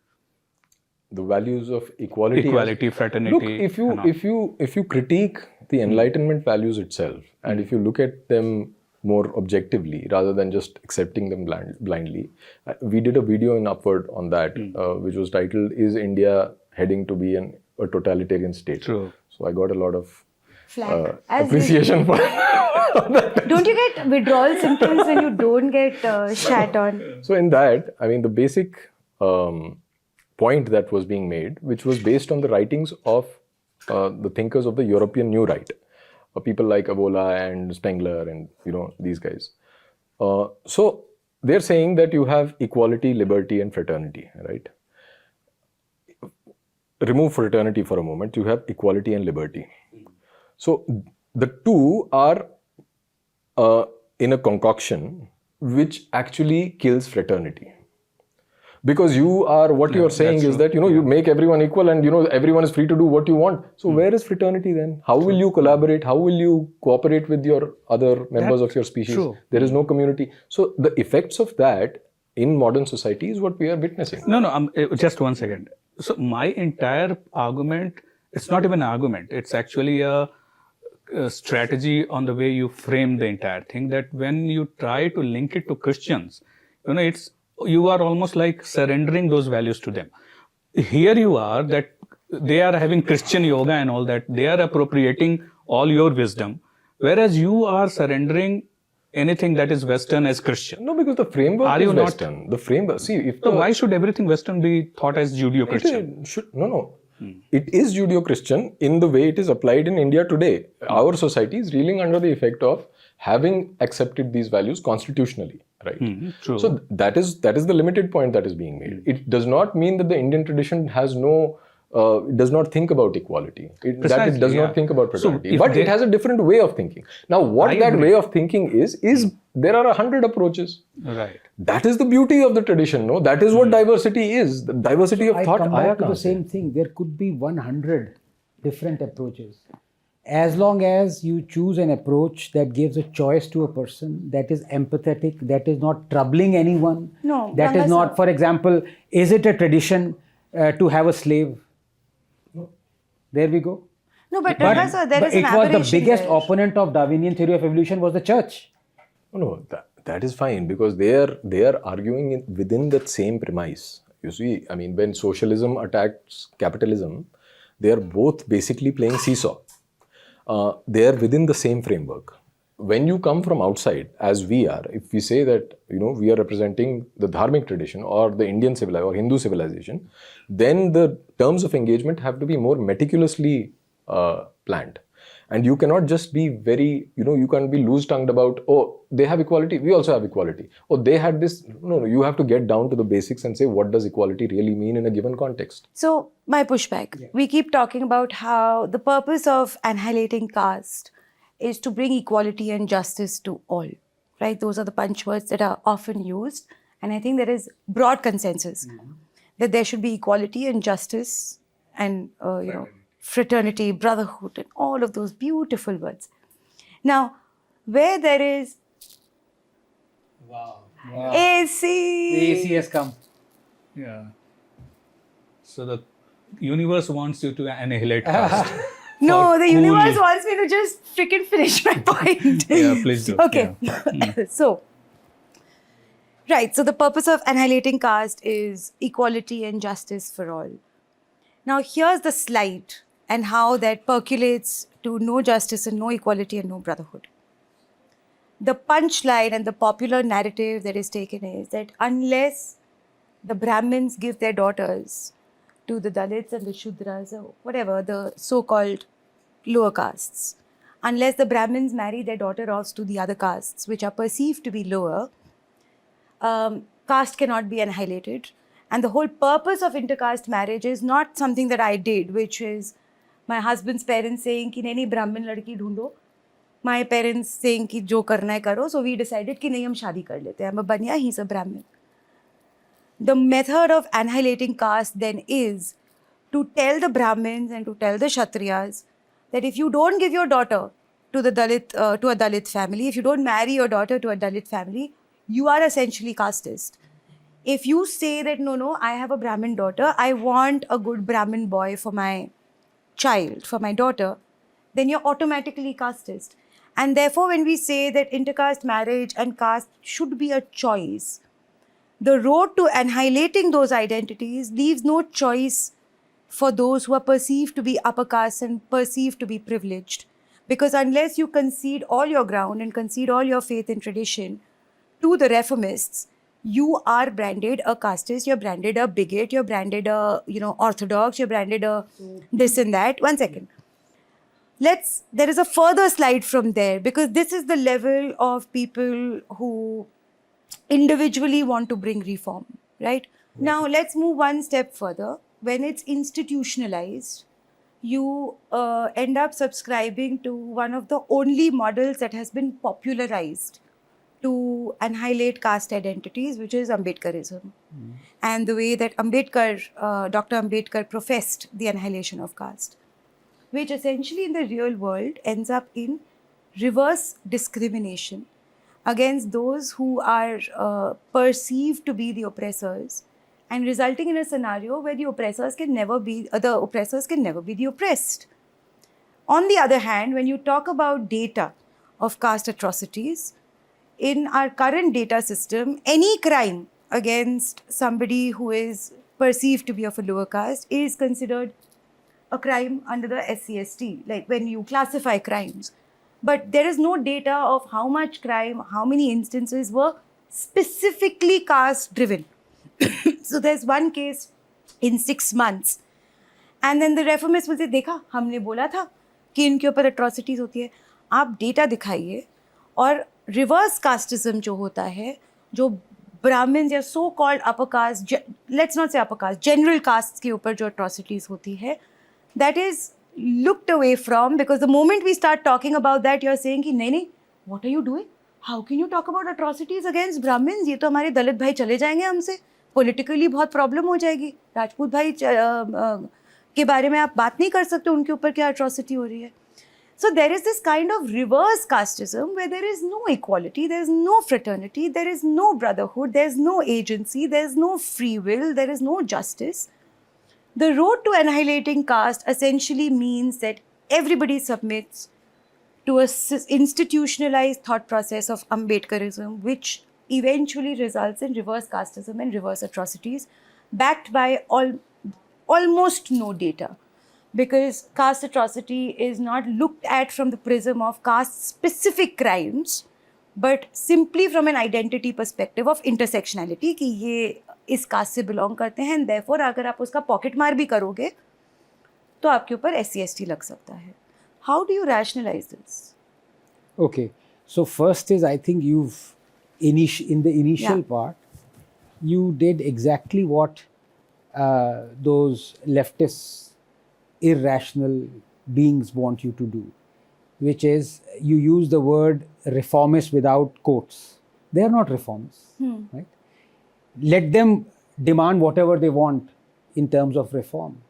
The values of equality, fraternity. Look, if you critique the Enlightenment values itself, and if you look at them more objectively rather than just accepting them blindly, we did a video in UpWord on that, which was titled "Is India Heading to Be a Totalitarian State?" True. So I got a lot of As appreciation for. Don't you get withdrawal symptoms when you don't get shat on? So in that, I mean, the basic point that was being made, which was based on the writings of the thinkers of the European New Right, people like Avola and Spengler and, these guys. So they're saying that you have equality, liberty and fraternity, right? Remove fraternity for a moment, you have equality and liberty. So the two are in a concoction which actually kills fraternity. Because what you're saying is that, you make everyone equal and, everyone is free to do what you want. So where is fraternity then? How will you collaborate? How will you cooperate with your other members of your species? True. There is no community. So the effects of that in modern society is what we are witnessing. No, just 1 second. So my entire argument, it's not even an argument. It's actually a strategy on the way you frame the entire thing, that when you try to link it to Christians, you are almost like surrendering those values to them. Here you are, that they are having Christian yoga and all that. They are appropriating all your wisdom, whereas you are surrendering anything that is Western as Christian. No, because the framework is Western. The framework, why should everything Western be thought as Judeo-Christian? No. It is Judeo-Christian in the way it is applied in India today. Our society is reeling under the effect of having accepted these values constitutionally, right? True. So that is the limited point that is being made. It does not mean that the Indian tradition has does not think about equality. It does not think about fraternity. But it has a different way of thinking. Now, what that way of thinking is there are 100 approaches. Right. That is the beauty of the tradition, no? That is what diversity is. The diversity of thought. I come back to the same thing. There could be 100 different approaches. As long as you choose an approach that gives a choice to a person, that is empathetic, that is not troubling anyone. No, that is not, for example, is it a tradition to have a slave? No. There we go. No, but there is an aberration. It was the biggest opponent of Darwinian theory of evolution was the church. No, that is fine, because they are arguing within that same premise. You see, I mean, when socialism attacks capitalism, they are both basically playing seesaw. They are within the same framework. When you come from outside, as we are, if we say that, we are representing the Dharmic tradition or the Indian civilization or Hindu civilization, then the terms of engagement have to be more meticulously planned. And you cannot just be very, you can't be loose-tongued about, oh, they have equality, we also have equality. Oh, they had this. No, you have to get down to the basics and say, what does equality really mean in a given context? So, my pushback. Yeah. We keep talking about how the purpose of annihilating caste is to bring equality and justice to all, right? Those are the punch words that are often used. And I think there is broad consensus that there should be equality and justice and, fraternity, brotherhood, and all of those beautiful words. Now, where there is AC. The AC has come. Yeah. So the universe wants you to annihilate caste. No, the universe wants me to just freaking finish my point. Yeah, please do. Okay. Yeah. So the purpose of annihilating caste is equality and justice for all. Now, here's the slide and how that percolates to no justice and no equality and no brotherhood. The punchline and the popular narrative that is taken is that unless the Brahmins give their daughters to the Dalits and the Shudras or whatever, the so-called lower castes, unless the Brahmins marry their daughter off to the other castes, which are perceived to be lower, caste cannot be annihilated. And the whole purpose of inter-caste marriage is not something that I did, which is my husband's parents saying कि नहीं Brahmin ladki dhoondho, my parents saying कि जो करना है करो, so we decided कि नहीं हम शादी कर लेते हैं. I'm a Banya, he's a Brahmin. The method of annihilating caste then is to tell the Brahmins and to tell the Kshatriyas that if you don't give your daughter to the to a Dalit family, if you don't marry your daughter to a Dalit family, you are essentially casteist. If you say that no, I have a Brahmin daughter, I want a good Brahmin boy for my child, for my daughter, then you're automatically casteist. And therefore, when we say that intercaste marriage and caste should be a choice, the road to annihilating those identities leaves no choice for those who are perceived to be upper caste and perceived to be privileged. Because unless you concede all your ground and concede all your faith and tradition to the reformists, you are branded a casteist, you're branded a bigot, you're branded a orthodox, you're branded a this and that. One second. There is a further slide from there, because this is the level of people who individually want to bring reform, right? Now, let's move one step further. When it's institutionalized, you end up subscribing to one of the only models that has been popularized to annihilate caste identities, which is Ambedkarism. And the way that Dr. Ambedkar professed the annihilation of caste, which essentially in the real world ends up in reverse discrimination against those who are perceived to be the oppressors, and resulting in a scenario where the oppressors can never be the oppressed. On the other hand, when you talk about data of caste atrocities, in our current data system, any crime against somebody who is perceived to be of a lower caste is considered a crime under the SCST, like when you classify crimes. But there is no data of how much crime, how many instances were specifically caste driven. So there's one case in 6 months. And then the reformists will say, देखा हमने बोला था कि इनके ऊपर atrocities होती है. आप डेटा दिखाइए, और रिवर्स कास्टिज्म जो होता है, जो ब्राह्मण्स या so called upper caste, let's not से अपर कास्ट, जनरल कास्ट के ऊपर जो atrocities होती है, that is looked away from, because the moment we start talking about that, you're saying कि नहीं, what are you doing? How can you talk about atrocities against Brahmins? ये तो हमारे दलित भाई चले जाएंगे हमसे, politically बहुत problem हो जाएगी. राजपूत भाई के बारे में आप बात नहीं कर सकते, उनके ऊपर क्या atrocity हो रही है. So there is this kind of reverse casteism where there is no equality, there is no fraternity, there is no brotherhood, there is no agency, there is no free will, there is no justice. The road to annihilating caste essentially means that everybody submits to a institutionalized thought process of Ambedkarism, which eventually results in reverse casteism and reverse atrocities, backed by almost no data. Because caste atrocity is not looked at from the prism of caste-specific crimes, but simply from an identity perspective of intersectionality, कि ये इस cast से belong करते हैं, and therefore अगर आप उसका pocket मार भी करोगे तो आपके ऊपर SC/ST लग सकता है. How do you rationalize this? Okay, so first is, I think you've in the initial part, you did exactly what those leftists, irrational beings want you to do, which is you use the word reformists without quotes. They are not reformists, right? Let them demand whatever they want in terms of reform.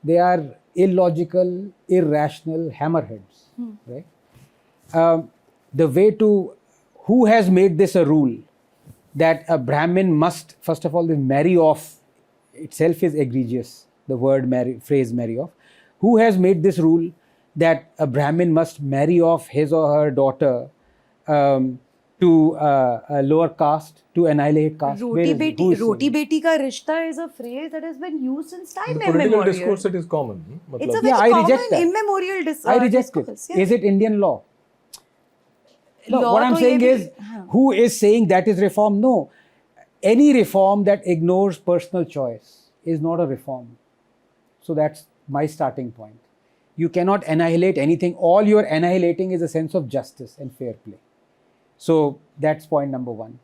They are illogical, irrational hammerheads, right? The way to, who has made this a rule that a Brahmin must, first of all, marry off itself is egregious, the word phrase marry off. Who has made this rule that a Brahmin must marry off his or her daughter to a lower caste to annihilate caste? Roti beti ka rishta is a phrase that has been used since time political immemorial. discourse, it is common. It's a very I common reject that. immemorial I reject discourse. it. Is it Indian law? No, Law what I'm to saying ye is, who is saying that is reform? No. Any reform that ignores personal choice is not a reform. So that's my starting point. You cannot annihilate anything. All you're annihilating is a sense of justice and fair play. So that's point number one.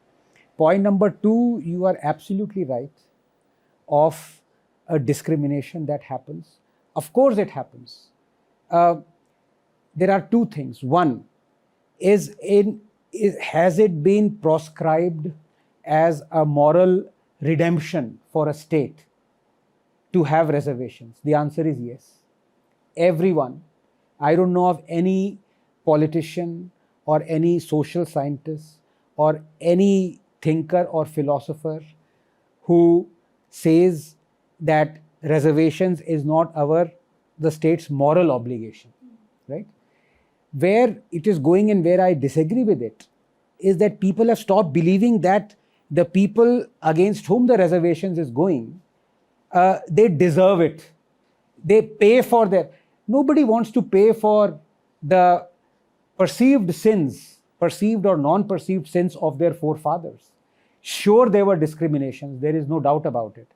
Point number two, you are absolutely right of a discrimination that happens. Of course it happens. There are two things. One, has it been proscribed as a moral redemption for a state to have reservations? The answer is yes. Everyone. I don't know of any politician or any social scientist or any thinker or philosopher who says that reservations is not the state's moral obligation, right? Where it is going and where I disagree with it is that people have stopped believing that the people against whom the reservations is going, they deserve it. They pay for their... Nobody wants to pay for the perceived sins, perceived or non-perceived sins of their forefathers. Sure, there were discriminations, there is no doubt about it.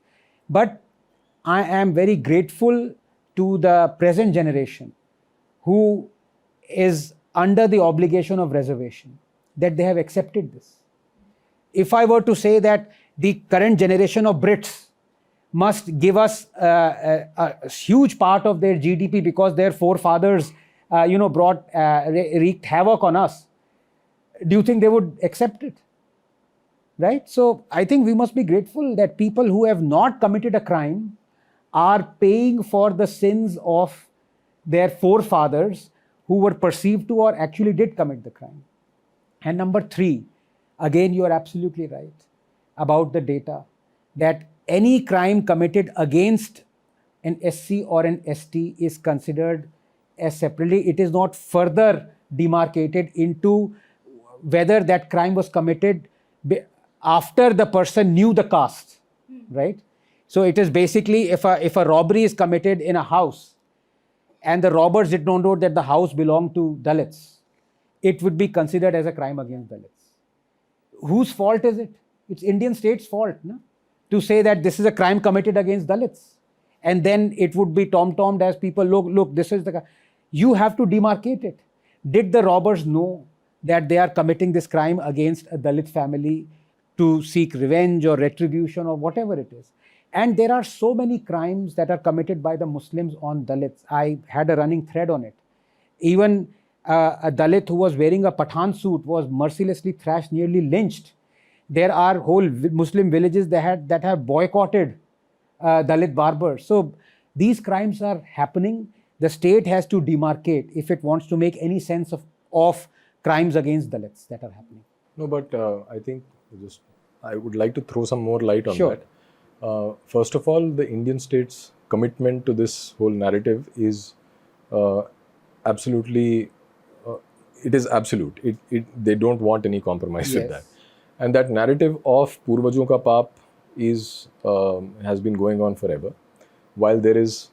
But I am very grateful to the present generation who is under the obligation of reservation, that they have accepted this. If I were to say that the current generation of Brits must give us a huge part of their GDP because their forefathers, wreaked havoc on us, do you think they would accept it? Right? So I think we must be grateful that people who have not committed a crime are paying for the sins of their forefathers who were perceived to or actually did commit the crime. And number 3, again, you are absolutely right about the data, that any crime committed against an SC or an ST is considered as separately. It is not further demarcated into whether that crime was committed after the person knew the caste, right? So it is basically if a robbery is committed in a house and the robbers did not know that the house belonged to Dalits, it would be considered as a crime against Dalits. Whose fault is it? It's Indian state's fault, no? To say that this is a crime committed against Dalits. And then it would be tom-tommed as people, look, this is the... You have to demarcate it. Did the robbers know that they are committing this crime against a Dalit family to seek revenge or retribution or whatever it is? And there are so many crimes that are committed by the Muslims on Dalits. I had a running thread on it. Even a Dalit who was wearing a Pathan suit was mercilessly thrashed, nearly lynched. There are whole Muslim villages that have boycotted Dalit barbers. So these crimes are happening. The state has to demarcate if it wants to make any sense of crimes against Dalits that are happening. No, but I think I would like to throw some more light on Sure. that. First of all, the Indian state's commitment to this whole narrative is absolutely, it is absolute. They don't want any compromise with that. And that narrative of Purvajon ka Paap has been going on forever, while there is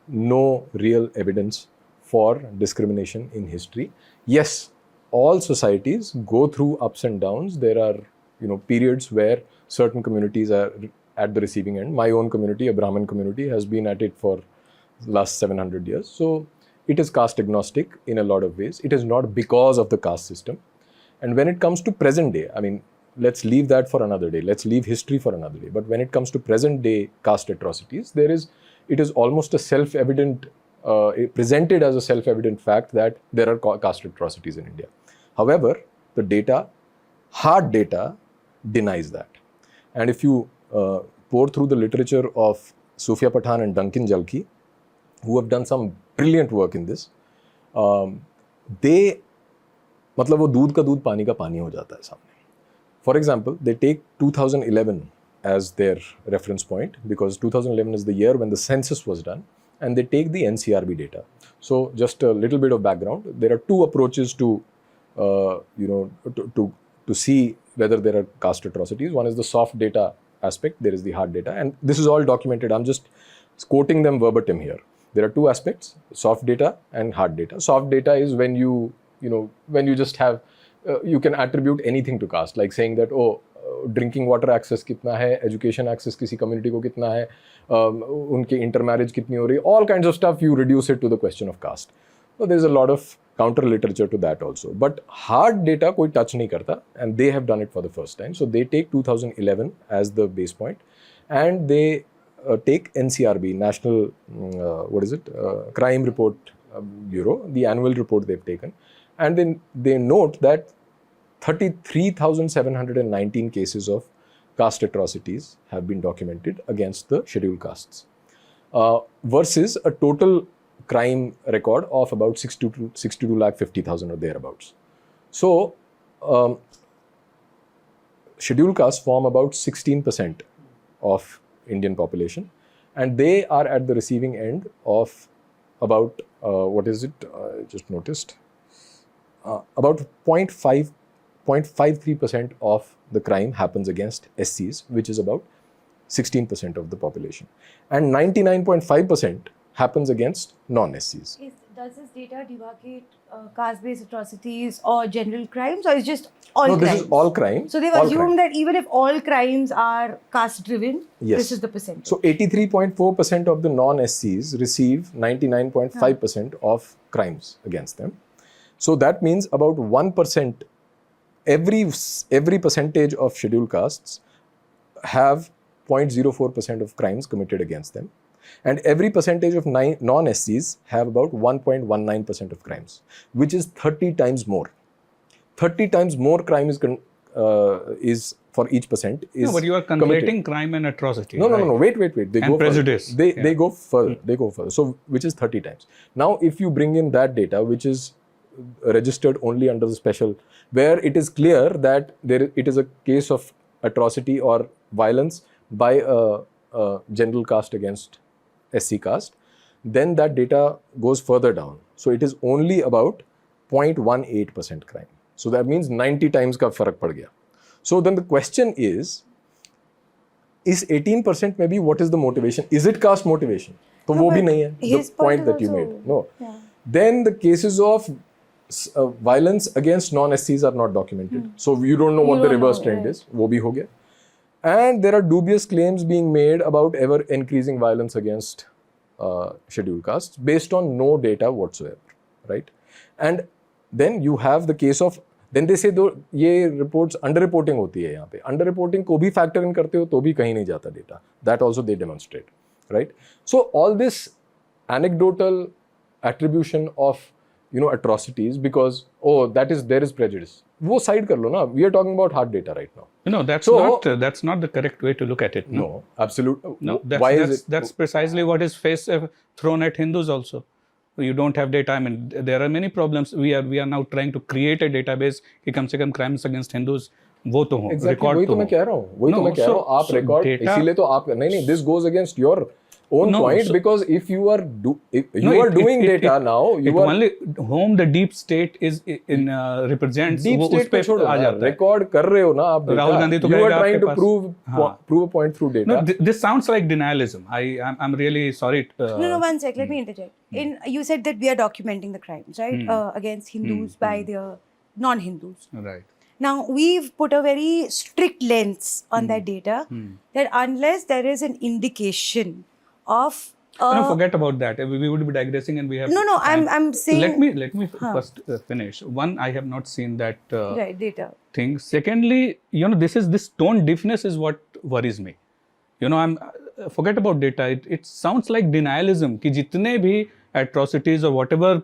no real evidence for discrimination in history. Yes, all societies go through ups and downs. There are, periods where certain communities are at the receiving end. My own community, a Brahmin community, has been at it for the last 700 years. So it is caste agnostic in a lot of ways. It is not because of the caste system. And when it comes to present day, let's leave that for another day. Let's leave history for another day. But when it comes to present day caste atrocities, it is almost a self-evident, presented as a self-evident fact that there are caste atrocities in India. However, the data, hard data, denies that. And if you pour through the literature of Sufia Pathan and Duncan Jalki, who have done some brilliant work in this, वो दूध का दूध पानी का पानी हो जाता है सामने. For example, they take 2011 as their reference point because 2011 is the year when the census was done, and they take the NCRB data. So just a little bit of background. There are two approaches to see whether there are caste atrocities. One is the soft data aspect, there is the hard data, and this is all documented. I'm just quoting them verbatim here. There are two aspects, soft data and hard data. Soft data is when you just have, you can attribute anything to caste, like saying that, drinking water access kitna hai, education access kisi community ko kitna hai, unke intermarriage kitni ho rahi, all kinds of stuff, you reduce it to the question of caste. So there's a lot of counter literature to that also. But hard data koi touch nahi karta, and they have done it for the first time. So they take 2011 as the base point, and they take NCRB, National, Crime Report Bureau, the annual report they've taken, And then they note that 33,719 cases of caste atrocities have been documented against the scheduled castes, versus a total crime record of about 62 lakh 50,000 or thereabouts. So, scheduled castes form about 16% of Indian population, and they are at the receiving end of about just noticed, about 0.53% of the crime happens against SCs, which is about 16% of the population, and 99.5% happens against non-SCs. Does this data demarcate caste-based atrocities or general crimes, or is just all crimes? No, this is all crime. So they've all assumed crime. that even if all crimes are caste-driven, Yes. this is the percentage. So 83.4% of the non-SCs receive 99.5% of crimes against them. So that means about 1%, every percentage of scheduled castes have 0.04% of crimes committed against them. And every percentage of non-SCs have about 1.19% of crimes, which is 30 times more. 30 times more crime is for each percent. No, but you are conflating crime and atrocity. No, right? no. Wait. They and go prejudice. Further. They go further. They go further. So, which is 30 times. Now, if you bring in that data, which is registered only under the special, where it is clear that it is a case of atrocity or violence by a general caste against SC caste, then that data goes further down. So it is only about 0.18% crime. So that means 90 times ka farak pad gaya. So then the question is 18% maybe what is the motivation? Is it caste motivation? So wo bhi nahi hai. The point that you made. No. Yeah. Then the cases of violence against non-SCs are not documented. So you don't know what the reverse trend is. Wo bhi ho gaya. And there are dubious claims being made about ever increasing violence against scheduled castes based on no data whatsoever, right? And then you have the case of, then they say though ये reports under-reporting होती है यहाँ पे, under-reporting को भी factor in करते हो तो भी कहीं नहीं जाता data. That also they demonstrate, right? So all this anecdotal attribution of atrocities because there is prejudice. वो side कर लो ना. We are talking about hard data right now. No, that's not the correct way to look at it. No, absolutely. No, Why is it? That's precisely what is thrown at Hindus also. You don't have data. I mean, there are many problems. We are now trying to create a database कि कम से कम crimes against Hindus वो तो हो, record वही तो तो मैं कह रहा हूँ. वही तो मैं कह रहा हूँ. आप record इसीलिए तो आप नहीं. This goes against your own point because if you are doing data now, you are only whom the deep state is represents. deep state पे छोड़ो. Record कर रहे हो ना आप data. राहुल गांधी तो you are कहेगा trying आपके to pass. prove a point through data. No, this sounds like denialism. I'm really sorry. No, one sec. Let me interject. You said that we are documenting the crimes, right, against Hindus by the non-Hindus. Right. Now, we've put a very strict lens on that data that unless there is an indication of No, forget about that. We would be digressing, and we have. No, I'm saying. Let me first finish. One, I have not seen that right, data thing. Secondly, this tone deafness is what worries me. Forget about data. It sounds like denialism. कि जितने भी atrocities or whatever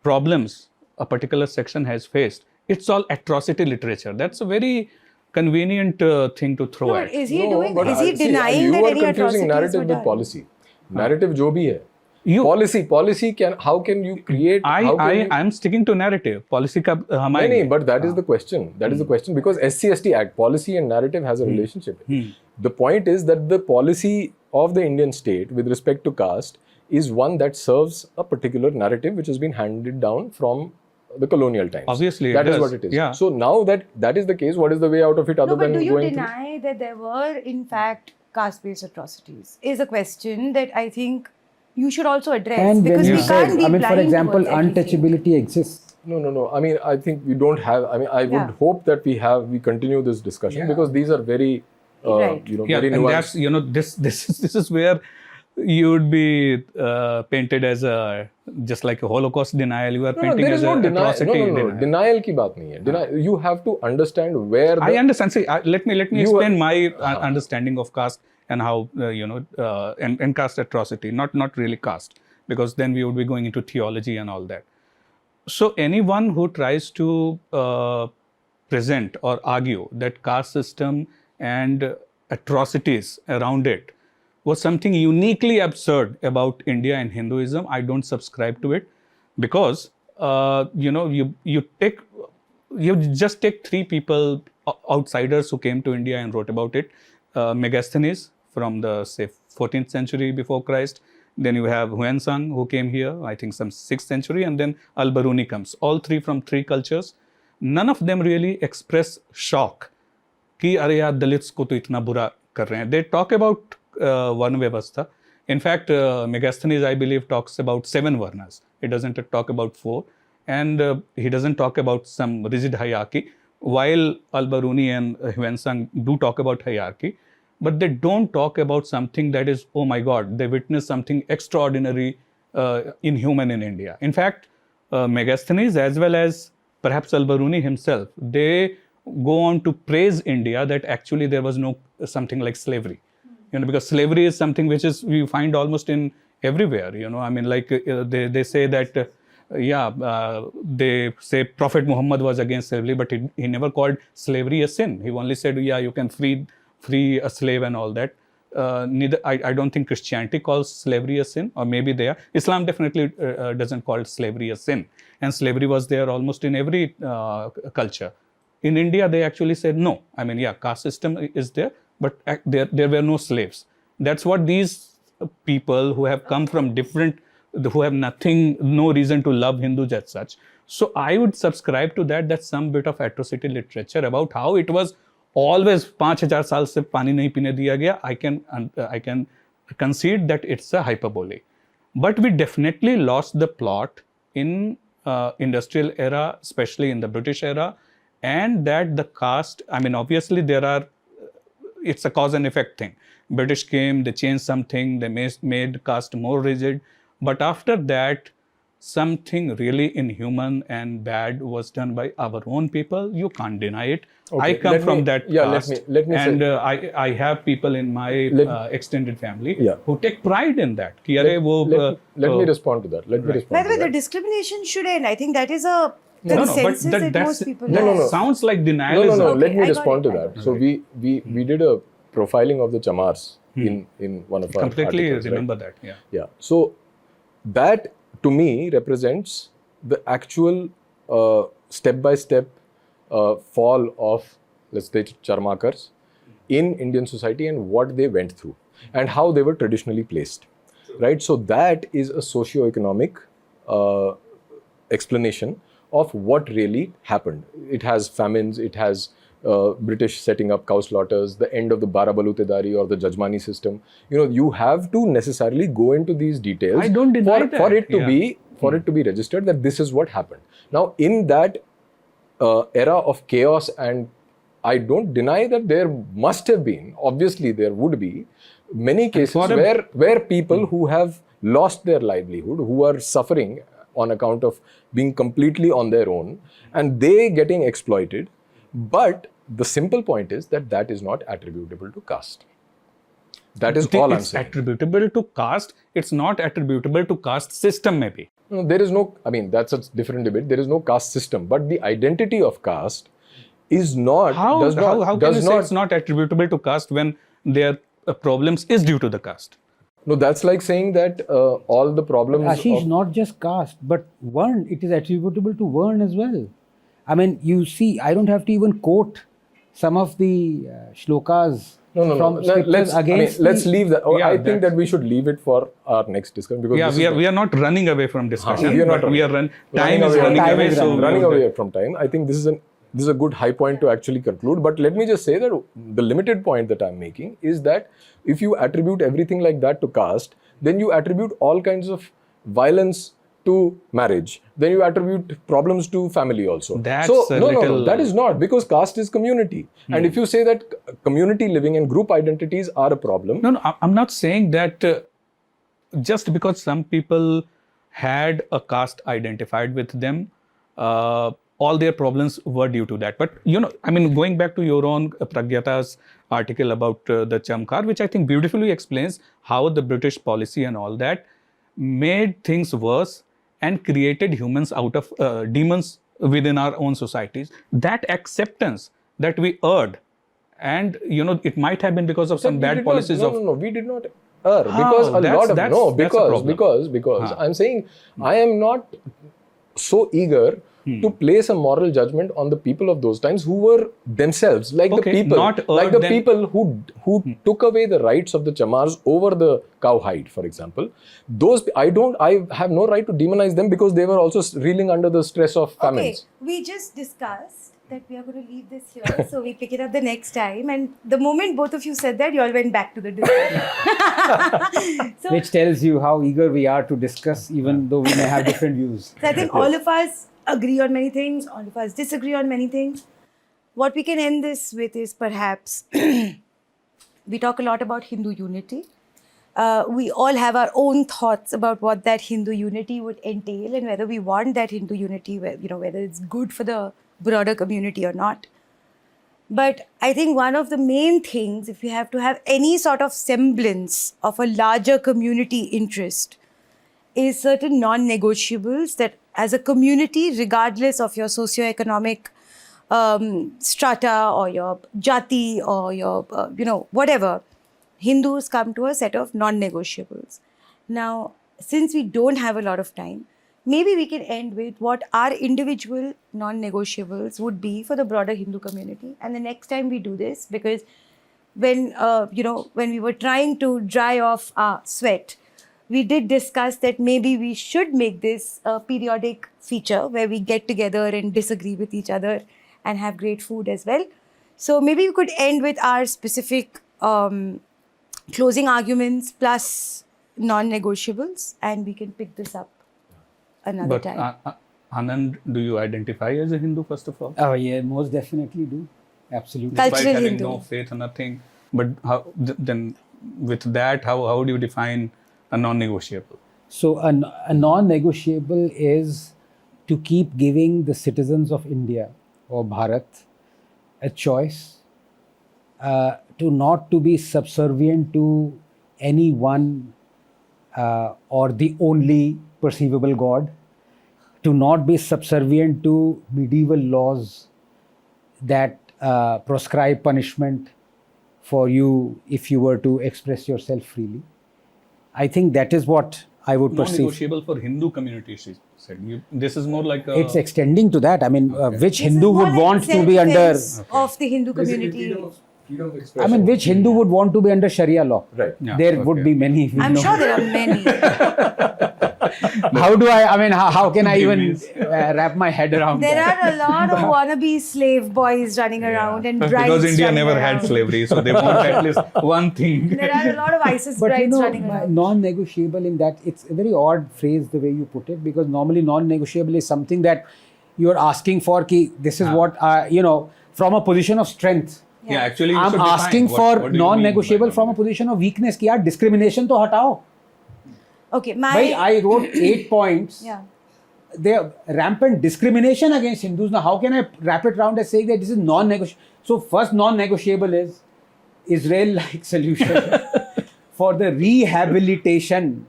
problems a particular section has faced, it's all atrocity literature. That's a very convenient thing to throw at. Is he denying that any you are atrocities confusing were narrative done? with policy. Narrative जो भी है. Policy how can you create? I'm sticking to narrative. Policy का हमारे. नहीं, but that is the question. That is the question because SC/ST Act, policy and narrative has a relationship. The point is that the policy of the Indian state with respect to caste is one that serves a particular narrative which has been handed down from the colonial times. Obviously, that is what it is. Yeah. So now that is the case, what is the way out of it other than do you going deny that there were in fact caste-based atrocities? Is a question that I think you should also address And when because you we said, can't be I mean, for blind example, towards everything. untouchability exists. No. I mean, I think we don't have. I mean, I would hope that we continue this discussion because these are very, Right. very and nuanced. that's this is where you would be painted as just like a Holocaust denial. You are painting there as is no a denial. atrocity denial. Denial की बात नहीं है. You have to understand where. I understand. See, let me explain my understanding of caste and how and caste atrocity. Not really caste, because then we would be going into theology and all that. So anyone who tries to present or argue that caste system and atrocities around it was something uniquely absurd about India and Hinduism, I don't subscribe to it, because you just take three people, outsiders who came to India and wrote about it. Megasthenes from the, say, 14th century before Christ. Then you have Huansang, who came here, I think some 6th century, and then Al-Biruni comes. All three from three cultures. None of them really express shock कि अरे यार Dalits को तो इतना बुरा कर रहे हैं. They talk about Varna Vyavastha. In fact, Megasthenes, I believe, talks about 7 Varnas. He doesn't talk about 4. And he doesn't talk about some rigid hierarchy, while Al-Biruni and Huansang do talk about hierarchy. But they don't talk about something that is, oh my God, they witnessed something extraordinary, inhuman in India. In fact, Megasthenes, as well as perhaps Al-Biruni himself, they go on to praise India that actually there was no something like slavery. Because slavery is something which is we find almost in everywhere. I mean, like they say that, they say Prophet Muhammad was against slavery, but he never called slavery a sin. He only said, yeah, you can free a slave and all that. I don't think Christianity calls slavery a sin, or maybe they are. Islam definitely doesn't call slavery a sin. And slavery was there almost in every culture. In India, they actually said no. I mean, yeah, caste system is there, but there were no slaves. That's what these people who have come from different, who have no reason to love Hindus as such. So I would subscribe to that some bit of atrocity literature about how it was always 5,000 साल से पानी नहीं पीने दिया गया. I can concede that it's a hyperbole. But we definitely lost the plot in industrial era, especially in the British era, and that the caste, I mean, obviously it's a cause and effect thing. British came, they changed something, they made caste more rigid. But after that, something really inhuman and bad was done by our own people. You can't deny it. Okay, I come from that caste, let me and say, I have people in my extended family who take pride in that. Let me respond to that. By the way, the discrimination should end. I think that is a consensus that most people have. Sounds like denialism. No. Okay, Let me I got respond it. to that. So we did a profiling of the Chamars in one of our completely articles, remember right? that. Yeah. So that to me represents the actual step-by-step fall of, let's say, Charmakars in Indian society and what they went through and how they were traditionally placed, right? So that is a socio-economic explanation of what really happened. It has famines, it has British setting up cow slaughters, the end of the Barabalutedari or the Jajmani system. You have to necessarily go into these details. I don't deny that. For it to be registered that this is what happened. Now, in that era of chaos, and I don't deny that there must have been, obviously there would be, many cases where people who have lost their livelihood, who are suffering on account of being completely on their own, and they getting exploited. But the simple point is that is not attributable to caste. That is all I'm saying. It's attributable to caste. It's not attributable to caste system, maybe. No, there is no, I mean, that's a different debate. There is no caste system. But the identity of caste is not, How can you say it's not attributable to caste when their problems is due to the caste? No, that's like saying that all the problems Ashish, not just caste, but Varn. It is attributable to Varn as well. I mean, you see, I don't have to even quote some of the shlokas from scriptures against. Let's leave that. I think that we should leave it for our next discussion. Because we are not running away from discussion. Time is running away from time. I think this is a good high point to actually conclude. But let me just say that the limited point that I'm making is that if you attribute everything like that to caste, then you attribute all kinds of violence to marriage. Then you attribute problems to family also. No, that is not, because caste is community. And if you say that community living and group identities are a problem. No, I'm not saying that just because some people had a caste identified with them, all their problems were due to that. But, I mean, going back to your own Pragyata's article about the Chamkar, which I think beautifully explains how the British policy and all that made things worse. and created humans out of demons within our own societies. That acceptance that we erred, and it might have been because of some We bad did policies not, of. no, we did not err because a lot of that's no a because problem. I'm saying I am not so eager to place a moral judgment on the people of those times who were themselves like Okay, the people, not like the then- people who took away the rights of the chamars over the cowhide, for example. Those I have no right to demonize them because they were also reeling under the stress of Okay, famines. we just discussed that we are going to leave this here, so we pick it up the next time. And the moment both of you said that, you all went back to the discussion. So, Which tells you how eager we are to discuss, even though we may have different views. so I think all of us agree on many things, all of us disagree on many things. What we can end this with is perhaps we talk a lot about Hindu unity. We all have our own thoughts about what that Hindu unity would entail and whether we want that Hindu unity, whether it's good for the broader community or not. But I think one of the main things, if you have to have any sort of semblance of a larger community interest, is certain non-negotiables that as a community, regardless of your socioeconomic strata or your jati or your, whatever, Hindus come to a set of non-negotiables. Now, since we don't have a lot of time, maybe we can end with what our individual non-negotiables would be for the broader Hindu community. And the next time we do this, because when we were trying to dry off our sweat, we did discuss that maybe we should make this a periodic feature where we get together and disagree with each other and have great food as well. So maybe we could end with our specific closing arguments plus non-negotiables, and we can pick this up another But time. Anand, do you identify as a Hindu first of all? Oh yeah, most definitely do. Absolutely. Cultural Despite having Hindu. no faith or nothing. But how, then with that, how do you define a non-negotiable? So a non-negotiable is to keep giving the citizens of India or Bharat a choice to not to be subservient to any one or the only perceivable God, to not be subservient to medieval laws that prescribe punishment for you if you were to express yourself freely. I think that is what I would perceive. Non-negotiable for Hindu community, she said. This is more like a... It's extending to that. I mean, which This is Hindu more would like want to be under... self-defense of the Hindu community. Freedom of I expression. mean, which Hindu would want to be under Sharia law? Right. Yeah, There would okay. be many. we I'm know. sure there are many. How do I mean, how can I even Yes. wrap my head around There that? are a lot of wannabe slave boys running around and brides Because India running never around. had slavery, so they want at least one thing. There are a lot of ISIS But you brides know, running around. non-negotiable in that, it's a very odd phrase the way you put it, because normally non-negotiable is something that you're asking for, ki, this is what, from a position of strength. Yeah, actually, you I'm should define asking what for do you mean non-negotiable by from a position of weakness. Ki, yaar, discrimination to hatao. Okay, Bhai, I wrote 8 points. yeah. There rampant discrimination against Hindus. Now, how can I wrap it around as saying that this is non-negotiable? So, first non-negotiable is Israel-like solution for the rehabilitation.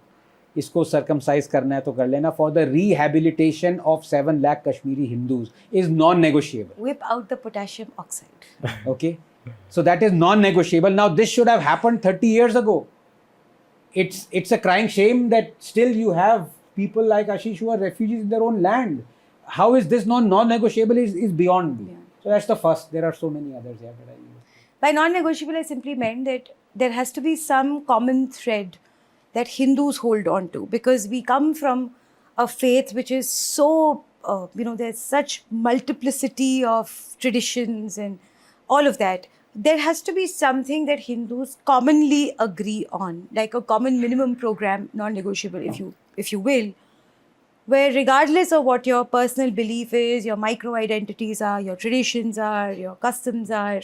इसको circumcise करना है तो कर लेना. For the rehabilitation of 7 lakh Kashmiri Hindus is non-negotiable. Whip out the potassium oxide. Okay, so that is non-negotiable. Now, this should have happened 30 years ago. It's a crying shame that still you have people like Ashish who are refugees in their own land. How is this non-negotiable is beyond me. Yeah. So that's the first. There are so many others. Yeah, that I use. By non-negotiable, I simply meant that there has to be some common thread that Hindus hold on to, because we come from a faith which is so, there's such multiplicity of traditions and all of that. There has to be something that Hindus commonly agree on, like a common minimum program, non-negotiable, if you will, where regardless of what your personal belief is, your micro-identities are, your traditions are, your customs are,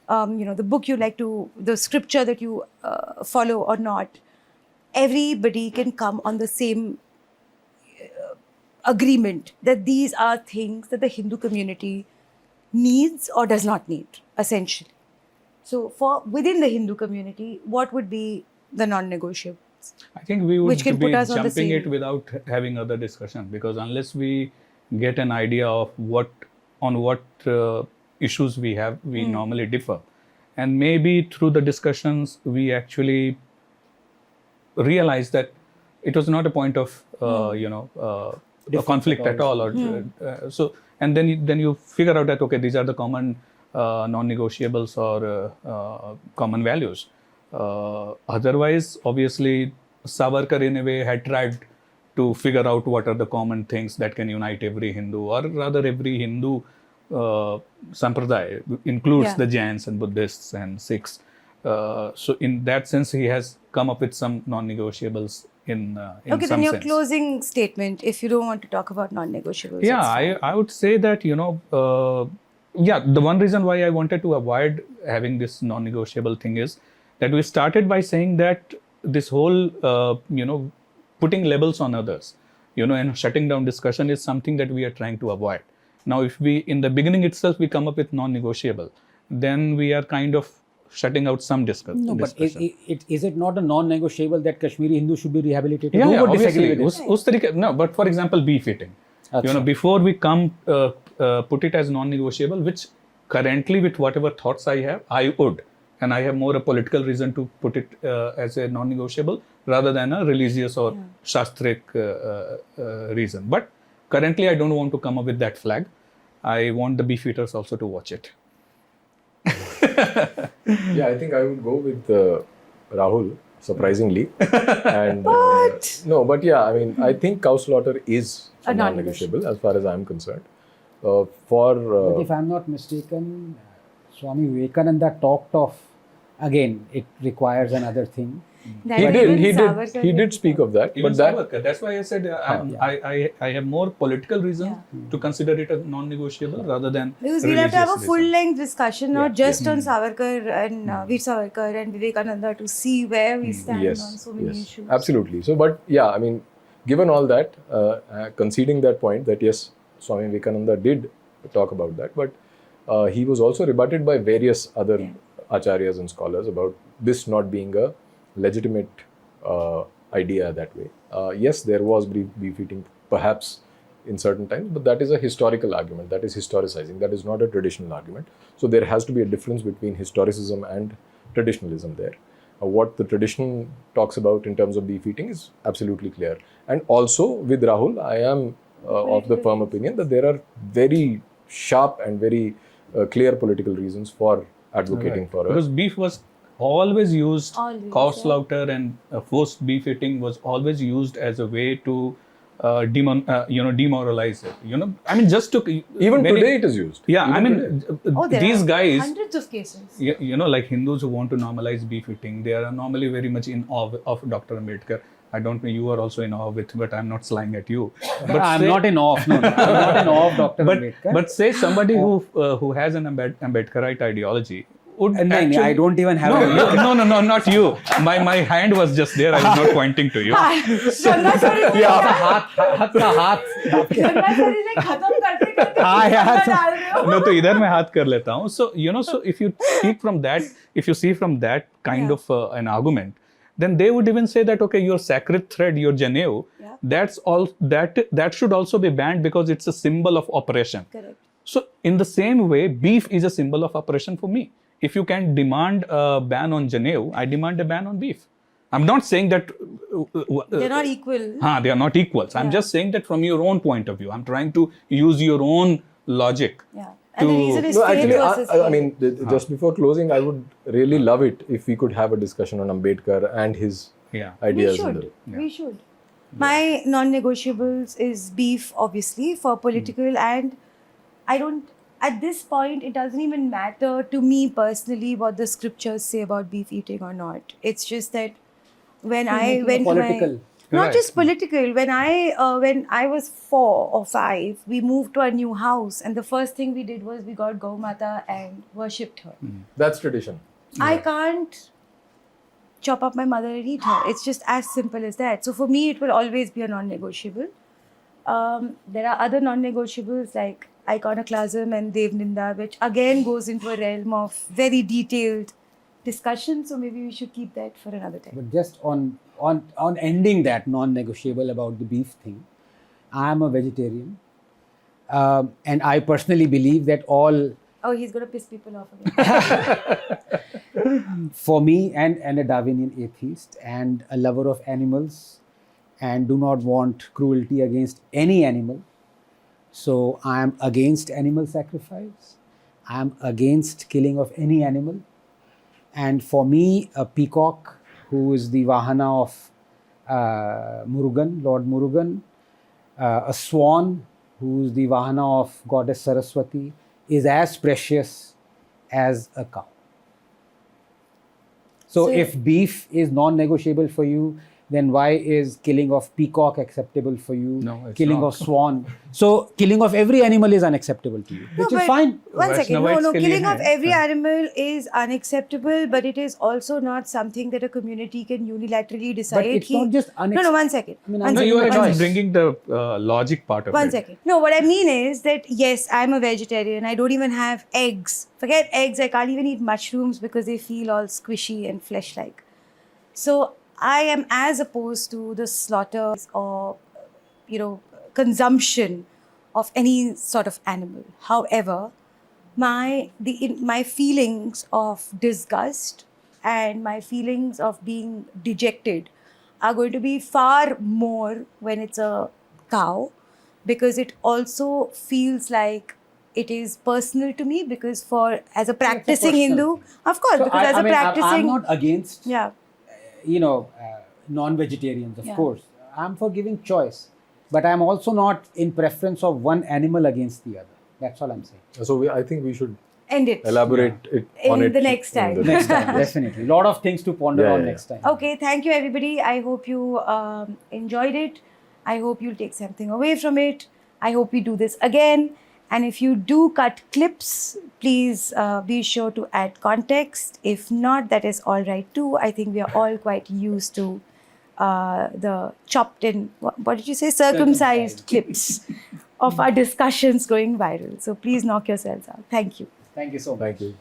the book you like to, the scripture that you follow or not, everybody can come on the same agreement that these are things that the Hindu community needs or does not need, essentially. So within the Hindu community, what would be the non-negotiables? I think we would Which can be put us on the jumping same- it without having other discussion, because unless we get an idea of what issues we have, we normally differ, and maybe through the discussions we actually realize that it was not a point of a conflict at all, or so, and then you figure out that okay, these are the common non-negotiables or common values. Otherwise, obviously, Savarkar in a way had tried to figure out what are the common things that can unite every Hindu, or rather every Hindu sampradaya includes Yeah. the Jains and Buddhists and Sikhs. So in that sense, he has come up with some non-negotiables in Okay, some then your sense. closing statement, if you don't want to talk about non-negotiables. Yeah, it's fine. I would say that, the one reason why I wanted to avoid having this non-negotiable thing is that we started by saying that this whole, putting labels on others, and shutting down discussion is something that we are trying to avoid. Now, if we, in the beginning itself, we come up with non-negotiable, then we are kind of shutting out some discussion. No, but is it not a non-negotiable that Kashmiri Hindus should be rehabilitated? Yeah, Who yeah, would obviously. disagree with it? उस तरीके, no, but for example, beef eating. Achha. Before we come put it as non-negotiable, which currently with whatever thoughts I have, I would, and I have more a political reason to put it as a non-negotiable rather than a religious or shastric reason. But currently, I don't want to come up with that flag. I want the beef eaters also to watch it. Yeah, I think I would go with Rahul, surprisingly. And no, but yeah, I mean, I think cow slaughter is A non-negotiable as far as I'm concerned. But For if I'm not mistaken, Swami Vivekananda talked of, again, it requires another thing. That he even did Savarkar he did speak of that, Even but that Savarkar, that's why I said I have more political reason to consider it a non-negotiable rather than Because we'll have to have a religious reason. full-length discussion, not just on Savarkar and Veer Savarkar and Vivekananda, to see where we stand on so many issues. Absolutely. So, but yeah, I mean, given all that, conceding that point that yes, Swami Vivekananda did talk about that, but he was also rebutted by various other acharyas and scholars about this not being a legitimate idea that way. Yes, there was beef eating perhaps in certain times, but that is a historical argument. That is historicizing. That is not a traditional argument. So there has to be a difference between historicism and traditionalism there. What the tradition talks about in terms of beef eating is absolutely clear. And also with Rahul, I am of the firm opinion that there are very sharp and very clear political reasons for advocating for because beef was always used, Always, cow yeah. slaughter and forced beef eating was always used as a way to demoralize it. I mean, just to even many- today it is used. Yeah, Even I mean, Oh, there these are guys, hundreds of cases. like Hindus who want to normalize beef eating, they are normally very much in awe of Dr. Ambedkar. I don't know, you are also in awe with, but I'm not slying at you. But I'm say- not in awe. No, I'm not in awe of Dr. Ambedkar. But say somebody who has an Ambedkarite ideology would No, actually... I don't even have No, not you. My hand was just there. I was not pointing to you. Shanda sir is हाथ का हाथ Shanda sir is like खत्म करते हाँ यार, करते डाल रहे हो. No, तो इधर मैं हाथ कर लेता हूँ. So so if you speak from that, if you see from that kind of an argument, then they would even say that okay, your sacred thread, your janeu, that's all that should also be banned because it's a symbol of oppression. Correct. So in the same way, beef is a symbol of oppression for me. If you can demand a ban on janeu, I demand a ban on beef. I'm not saying that They're not equal. they are not equals. I'm just saying that from your own point of view. I'm trying to use your own logic. Yeah. And the to- reason is No, faith actually, versus I faith. mean, just before closing, I would really love it if we could have a discussion on Ambedkar and his Yeah. we ideas. should. We should. My non-negotiables is beef, obviously, for political, and I don't. At this point, it doesn't even matter to me personally what the scriptures say about beef eating or not. It's just that when I went political. to my, not Right. just political. When I was 4 or 5, we moved to a new house, and the first thing we did was we got Gau Mata and worshipped her. That's tradition. I can't chop up my mother and eat her. It's just as simple as that. So for me, it will always be a non-negotiable. There are other non-negotiables like iconoclasm and Dev Ninda, which again goes into a realm of very detailed discussion. So maybe we should keep that for another time. But just on ending that non-negotiable about the beef thing, I am a vegetarian, and I personally believe that all, Oh, he's going to piss people off again. for me, and a Darwinian atheist and a lover of animals, and do not want cruelty against any animal. So I am against animal sacrifice. I am against killing of any animal. And for me, a peacock, who is the Vahana of Murugan, Lord Murugan, a swan, who is the Vahana of Goddess Saraswati, is as precious as a cow. So if beef is non-negotiable for you, then why is killing of peacock acceptable for you? No, it's killing not. of swan. So killing of every animal is unacceptable to you, which is but fine. One second. Vaishnavites No, के लिए killing of है. every animal is unacceptable, but it is also not something that a community can unilaterally decide. But it's not just No, one second. I mean, One I'm No, second. you are One just second. bringing the logic part of One it. second. No, what I mean is that yes, I'm a vegetarian. I don't even have eggs. Forget eggs. I can't even eat mushrooms because they feel all squishy and flesh-like. So I am as opposed to the slaughter or, consumption of any sort of animal. However, my feelings of disgust and my feelings of being dejected are going to be far more when it's a cow, because it also feels like it is personal to me, because as a practicing personal Hindu, thing. of course, So because as a practicing, I'm not against yeah. non-vegetarians, of Yeah. course. I'm for giving choice, but I'm also not in preference of one animal against the other. That's all I'm saying. So I think we should End it. elaborate it on In it the next in time. the Next time, definitely. A lot of things to ponder Yeah, on yeah, next time. Okay, thank you everybody. I hope you enjoyed it. I hope you'll take something away from it. I hope we do this again. And if you do cut clips, please be sure to add context. If not, that is all right too. I think we are all quite used to the chopped in, what did you say, circumcised clips of our discussions going viral. So please knock yourselves out. Thank you. Thank you so much. Thank you.